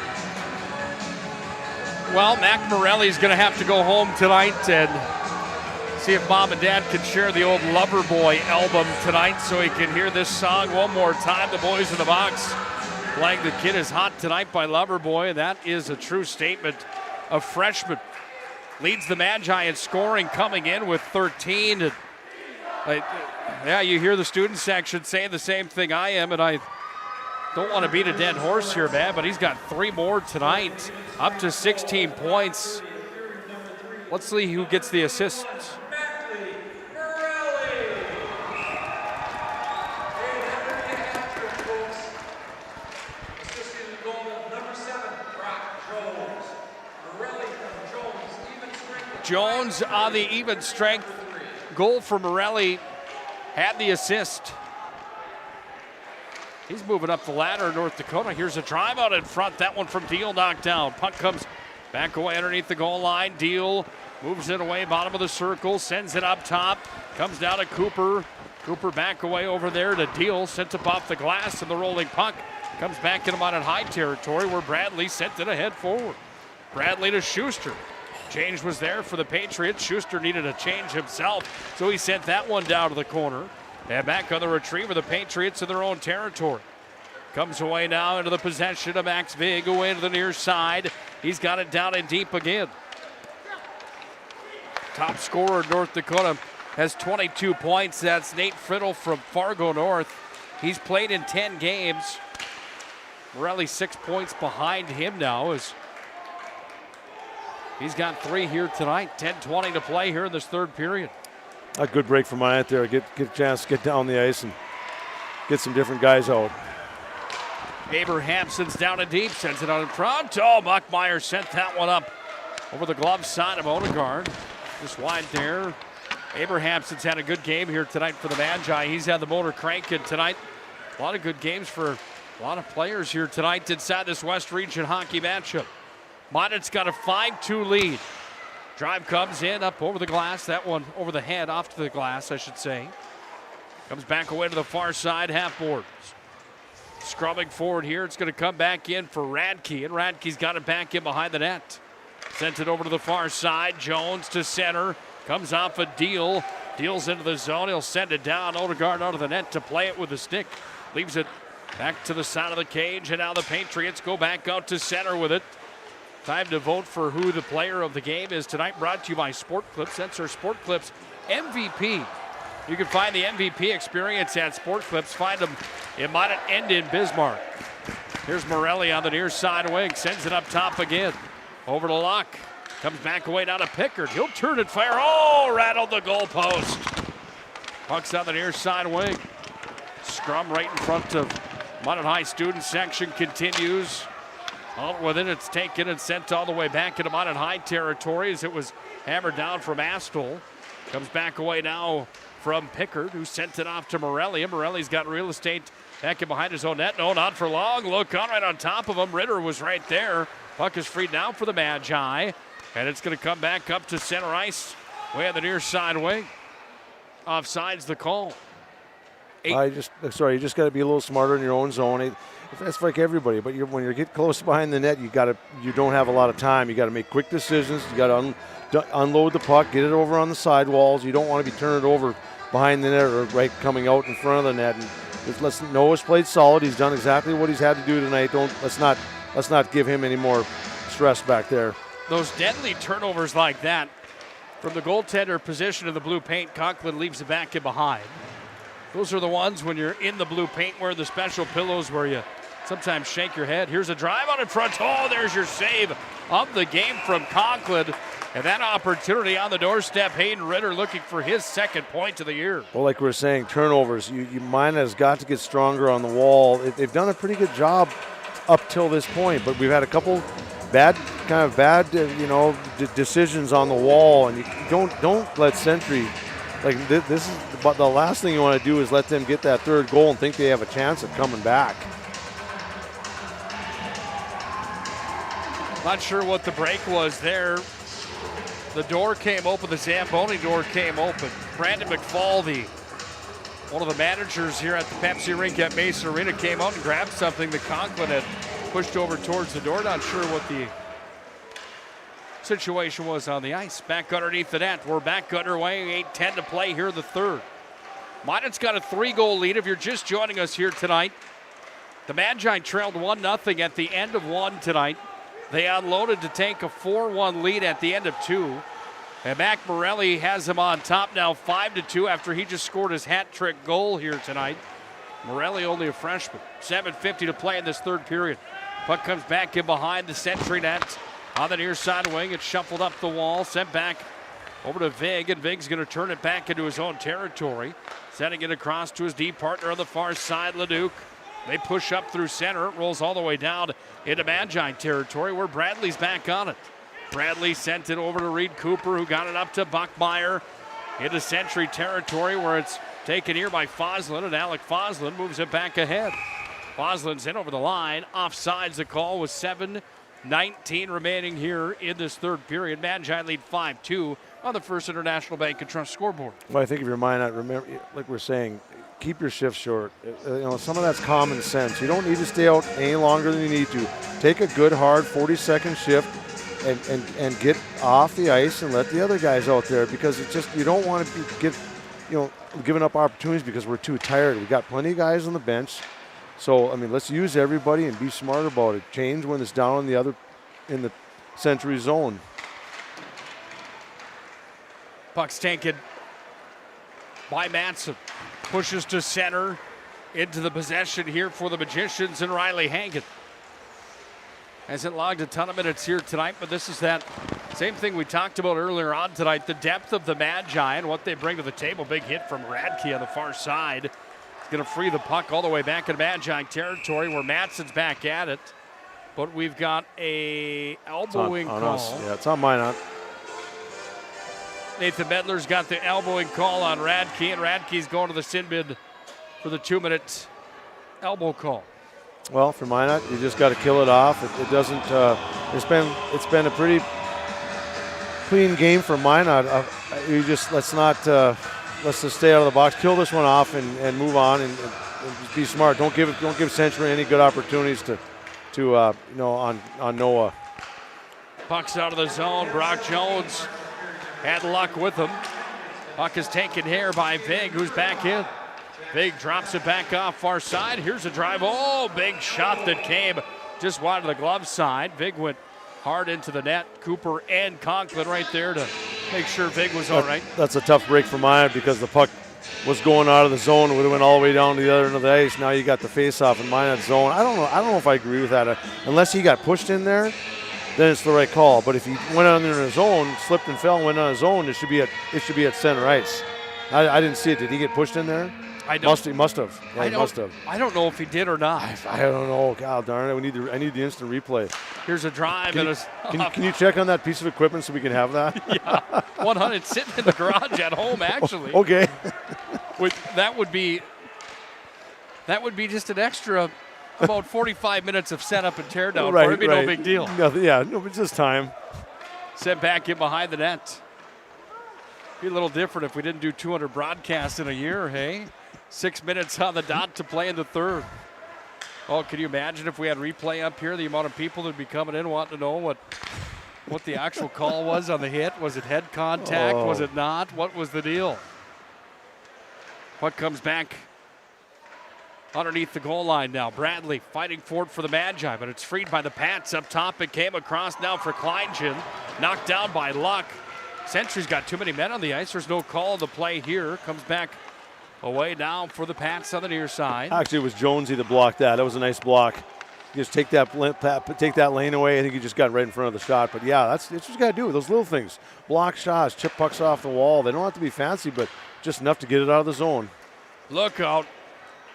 Well, Mac Morelli's going to have to go home tonight and see if Mom and Dad can share the old Loverboy album tonight so he can hear this song one more time. The Boys in the Box playing The Kid Is Hot Tonight by Loverboy, and that is a true statement. A freshman leads the Magi in scoring, coming in with 13. And, yeah, you hear the student section saying the same thing I am, and I don't want to beat a dead horse here, man, but he's got 3 more tonight, up to 16 points. Let's see who gets the assist. Jones on the even strength goal for Morelli, had the assist. He's moving up the ladder in North Dakota. Here's a drive out in front. That one from Deal knocked down. Puck comes back away underneath the goal line. Deal moves it away, bottom of the circle, sends it up top. Comes down to Cooper. Cooper back away over there to Deal. Sent it off the glass, and the rolling puck comes back in him on high territory where Bradley sent it ahead forward. Bradley to Schuster. Change was there for the Patriots. Schuster needed a change himself, so he sent that one down to the corner. And back on the retriever, the Patriots in their own territory. Comes away now into the possession of Max Vig, away to the near side. He's got it down and deep again. Top scorer in North Dakota has 22 points. That's Nate Friddle from Fargo North. He's played in 10 games. Morelli 6 points behind him now as he's got 3 here tonight. 10:20 to play here in this third period. A good break for Minot there. Get a chance to get down the ice and get some different guys out. Abrahamson's down and deep, sends it out in front. Oh, Buckmeyer sent that one up over the glove side of Odegaard. Just wide there. Abrahamson's had a good game here tonight for the Magi. He's had the motor cranking tonight. A lot of good games for a lot of players here tonight inside this West Region hockey matchup. Minot's got a 5-2 lead. Drive comes in up over the glass. That one over the head, off to the glass, I should say. Comes back away to the far side, half boards. Scrubbing forward here. It's going to come back in for Radke, and Radke's got it back in behind the net. Sent it over to the far side. Jones to center. Comes off a Deal. Deals into the zone. He'll send it down. Odegaard out of the net to play it with the stick. Leaves it back to the side of the cage, and now the Patriots go back out to center with it. Time to vote for who the player of the game is tonight. Brought to you by Sport Clips. That's our Sport Clips MVP. You can find the MVP experience at Sport Clips. Find them in Minot and in Bismarck. Here's Morelli on the near side wing. Sends it up top again. Over to Locke. Comes back away down to Pickard. He'll turn and fire. Oh, rattled the goalpost. Puck's on the near side wing. Scrum right in front of Minot High student section continues. Out with it, it's taken and sent all the way back into Minot High territory as it was hammered down from Astol. Comes back away now from Pickard, who sent it off to Morelli. Morelli's got real estate Back in behind his own net. No, not for long. Look on right on top of him. Ritter was right there. Puck is freed now for the Magi. And it's going to come back up to center ice. Way on the near side wing. Offside's the call. You just got to be a little smarter in your own zone. That's like everybody, but when you get close behind the net, you don't have a lot of time. You got to make quick decisions. You got to unload the puck, get it over on the sidewalls. You don't want to be turning it over behind the net or right coming out in front of the net. And Noah's played solid. He's done exactly what he's had to do tonight. Let's not give him any more stress back there. Those deadly turnovers like that from the goaltender position of the blue paint, Conklin leaves it back in behind. Those are the ones when you're in the blue paint wearing the special pillows where you sometimes shake your head. Here's a drive on in front. Oh, there's your save of the game from Conklin. And that opportunity on the doorstep, Hayden Ritter looking for his second point of the year. Well, like we're saying, turnovers. Mine has got to get stronger on the wall. They've done a pretty good job up till this point, but we've had a couple bad decisions on the wall, and you don't let Century. Like this is the last thing you want to do is let them get that third goal and think they have a chance at coming back. Not sure what the break was there. The door came open, the Zamboni door came open. Brandon McFalvey, one of the managers here at the Pepsi rink at Mesa Arena, came out and grabbed something that Conklin had pushed over towards the door. Not sure what the situation was on the ice. Back underneath the net. We're back underway. 8:10 to play here, the third. Minot's got a 3-goal lead. If you're just joining us here tonight, the Magi trailed 1-0 at the end of one tonight. They unloaded to take a 4-1 lead at the end of two. And Mac Morelli has them on top now 5-2 after he just scored his hat trick goal here tonight. Morelli only a freshman. 7:50 to play in this third period. Puck comes back in behind the Century net. On the near side wing, it's shuffled up the wall, sent back over to Vig, and Vig's going to turn it back into his own territory. Sending it across to his D partner on the far side, Leduc. They push up through center. It rolls all the way down into Magi territory where Bradley's back on it. Bradley sent it over to Reed Cooper, who got it up to Buckmeyer into Century territory where it's taken here by Foslin, and Alec Foslin moves it back ahead. Foslin's in over the line. Offsides the call with 7:19 remaining here in this third period. Magi lead 5-2 on the First International Bank and Trust scoreboard. Well, I think if you're Minot, remember, like we're saying, keep your shift short. Some of that's common sense. You don't need to stay out any longer than you need to. Take a good, hard 40-second shift and get off the ice and let the other guys out there, because it's just, you don't want to giving up opportunities because we're too tired. We got plenty of guys on the bench. So, I mean, let's use everybody and be smart about it. Change when it's down in the Century zone. Puck's taken by Matson. Pushes to center into the possession here for the Magicians and Riley Hagen. Hasn't logged a ton of minutes here tonight, but this is that same thing we talked about earlier on tonight, the depth of the Magi and what they bring to the table. Big hit from Radke on the far side. He's going to free the puck all the way back in Magi territory where Matson's back at it. But we've got a elbowing on call. Us. Yeah, it's on Minot. Nathan Medler's got the elbowing call on Radke, and Radke's going to the sin bin for the 2-minute elbow call. Well, for Minot, you just got to kill it off. It doesn't. It's been a pretty clean game for Minot. Let's just stay out of the box, kill this one off, and move on, and be smart. Don't give Century any good opportunities on Noah. Puck's out of the zone. Brock Jones had luck with him. Puck is taken here by Vig, who's back in. Vig drops it back off far side. Here's a drive. Oh, big shot that came just wide of the glove side. Vig went hard into the net. Cooper and Conklin right there to make sure Vig was all right. That's a tough break for Minot because the puck was going out of the zone. It would have went all the way down to the other end of the ice. Now you got the face-off in Minot's zone. I don't know if I agree with that. Unless he got pushed in there, then it's the right call. But if he went under in his own, slipped and fell and went on his own, it should be at center ice. I didn't see it. Did he get pushed in there? I don't. He must have. Yeah, he must have. I don't know if he did or not. I don't know. God darn it. I need the instant replay. Here's a drive. Can you check on that piece of equipment so we can have that? Yeah. 100 sitting in the garage at home, actually. Okay. That would be That would be just an extra about 45 minutes of setup and tear down. Right, It'd be no big deal. Nothing, yeah, no, it's just time. Sent back in behind the net. Be a little different if we didn't do 200 broadcasts in a year, hey? 6 minutes on the dot to play in the third. Oh, can you imagine if we had replay up here, the amount of people that would be coming in wanting to know what the actual call was on the hit? Was it head contact? Was it not? What was the deal? What comes back underneath the goal line now? Bradley fighting for it for the Magi, but it's freed by the Pats up top. It came across now for Kleinchen. Knocked down by Luck. Sentry's got too many men on the ice. There's no call to play here. Comes back away now for the Pats on the near side. Actually, it was Jonesy that blocked that. That was a nice block. You just take that lane away. I think he just got right in front of the shot. But yeah, that's what you got to do. Those little things. Block shots, chip pucks off the wall. They don't have to be fancy, but just enough to get it out of the zone. Look out.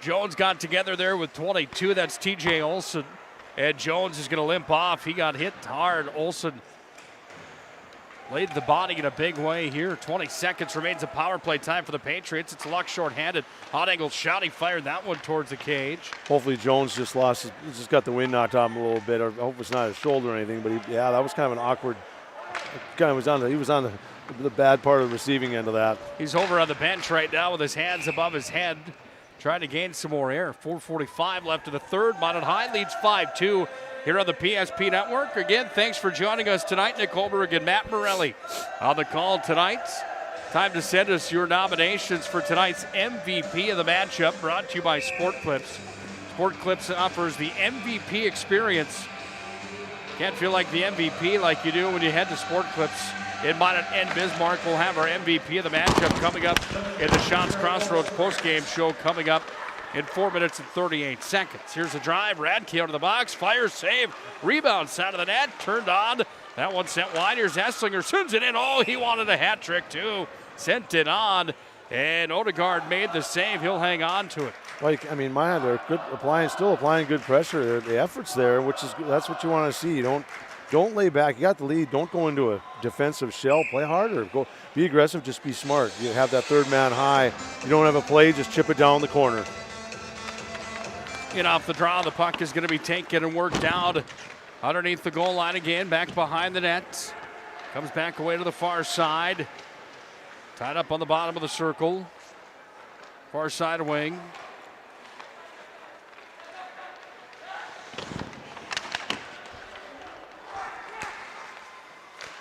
Jones got together there with 22. That's TJ Olsen. And Jones is going to limp off. He got hit hard. Olsen laid the body in a big way here. 20 seconds remains of power play time for the Patriots. It's Luck shorthanded. Hot angle shot. He fired that one towards the cage. Hopefully Jones just got the wind knocked off him a little bit. I hope it's not his shoulder or anything. But that was kind of an awkward. He was on the bad part of the receiving end of that. He's over on the bench right now with his hands above his head, trying to gain some more air. 4:45 left in the third. Minot High leads 5-2 here on the PSP Network. Again, thanks for joining us tonight. Nick Hulberg and Matt Morelli on the call tonight. Time to send us your nominations for tonight's MVP of the matchup, brought to you by Sport Clips. Sport Clips offers the MVP experience. Can't feel like the MVP like you do when you head to Sport Clips in Minot and Bismarck. We'll have our MVP of the matchup coming up in the Shots Crossroads postgame show coming up in 4 minutes and 38 seconds. Here's a drive. Radke out of the box. Fires, save. Rebound side of the net. Turned on. That one sent wide. Here's Esslinger. Sends it in. Oh, he wanted a hat trick too. Sent it on. And Odegaard made the save. He'll hang on to it. Minot, they're good, still applying good pressure. The effort's there, that's what you want to see. You don't lay back. You got the lead. Don't go into a defensive shell. Play harder. Be aggressive. Just be smart. You have that third man high. You don't have a play. Just chip it down the corner. In off the draw, the puck is going to be taken and worked out underneath the goal line again. Back behind the net. Comes back away to the far side. Tied up on the bottom of the circle. Far side wing.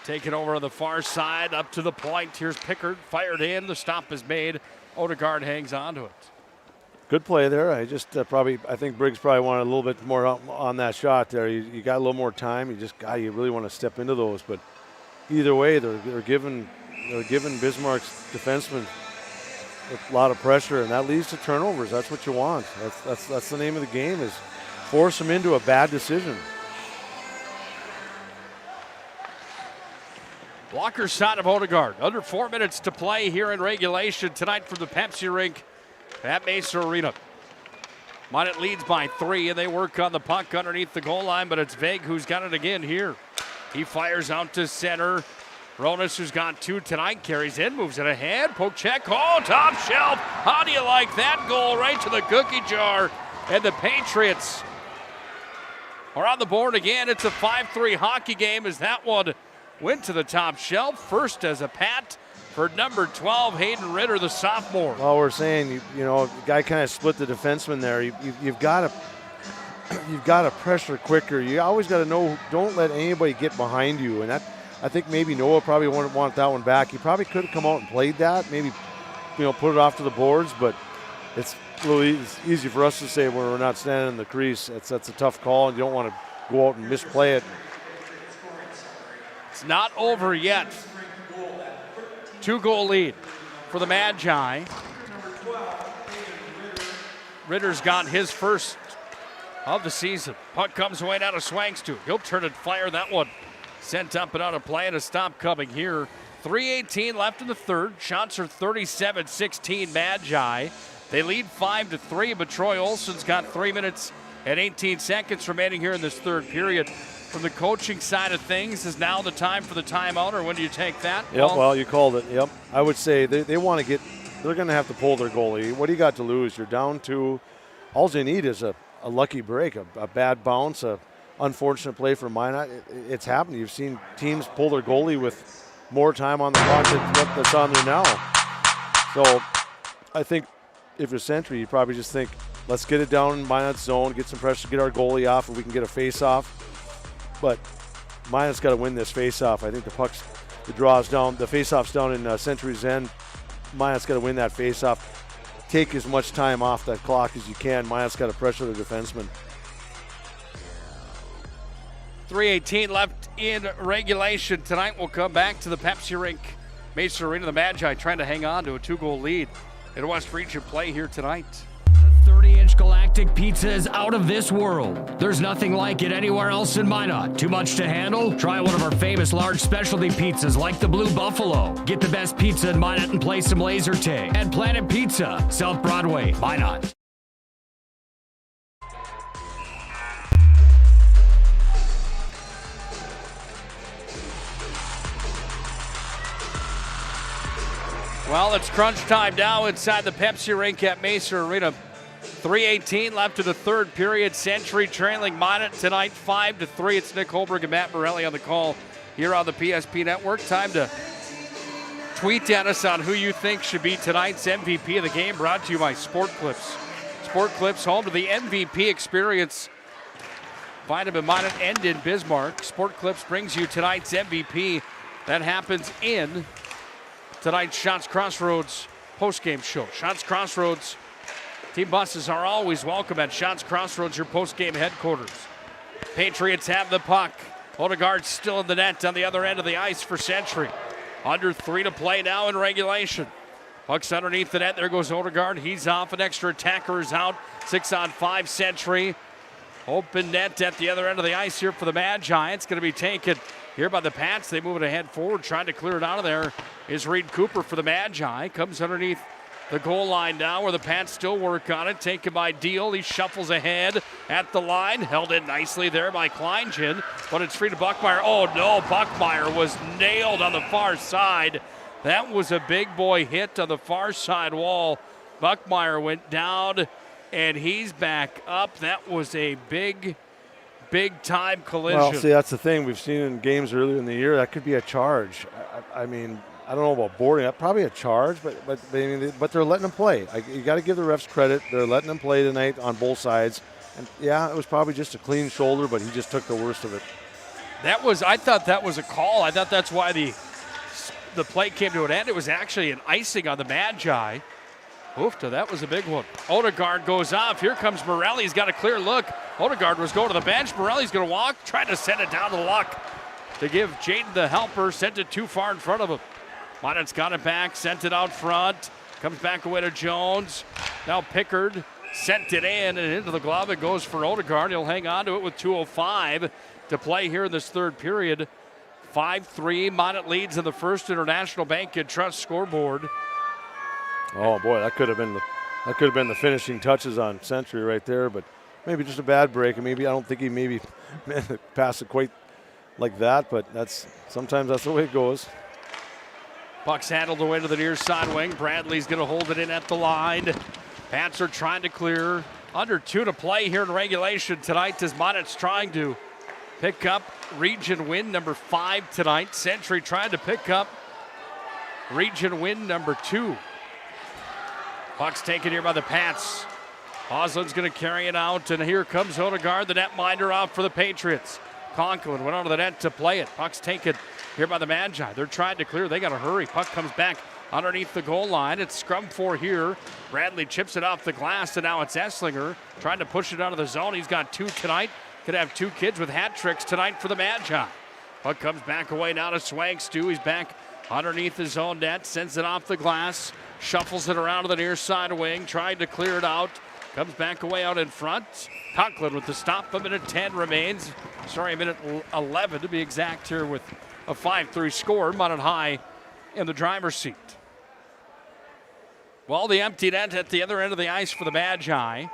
Taken over on the far side, up to the point. Here's Pickard, fired in. The stop is made. Odegaard hangs on to it. Good play there. I think Briggs probably wanted a little bit more on that shot there. You got a little more time. You really want to step into those. But either way, they're giving Bismarck's defensemen a lot of pressure, and that leads to turnovers. That's what you want. That's the name of the game, is force them into a bad decision. Blocker shot of Odegaard. Under 4 minutes to play here in regulation tonight from the Pepsi rink at Mesa Arena. Minot leads by 3, and they work on the puck underneath the goal line, but it's Veg who's got it again here. He fires out to center. Ronas, who's got 2 tonight, carries in, moves it ahead. Poke check. Oh, top shelf. How do you like that goal? Right to the cookie jar. And the Patriots are on the board again. It's a 5-3 hockey game as that one went to the top shelf. First as a pat for number 12, Hayden Ritter, the sophomore. Well, we're saying, the guy kind of split the defenseman there. You've got to pressure quicker. You always got to know, don't let anybody get behind you. And that, I think maybe Noah probably wouldn't want that one back. He probably could have come out and played that, maybe, put it off to the boards. But it's really easy for us to say when we're not standing in the crease. That's a tough call, and you don't want to go out and misplay it. It's not over yet. 2-goal lead for the Magi. Ritter's got his first of the season. Puck comes away now to Swangstu. He'll turn and fire that one. Sent up and out of play, and a stop coming here. 3:18 left in the third. Shots are 37-16 Magi. They lead 5-3, but Troy Olsen's got 3 minutes and 18 seconds remaining here in this third period. From the coaching side of things, is now the time for the timeout, or when do you take that? Yep, well, you called it. Yep. I would say they want to they're going to have to pull their goalie. What do you got to lose? You're down 2. all they need is a lucky break, a bad bounce, a unfortunate play for Minot. It's happened. You've seen teams pull their goalie with more time on the clock than that's on there now. So I think if you're Century, you probably just think, let's get it down in Minot's zone, get some pressure, get our goalie off, and we can get a face-off. But Minot's got to win this face-off. I think the draw's down, the face-off's down in Century's end. Minot's got to win that face-off. Take as much time off that clock as you can. Minot's got to pressure the defenseman. 3:18 left in regulation. Tonight we'll come back to the Pepsi Rink, Mesa Arena. The Magi trying to hang on to a 2-goal lead in West Region play here tonight. The 30-inch Galactic Pizza is out of this world. There's nothing like it anywhere else in Minot. Too much to handle? Try one of our famous large specialty pizzas like the Blue Buffalo. Get the best pizza in Minot and play some laser tag at Planet Pizza, South Broadway, Minot. Well, it's crunch time now inside the Pepsi Rink at Mesa Arena. 3:18 left in the third period. Century trailing Minot tonight 5-3. It's Nick Hulberg and Matt Morelli on the call here on the PSP Network. Time to tweet at us on who you think should be tonight's MVP of the game. Brought to you by Sport Clips. Sport Clips, home to the MVP experience. Find them in Minot and in Bismarck. Sport Clips brings you tonight's MVP. That happens in tonight's Shots Crossroads postgame show. Shots Crossroads team buses are always welcome at Shots Crossroads, your postgame headquarters. Patriots have the puck. Odegaard still in the net on the other end of the ice for Century. Under 3 to play now in regulation. Puck's underneath the net. There goes Odegaard. He's off. An extra attacker is out. 6-on-5 Century. Open net at the other end of the ice here for the Magi. It's going to be taken here by the Pats. They move it ahead forward, trying to clear it out of there is Reed Cooper for the Magi. Comes underneath the goal line now where the Pats still work on it. Taken by Deal. He shuffles ahead at the line. Held in nicely there by Kleingen, but it's free to Buckmeyer. Oh no, Buckmeyer was nailed on the far side. That was a big boy hit on the far side wall. Buckmeyer went down and he's back up. That was a big time collision. Well, see, that's the thing we've seen in games earlier in the year. That could be a charge. I mean, I don't know about boarding. That's probably a charge, but they're letting them play. You got to give the refs credit. They're letting them play tonight on both sides. And yeah, it was probably just a clean shoulder, but he just took the worst of it. I thought that was a call. I thought that's why the play came to an end. It was actually an icing on the Magi. Oofta, that was a big one. Odegaard goes off. Here comes Morelli. He's got a clear look. Odegaard was going to the bench. Morelli's going to walk, trying to send it down to Luck to give Jaden the helper. Sent it too far in front of him. Minot's got it back, sent it out front. Comes back away to Jones. Now Pickard sent it in and into the glove. It goes for Odegaard. He'll hang on to it with 2:05 to play here in this third period. 5-3. Minot leads in the First International Bank and Trust scoreboard. Oh boy, that could have been the finishing touches on Century right there, but maybe just a bad break. And maybe I don't think he maybe passed it quite like that, but sometimes that's the way it goes. Puck's handled away to the near side wing. Bradley's going to hold it in at the line. Pats are trying to clear. Under 2 to play here in regulation tonight as Minot's trying to pick up region win number 5 tonight. Century trying to pick up region win number 2. Puck's taken here by the Pats. Oslin's going to carry it out, and here comes Odegaard, the netminder off for the Patriots. Conklin went onto the net to play it. Puck's taken here by the Magi. They're trying to clear. They got to hurry. Puck comes back underneath the goal line. It's scrum 4 here. Bradley chips it off the glass, and now it's Esslinger trying to push it out of the zone. He's got 2 tonight. Could have 2 kids with hat tricks tonight for the Magi. Puck comes back away now to Swag Stu. He's back underneath his own net, sends it off the glass, shuffles it around to the near side wing, trying to clear it out. Comes back away out in front. Conklin with the stop. A minute 10 remains. A minute 11 to be exact here with a 5-3 score. Minot High in the driver's seat. Well, the empty net at the other end of the ice for the Magi.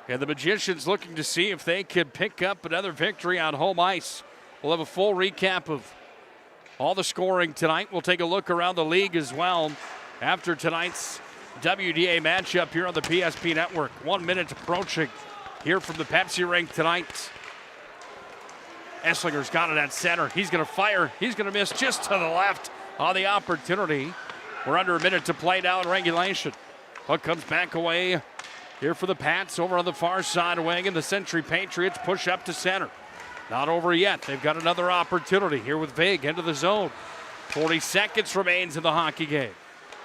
And the Magicians looking to see if they can pick up another victory on home ice. We'll have a full recap of all the scoring tonight. We'll take a look around the league as well after tonight's WDA matchup here on the PSP Network. 1 minute approaching here from the Pepsi rink tonight. Esslinger's got it at center. He's going to fire. He's going to miss just to the left on the opportunity. We're under a minute to play now in regulation. Puck comes back away here for the Pats over on the far side wing, and the Century Patriots push up to center. Not over yet. They've got another opportunity here with Vig into the zone. 40 seconds remains in the hockey game.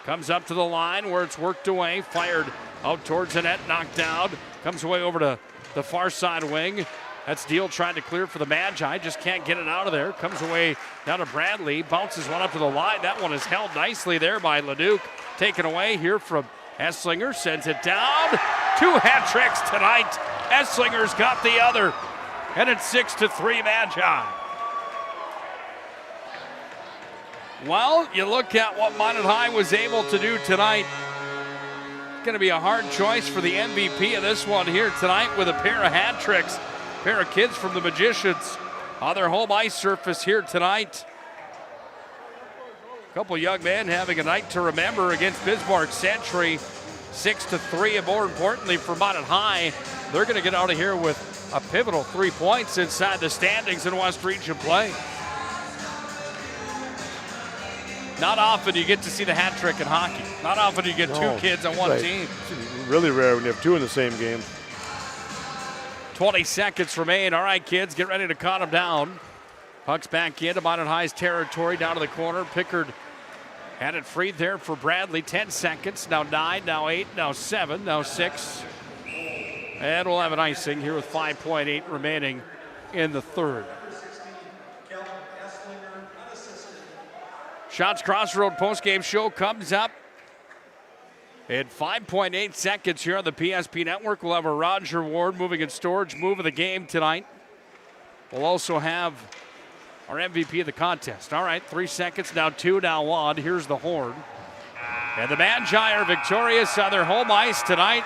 Comes up to the line where it's worked away, fired out towards the net, knocked down. Comes away over to the far side wing. That's Deal trying to clear for the Magi, just can't get it out of there. Comes away down to Bradley, bounces one up to the line. That one is held nicely there by Leduc. Taken away here from Esslinger, sends it down. 2 hat tricks tonight. Esslinger's got the other, and it's 6-3 Magi. Well, you look at what Minot High was able to do tonight. It's going to be a hard choice for the MVP of this one here tonight with a pair of hat tricks. Pair of kids from the Magicians on their home ice surface here tonight. A couple young men having a night to remember against Bismarck Century. 6-3, and more importantly for Minot High, they're going to get out of here with a pivotal 3 points inside the standings in West Region play. Not often you get to see the hat trick in hockey. Not often you get two kids on one team. It's really rare when you have two in the same game. 20 seconds remain. All right, kids, get ready to count them down. Puck's back into Minot High's territory, down to the corner. Pickard had it freed there for Bradley. 10 seconds, now 9, now 8, now 7, now 6. And we'll have an icing here with 5.8 remaining in the third. Shots Crossroad postgame show comes up in 5.8 seconds here on the PSP Network. We'll have a Roger Ward moving and storage move of the game tonight. We'll also have our MVP of the contest. All right, 3 seconds, now 2, now 1. Here's the horn. And the Magi are victorious on their home ice tonight.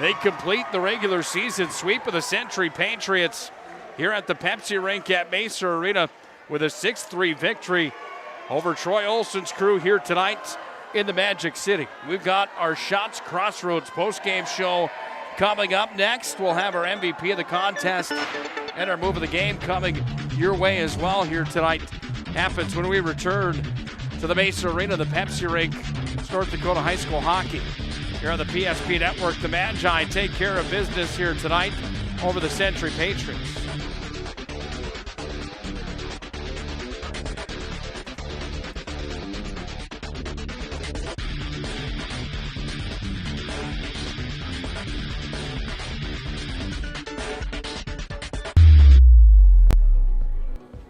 They complete the regular season sweep of the Century Patriots here at the Pepsi rink at Mesa Arena with a 6-3 victory over Troy Olson's crew here tonight in the Magic City. We've got our Shots Crossroads postgame show coming up next. We'll have our MVP of the contest and our move of the game coming your way as well here tonight. Happens when we return to the Mesa Arena, the Pepsi rink. It's North Dakota High School hockey here on the PSP Network. The Magi take care of business here tonight over the Century Patriots.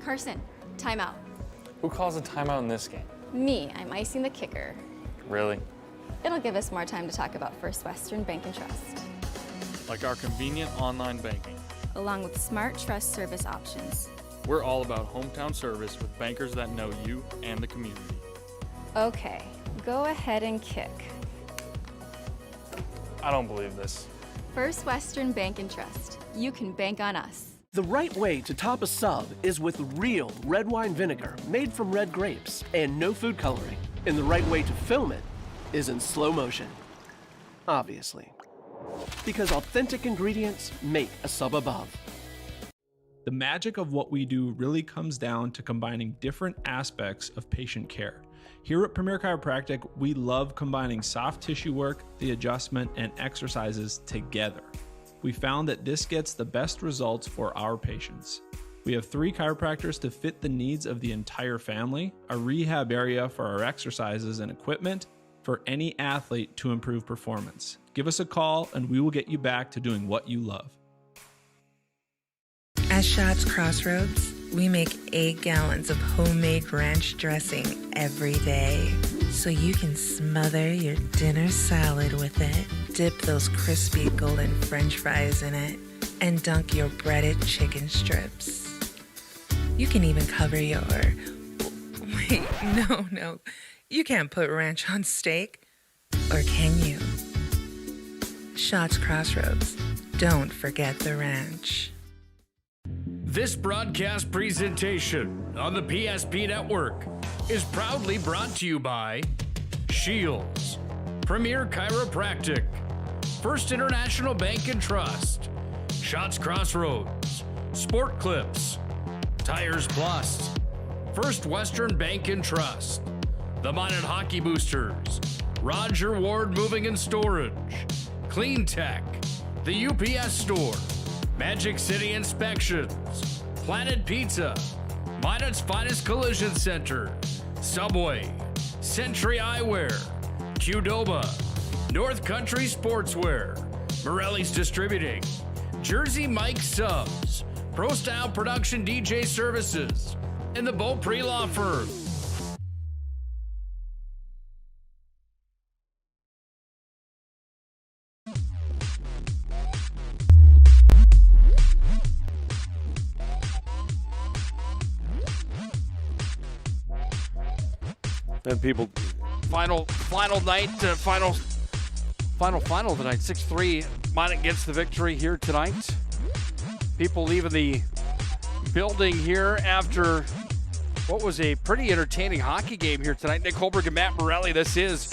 Carson, timeout. Who calls a timeout in this game? Me, I'm icing the kicker. Really? It'll give us more time to talk about First Western Bank and Trust. Like our convenient online banking. Along with smart trust service options. We're all about hometown service with bankers that know you and the community. Okay, go ahead and kick. I don't believe this. First Western Bank and Trust. You can bank on us. The right way to top a sub is with real red wine vinegar made from red grapes and no food coloring. And the right way to film it is in slow motion. Obviously. Because authentic ingredients make a sub above. The magic of what we do really comes down to combining different aspects of patient care. Here at Premier Chiropractic, we love combining soft tissue work, the adjustment, and exercises together. We found that this gets the best results for our patients. We have 3 chiropractors to fit the needs of the entire family, a rehab area for our exercises and equipment for any athlete to improve performance. Give us a call and we will get you back to doing what you love. At Shots Crossroads, we make 8 gallons of homemade ranch dressing every day, so you can smother your dinner salad with it, dip those crispy golden French fries in it, and dunk your breaded chicken strips. You can even cover your... Wait, no. You can't put ranch on steak. Or can you? Shots Crossroads. Don't forget the ranch. This broadcast presentation on the PSP Network is proudly brought to you by Shields, Premier Chiropractic, First International Bank and Trust, Shots Crossroads, Sport Clips, Tires Plus, First Western Bank and Trust, the Minot Hockey Boosters, Roger Ward Moving and Storage, Clean Tech, the UPS Store, Magic City Inspections, Planet Pizza, Minot's Finest Collision Center, Subway, Century Eyewear, Qdoba, North Country Sportswear, Morelli's Distributing, Jersey Mike Subs, Pro Style Production DJ Services, and the Beaupre Law Firm. And people, Final night, final tonight. 6-3. Minot gets the victory here tonight. People leaving the building here after what was a pretty entertaining hockey game here tonight. Nick Hulberg and Matt Morelli. This is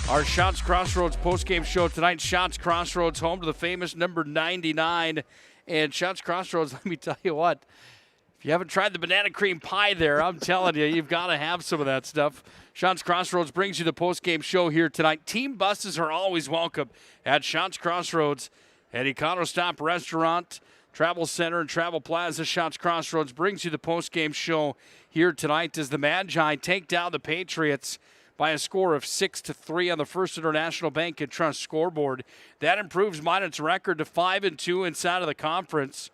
our Shots Crossroads postgame show tonight. Shots Crossroads, home to the famous number 99. And Shots Crossroads, let me tell you what, if you haven't tried the banana cream pie there, I'm telling you, you've got to have some of that stuff. Shots Crossroads brings you the postgame show here tonight. Team buses are always welcome at Shots Crossroads at Econo Stop Restaurant, Travel Center, and Travel Plaza. Shots Crossroads brings you the postgame show here tonight as the Magi take down the Patriots by a score of 6-3 on the First International Bank and Trust scoreboard. That improves Minot's record to 5-2 inside of the conference.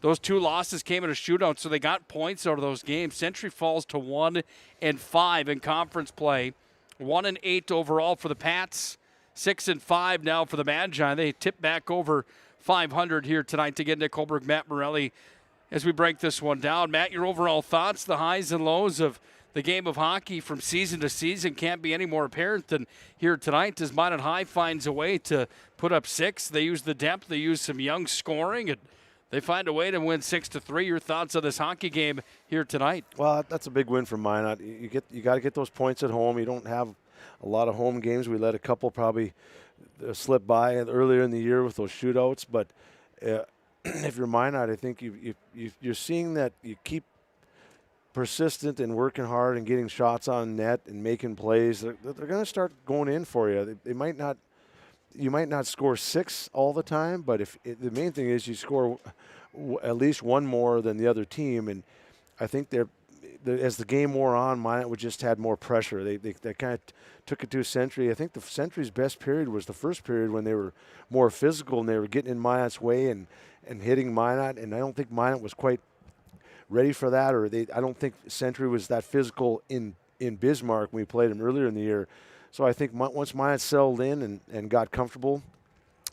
Those two losses came in a shootout, so they got points out of those games. Century falls to 1-5 in conference play. 1-8 overall for the Pats. 6-5 now for the Magi. They tip back over 500 here tonight to get Nick Hulberg, Matt Morelli, as we break this one down. Matt, your overall thoughts, the highs and lows of the game of hockey from season to season can't be any more apparent than here tonight as Minot High finds a way to put up 6. They use the depth. They use some young scoring, and they find a way to win 6-3. Your thoughts on this hockey game here tonight? Well, that's a big win for Minot. You got to get those points at home. You don't have a lot of home games. We let a couple probably slip by earlier in the year with those shootouts. But if you're Minot, I think you're seeing that you keep persistent and working hard and getting shots on net and making plays. They're going to start going in for you. They might not. You might not score 6 all the time, but the main thing is you score at least one more than the other team. And I think as the game wore on, Minot just had more pressure. They kind of took it to a Century. I think the Century's best period was the first period when they were more physical and they were getting in Minot's way and hitting Minot. And I don't think Minot was quite ready for that, I don't think Century was that physical in Bismarck when we played them earlier in the year. So I think once Minot settled in and got comfortable,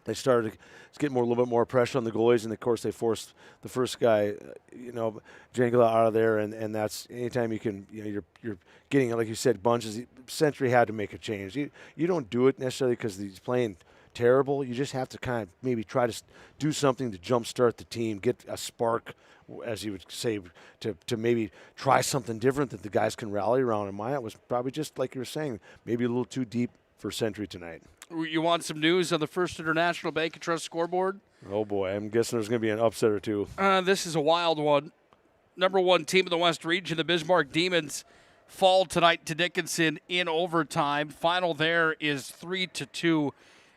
they started to get a little bit more pressure on the goalies, and of course they forced the first guy, Jangala out of there, and that's anytime you can, you're getting, like you said, bunches. Century had to make a change. You don't do it necessarily because he's playing terrible. You just have to kind of maybe try to do something to jumpstart the team, get a spark, as you would say, to maybe try something different that the guys can rally around. And Minot was probably just like you were saying, maybe a little too deep for Century tonight. You want some news on the First International Bank and Trust scoreboard? Oh boy, I'm guessing there's going to be an upset or two. This is a wild one. Number 1 team in the West Region, the Bismarck Demons, fall tonight to Dickinson in overtime. Final there is 3-2.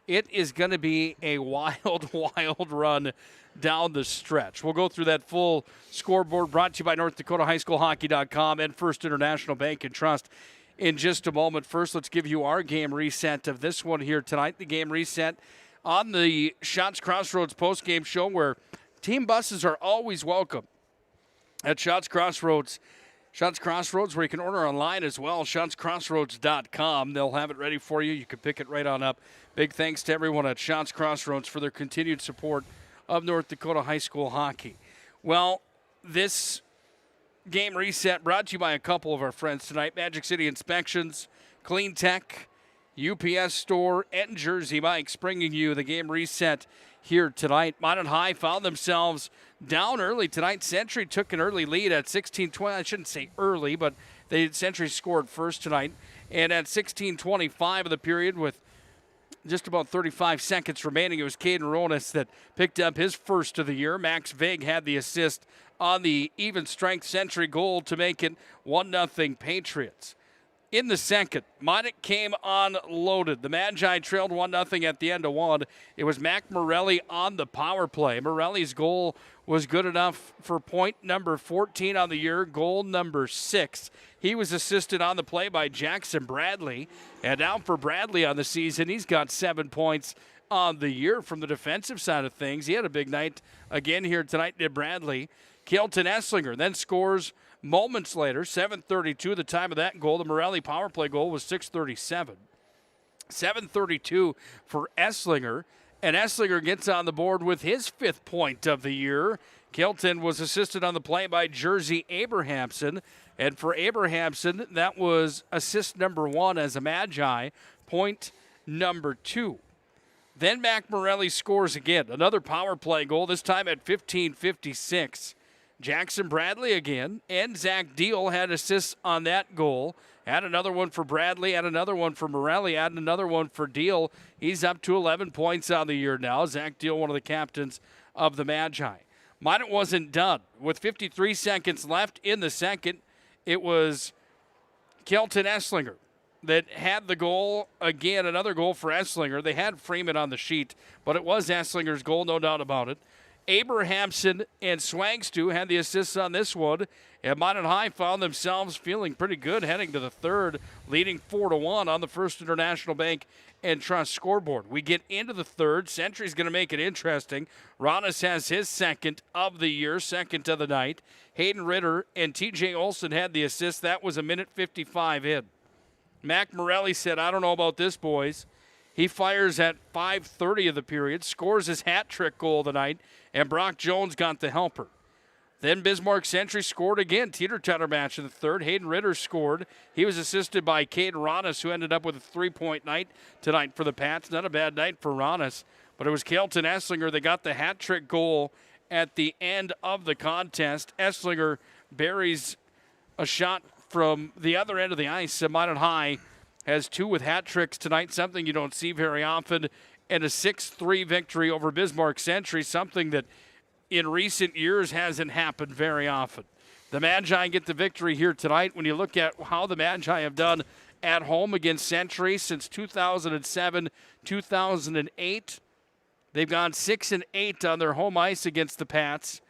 It is going to be a wild, wild run down the stretch. We'll go through that full scoreboard brought to you by NorthDakotaHighSchoolHockey.com and First International Bank and Trust in just a moment. First, let's give you our game reset of this one here tonight. The game reset on the Shots Crossroads postgame show where team buses are always welcome at Shots Crossroads. Shots Crossroads, where you can order online as well, shotscrossroads.com. They'll have it ready for you. You can pick it right on up. Big thanks to everyone at Shots Crossroads for their continued support of North Dakota high school hockey. Well, this game reset brought to you by a couple of our friends tonight. Magic City Inspections, Clean Tech, UPS Store, and Jersey Mike's bringing you the game reset here tonight. Minot High found themselves down early tonight. Century took an early lead at 16-20. I shouldn't say early, but Century scored first tonight. And at 16:25 of the period with just about 35 seconds remaining. It was Caden Ronas that picked up his first of the year. Max Vig had the assist on the even strength century goal to make it 1-0 Patriots. In the second, Minot came on loaded. The Magi trailed 1-0 at the end of one. It was Mac Morelli on the power play. Morelli's goal was good enough for point number 14 on the year, goal number 6. He was assisted on the play by Jackson Bradley. And now for Bradley on the season, he's got 7 points on the year from the defensive side of things. He had a big night again here tonight, did Bradley. Kelton Esslinger then scores moments later, 7:32, the time of that goal. The Morelli power play goal was 6:37. 7:32 for Esslinger, and Esslinger gets on the board with his 5th point of the year. Kelton was assisted on the play by Jersey Abrahamson, and for Abrahamson, that was assist number 1 as a Magi, point number 2. Then Mac Morelli scores again, another power play goal, this time at 15:56. Jackson Bradley again, and Zach Deal had assists on that goal. Had another one for Bradley, had another one for Morelli, had another one for Deal. He's up to 11 points on the year now. Zach Deal, one of the captains of the Magi. Minot wasn't done. With 53 seconds left in the second, it was Kelton Esslinger that had the goal. Again, another goal for Esslinger. They had Freeman on the sheet, but it was Esslinger's goal, no doubt about it. Abrahamson and Swangstu had the assists on this one, and Minot High found themselves feeling pretty good heading to the third, leading 4-1 on the First International Bank and Trust scoreboard. We get into the third. Century's going to make it interesting. Ronis has his second of the year, second of the night. Hayden Ritter and TJ Olson had the assist. That was 1:55 in. Mac Morelli said, I don't know about this, boys. He fires at 5:30 of the period, scores his hat trick goal of the night, and Brock Jones got the helper. Then Bismarck Century scored again, teeter-totter match in the third. Hayden Ritter scored. He was assisted by Caden Ronis, who ended up with a 3-point night tonight for the Pats. Not a bad night for Ronis, but it was Kelton Esslinger that got the hat trick goal at the end of the contest. Esslinger buries a shot from the other end of the ice. Minot High has 2 with hat tricks tonight, something you don't see very often, and a 6-3 victory over Bismarck Century, something that in recent years hasn't happened very often. The Magi get the victory here tonight. When you look at how the Magi have done at home against Century since 2007, 2008, they've gone 6-8 on their home ice against the Pats,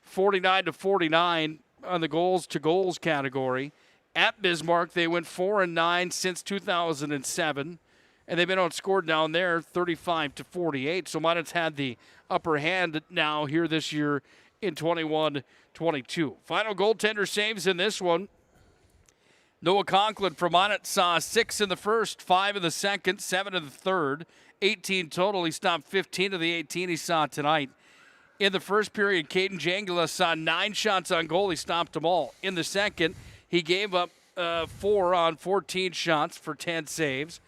49-49 on the goals-to-goals category. At Bismarck, they went 4-9 since 2007, and they've been outscored down there 35-48. So Minot's had the upper hand now here this year in 21-22. Final goaltender saves in this one. Noah Conklin from Minot saw 6 in the first, 5 in the second, 7 in the third, 18 total. He stopped 15 of the 18 he saw tonight. In the first period, Caden Jangula saw 9 shots on goal. He stopped them all. In the second, he gave up 4 on 14 shots for 10 saves.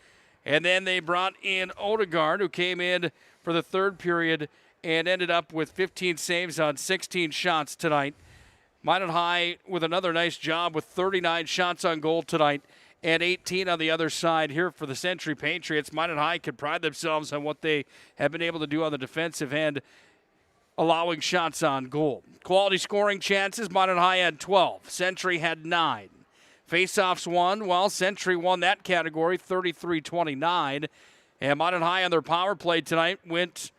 And then they brought in Odegaard, who came in for the third period and ended up with 15 saves on 16 shots tonight. Minot High with another nice job with 39 shots on goal tonight and 18 on the other side here for the Century Patriots. Minot High could pride themselves on what they have been able to do on the defensive end, allowing shots on goal. Quality scoring chances, Minot High had 12. Century had 9. Faceoffs won. Well, Century won that category, 33-29. And Minot High on their power play tonight went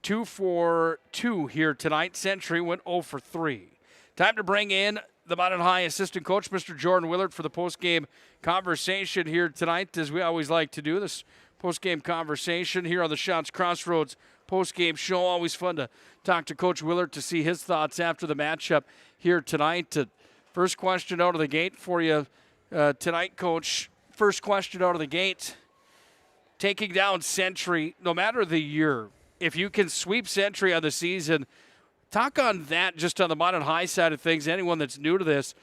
2 for 2 here tonight. Century went 0 for 3. Time to bring in the Minot High assistant coach, Mr. Jordan Willard, for the postgame conversation here tonight, as we always like to do this postgame conversation here on the Shots Crossroads postgame show. Always fun to talk to Coach Willard to see his thoughts after the matchup here tonight. First question out of the gate for you tonight, Coach. First question out of the gate. Taking down Century, no matter the year, if you can sweep Century on the season, talk on that just on the Minot High side of things. Anyone that's new to this,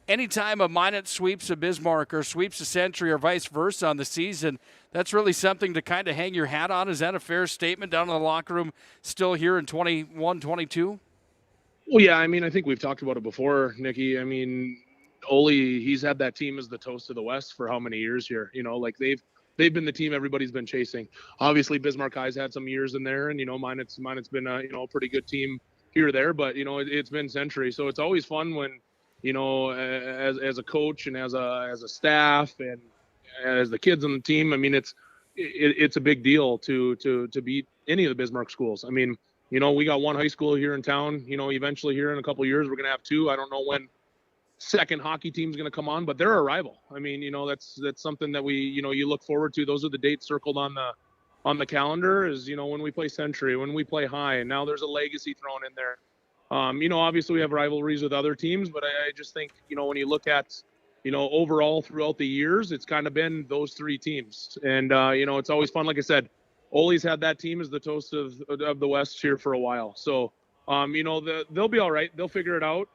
anytime a Minot sweeps a Bismarck or sweeps a Century or vice versa on the season, that's really something to kind of hang your hat on. Is that a fair statement down in the locker room still here in 21-22? Well, yeah, I mean, I think we've talked about it before, Nikki. I mean, Ole, he's had that team as the toast of the West for how many years here? You know, like they've they've been the team everybody's been chasing. Obviously, Bismarck High's had some years in there, and Minot's been a pretty good team here or there, but it's been Century, so it's always fun when as a coach and as a staff and as the kids on the team. I mean, it's a big deal to beat any of the Bismarck schools. I mean, we got one high school here in town. Eventually here in a couple of years we're gonna have two. I don't know when second hockey team's going to come on, but they're a rival. I mean, that's something that we, you look forward to. Those are the dates circled on the calendar is, when we play Century, when we play High, and now there's a Legacy thrown in there. Obviously we have rivalries with other teams, but I just think, when you look at, overall throughout the years, it's kind of been those three teams. And, it's always fun. Like I said, Ole's had that team as the toast of the West here for a while. So, they'll be all right. They'll figure it out.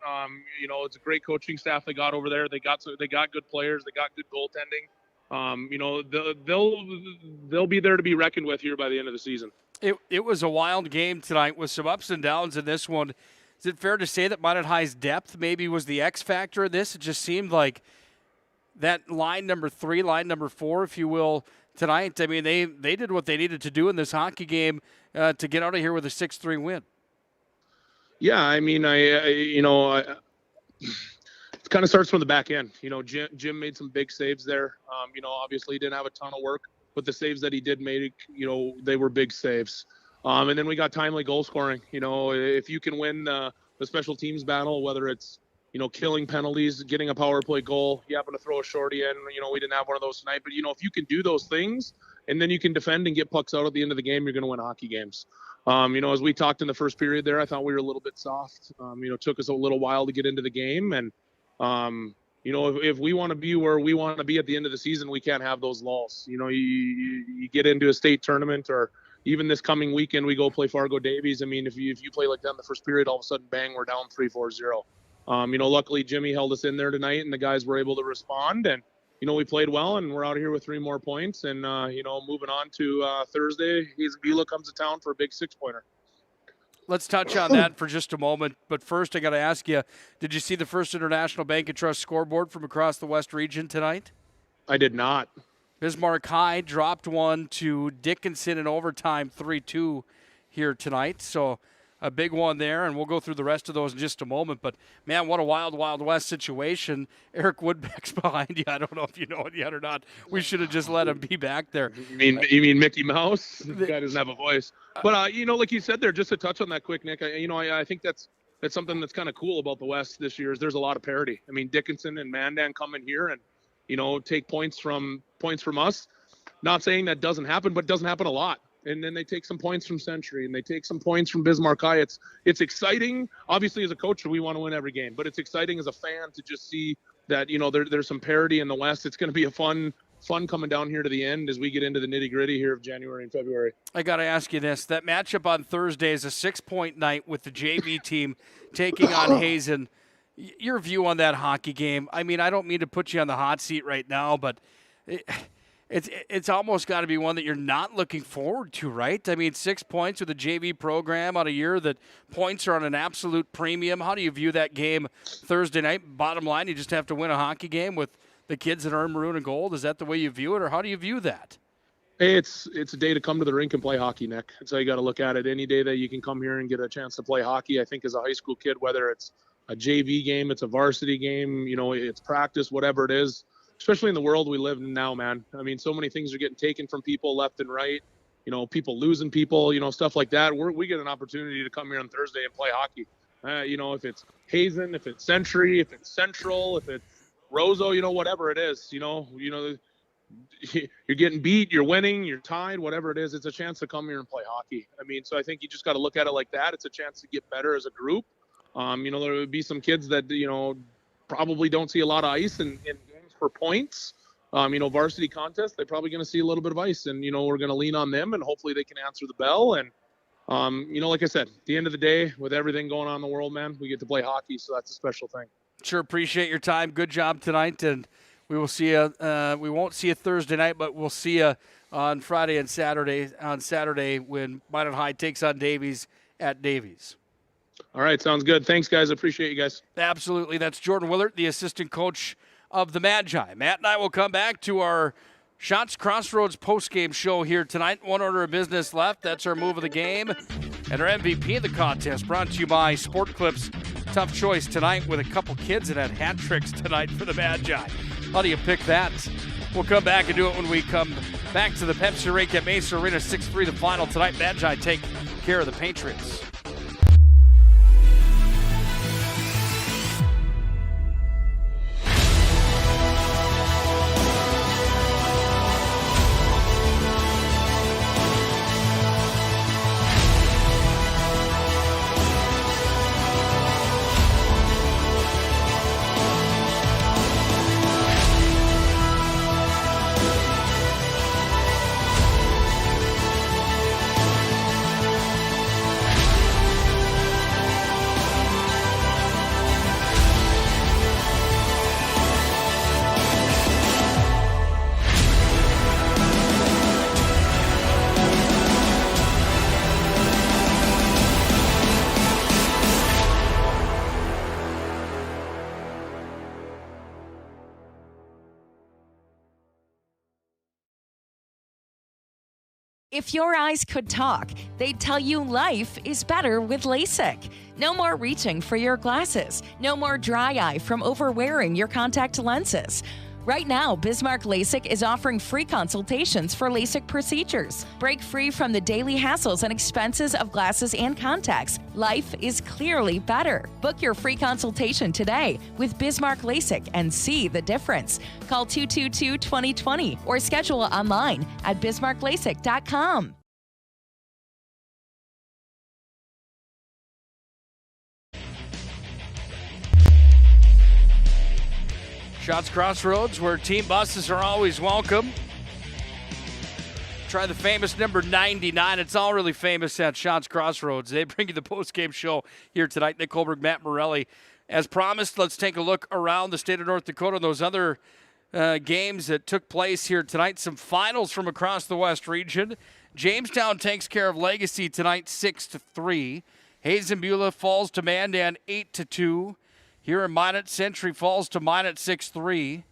It's a great coaching staff they got over there. They got good players. They got good goaltending. They'll be there to be reckoned with here by the end of the season. It was a wild game tonight with some ups and downs in this one. Is it fair to say that Minot High's depth maybe was the X factor in this? It just seemed like that line number 3, line number 4, if you will, tonight. I mean, they did what they needed to do in this hockey game to get out of here with a 6-3 win. Yeah, I mean, it kind of starts from the back end. Jim made some big saves there. Obviously he didn't have a ton of work, but the saves that he did make, they were big saves. And then we got timely goal scoring. If you can win the special teams battle, whether it's, killing penalties, getting a power play goal, you happen to throw a shorty in, we didn't have one of those tonight, but if you can do those things and then you can defend and get pucks out at the end of the game, you're going to win hockey games. As we talked in the first period there, I thought we were a little bit soft. Took us a little while to get into the game. And, if we want to be where we want to be at the end of the season, we can't have those lulls. You get into a state tournament or even this coming weekend, we go play Fargo Davies. I mean, if you play like that in the first period, all of a sudden, bang, we're down 3-4-0. Luckily Jimmy held us in there tonight and the guys were able to respond and, we played well and we're out here with 3 more points and, moving on to Thursday, Vila comes to town for a big 6-pointer. Let's touch on that for just a moment. But first, I got to ask you, did you see the First International Bank and Trust scoreboard from across the West region tonight? I did not. Bismarck High dropped one to Dickinson in overtime, 3-2 here tonight. So a big one there, and we'll go through the rest of those in just a moment. But, man, what a wild, Wild West situation. Eric Woodbeck's behind you. I don't know if you know it yet or not. We should have just let him be back there. You mean Mickey Mouse? The guy doesn't have a voice. But, like you said there, just to touch on that quick, Nick, I think that's something that's kind of cool about the West this year is there's a lot of parity. I mean, Dickinson and Mandan come in here and, take points from us. Not saying that doesn't happen, but it doesn't happen a lot. And then they take some points from Century and they take some points from Bismarck High. It's exciting. Obviously, as a coach, we want to win every game, but it's exciting as a fan to just see that, there's some parity in the West. It's going to be a fun coming down here to the end as we get into the nitty gritty here of January and February. I got to ask you this. That matchup on Thursday is a 6-point night with the JV team taking on Hazen. Your view on that hockey game? I mean, I don't mean to put you on the hot seat right now, but it's almost got to be one that you're not looking forward to, right? I mean, 6 points with a JV program on a year that points are on an absolute premium. How do you view that game Thursday night? Bottom line, you just have to win a hockey game with the kids that are in maroon and gold. Is that the way you view it, or how do you view that? Hey, it's a day to come to the rink and play hockey, Nick. That's how you got to look at it. Any day that you can come here and get a chance to play hockey, I think as a high school kid, whether it's a JV game, it's a varsity game, it's practice, whatever it is, especially in the world we live in now, man. I mean, so many things are getting taken from people left and right, people losing people, stuff like that. We get an opportunity to come here on Thursday and play hockey. If it's Hazen, if it's Century, if it's Central, if it's Roseau, whatever it is, you're getting beat, you're winning, you're tied, whatever it is, it's a chance to come here and play hockey. I mean, so I think you just got to look at it like that. It's a chance to get better as a group. There would be some kids that, probably don't see a lot of ice in games for points. Varsity contest, they're probably going to see a little bit of ice and, we're going to lean on them and hopefully they can answer the bell. And, like I said, at the end of the day, with everything going on in the world, man, we get to play hockey. So that's a special thing. Sure. Appreciate your time. Good job tonight. And we will see you. We won't see you Thursday night, but we'll see you on Friday and Saturday. On Saturday when Minot High takes on Davies at Davies. All right. Sounds good. Thanks, guys. I appreciate you guys. Absolutely. That's Jordan Willert, the assistant coach of the Magi. Matt and I will come back to our Shots Crossroads postgame show here tonight. One order of business left. That's our move of the game. And our MVP of the contest brought to you by Sport Clips. Tough choice tonight with a couple kids that had hat tricks tonight for the Magi. How do you pick that? We'll come back and do it when we come back to the Pepsi Rink at Mesa Arena. 6-3 the final tonight. Magi take care of the Patriots. If your eyes could talk, they'd tell you life is better with LASIK. No more reaching for your glasses. No more dry eye from overwearing your contact lenses. Right now, Bismarck LASIK is offering free consultations for LASIK procedures. Break free from the daily hassles and expenses of glasses and contacts. Life is clearly better. Book your free consultation today with Bismarck LASIK and see the difference. Call 222-2020 or schedule online at bismarcklasik.com. Shots Crossroads, where team buses are always welcome. Try the famous number 99. It's all really famous at Shots Crossroads. They bring you the post-game show here tonight. Nick Hulberg, Matt Morelli. As promised, let's take a look around the state of North Dakota and those other games that took place here tonight. Some finals from across the West region. Jamestown takes care of Legacy tonight 6-3. Hazen-Beulah falls to Mandan 8-2. Here in Minot, Century falls to Minot 6-3.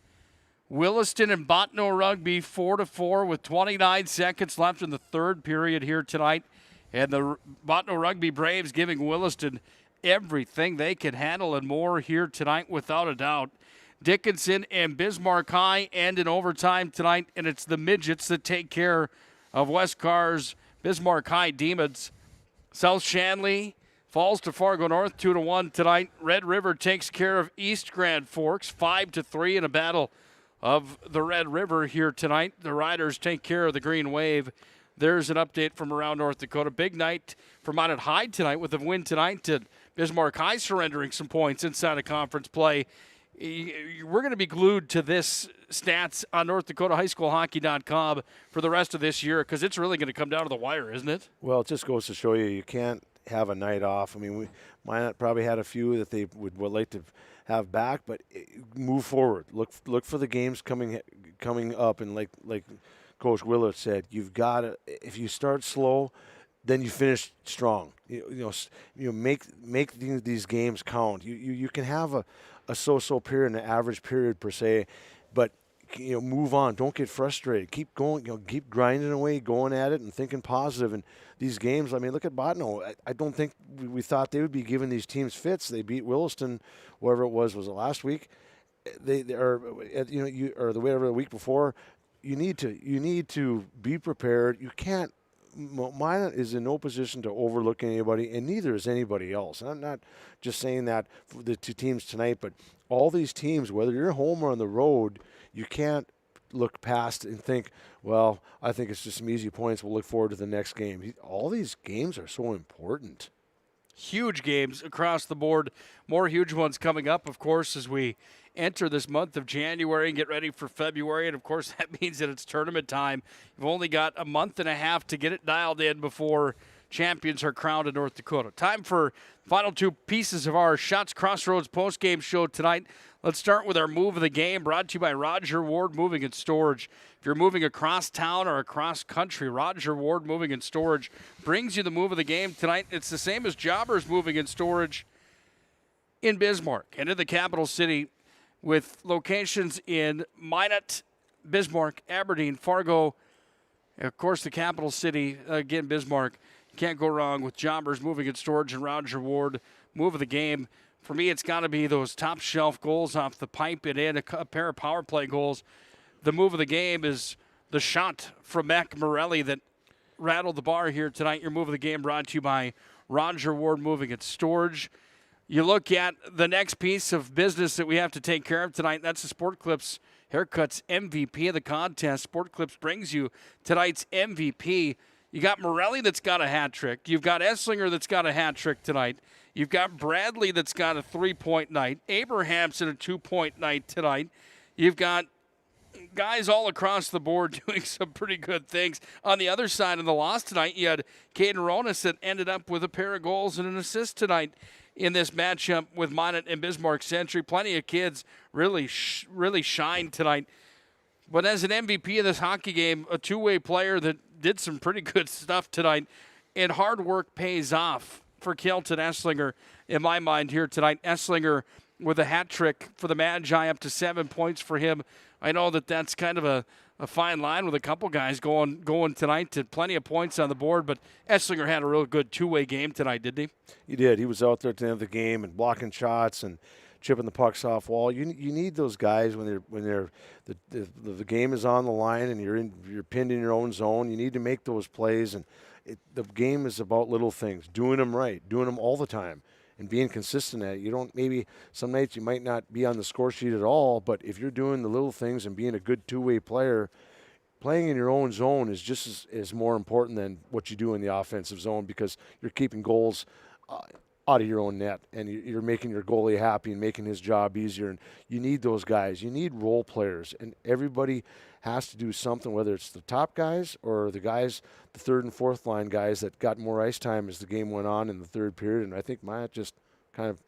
Williston and Bottineau Rugby 4-4 with 29 seconds left in the third period here tonight. And the Bottineau Rugby Braves giving Williston everything they can handle and more here tonight without a doubt. Dickinson and Bismarck High end in overtime tonight, and it's the Midgets that take care of West Carr's Bismarck High Demons. South Shanley falls to Fargo North 2-1 tonight. Red River takes care of East Grand Forks 5-3 in a battle of the Red River here tonight. The Riders take care of the Green Wave. There's an update from around North Dakota. Big night for Minot High tonight with a win tonight to Bismarck High surrendering some points inside of conference play. We're going to be glued to this stats on NorthDakotaHighSchoolHockey.com for the rest of this year because it's really going to come down to the wire, isn't it? Well, it just goes to show you can't have a night off. I mean, Minot probably had a few that they would like to have back, but move forward. Look for the games coming up, and like Coach Willard said, you've got to. If you start slow, then you finish strong. Make these games count. You can have a so-so period, an average period per se, but move on. Don't get frustrated. Keep going. Keep grinding away, going at it, and thinking positive. And these games, I mean, look at Bottineau. I don't think we thought they would be giving these teams fits. They beat Williston, whatever it was it last week? They are, or the week before. You need to be prepared. You can't. Minot is in no position to overlook anybody, and neither is anybody else. And I'm not just saying that for the two teams tonight, but all these teams, whether you're home or on the road, you can't look past and think, well, I think it's just some easy points. We'll look forward to the next game. All these games are so important. Huge games across the board. More huge ones coming up, of course, as we enter this month of January and get ready for February. And, of course, that means that it's tournament time. You've only got a month and a half to get it dialed in before champions are crowned in North Dakota. Time for final two pieces of our Shots Crossroads postgame show tonight. Let's start with our move of the game, brought to you by Roger Ward Moving and Storage. If you're moving across town or across country, Roger Ward Moving and Storage brings you the move of the game tonight. It's the same as Jobbers Moving and Storage in Bismarck and in the capital city, with locations in Minot, Bismarck, Aberdeen, Fargo, of course the capital city, again, Bismarck. Can't go wrong with Jobbers, Moving and Storage, and Roger Ward. Move of the game. For me, it's got to be those top shelf goals off the pipe and in a pair of power play goals. The move of the game is the shot from Mac Morelli that rattled the bar here tonight. Your move of the game brought to you by Roger Ward, Moving and Storage. You look at the next piece of business that we have to take care of tonight. That's the Sport Clips Haircuts MVP of the contest. Sport Clips brings you tonight's MVP. You got Morelli that's got a hat trick. You've got Esslinger that's got a hat trick tonight. You've got Bradley that's got a 3-point night. Abrahamson a 2-point night tonight. You've got guys all across the board doing some pretty good things. On the other side of the loss tonight, you had Caden Ronas that ended up with a pair of goals and an assist tonight in this matchup with Minot and Bismarck Century. Plenty of kids really shined tonight. But as an MVP of this hockey game, a two-way player that did some pretty good stuff tonight, and hard work pays off for Kelton Esslinger, in my mind, here tonight. Esslinger with a hat trick for the Magi, up to 7 points for him. I know that's kind of a fine line with a couple guys going tonight to plenty of points on the board, but Esslinger had a real good two-way game tonight, didn't he? He did. He was out there at the end of the game and blocking shots and chipping the pucks off wall. You need those guys when the game is on the line and you're pinned in your own zone. You need to make those plays, and the game is about little things, doing them right, doing them all the time, and being consistent at it. You don't, maybe some nights you might not be on the score sheet at all, but if you're doing the little things and being a good two-way player, playing in your own zone is just as more important than what you do in the offensive zone, because you're keeping goals out of your own net, and you're making your goalie happy and making his job easier. And you need those guys. You need role players, and everybody has to do something, whether it's the top guys or the guys, the third and fourth line guys that got more ice time as the game went on in the third period. And I think Minot just kind of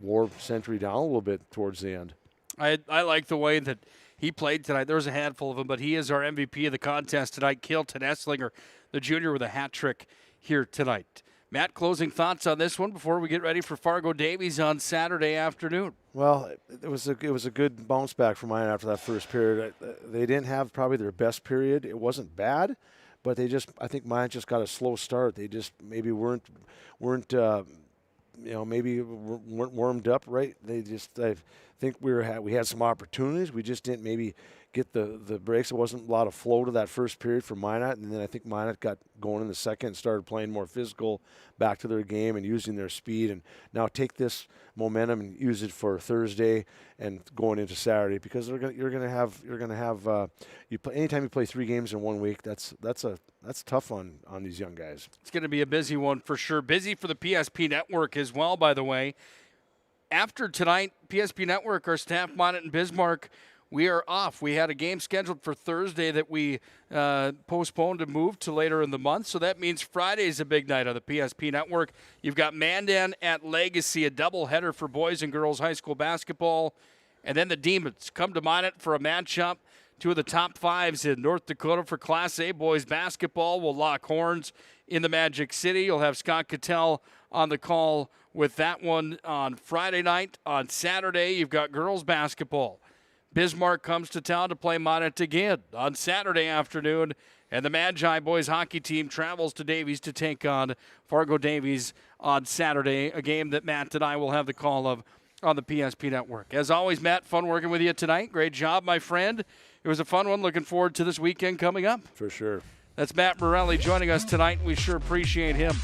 wore Century down a little bit towards the end. I like the way that he played tonight. There was a handful of them, but he is our MVP of the contest tonight. Kelton Esslinger, the junior, with a hat trick here tonight. Matt, closing thoughts on this one before we get ready for Fargo Davies on Saturday afternoon? Well, it was a good bounce back for mine after that first period. They didn't have probably their best period. It wasn't bad, but I think mine just got a slow start. They just maybe weren't maybe weren't warmed up right. I think we had some opportunities. We just didn't maybe get the breaks. There wasn't a lot of flow to that first period for Minot, and then I think Minot got going in the second and started playing more physical, back to their game and using their speed. And now take this momentum and use it for Thursday and going into Saturday, because anytime you play 3 games in 1 week, that's tough on these young guys. It's going to be a busy one for sure. Busy for the PSP Network as well, by the way. After tonight, PSP Network, our staff, Minot and Bismarck, we are off. We had a game scheduled for Thursday that we postponed and moved to later in the month. So that means Friday's a big night on the PSP Network. You've got Mandan at Legacy, a doubleheader for boys and girls high school basketball. And then the Demons come to Minot for a matchup. 2 of the top 5s in North Dakota for Class A boys basketball will lock horns in the Magic City. You'll have Scott Cattell on the call with that one on Friday night. On Saturday, you've got girls basketball. Bismarck comes to town to play Minot again on Saturday afternoon, and the Magi boys hockey team travels to Davies to take on Fargo Davies on Saturday, a game that Matt and I will have the call of on the PSP Network. As always, Matt, fun working with you tonight. Great job, my friend. It was a fun one. Looking forward to this weekend coming up. For sure. That's Matt Morelli joining us tonight. We sure appreciate him.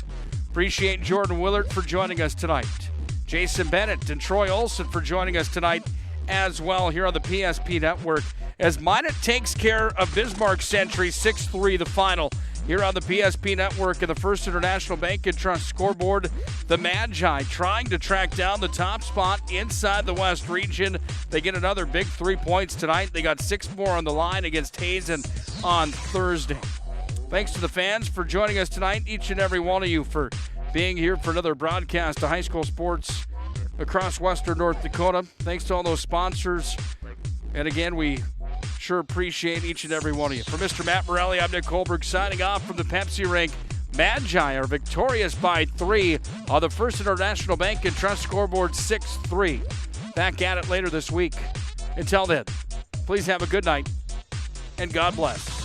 Appreciate Jordan Willard for joining us tonight. Jason Bennett and Troy Olson for joining us tonight as well here on the PSP Network, as Minot takes care of Bismarck Century 6-3, the final here on the PSP Network and the First International Bank and Trust scoreboard. The Magi trying to track down the top spot inside the West region. They get another big 3 points tonight. They got 6 more on the line against Hazen on Thursday. Thanks to the fans for joining us tonight, each and every one of you for being here for another broadcast of high school sports across western North Dakota. Thanks to all those sponsors. And again, we sure appreciate each and every one of you. For Mr. Matt Morelli, I'm Nick Hulberg signing off from the Pepsi rink. Magi are victorious by 3 on the First International Bank and Trust scoreboard 6-3. Back at it later this week. Until then, please have a good night and God bless.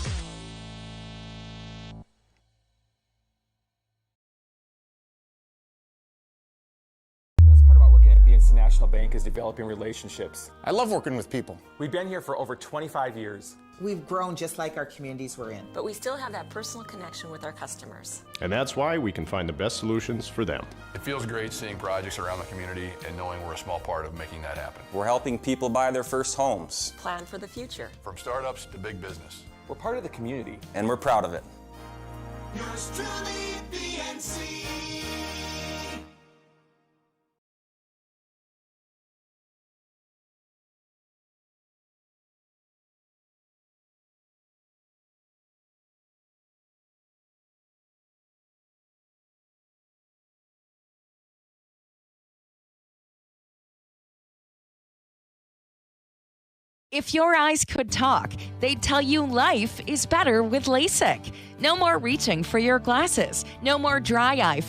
National Bank is developing relationships. I love working with people. We've been here for over 25 years. We've grown just like our communities we're in. But we still have that personal connection with our customers. And that's why we can find the best solutions for them. It feels great seeing projects around the community and knowing we're a small part of making that happen. We're helping people buy their first homes. Plan for the future. From startups to big business. We're part of the community. And we're proud of it. Yours truly, PNC. If your eyes could talk, they'd tell you life is better with LASIK. No more reaching for your glasses. No more dry eye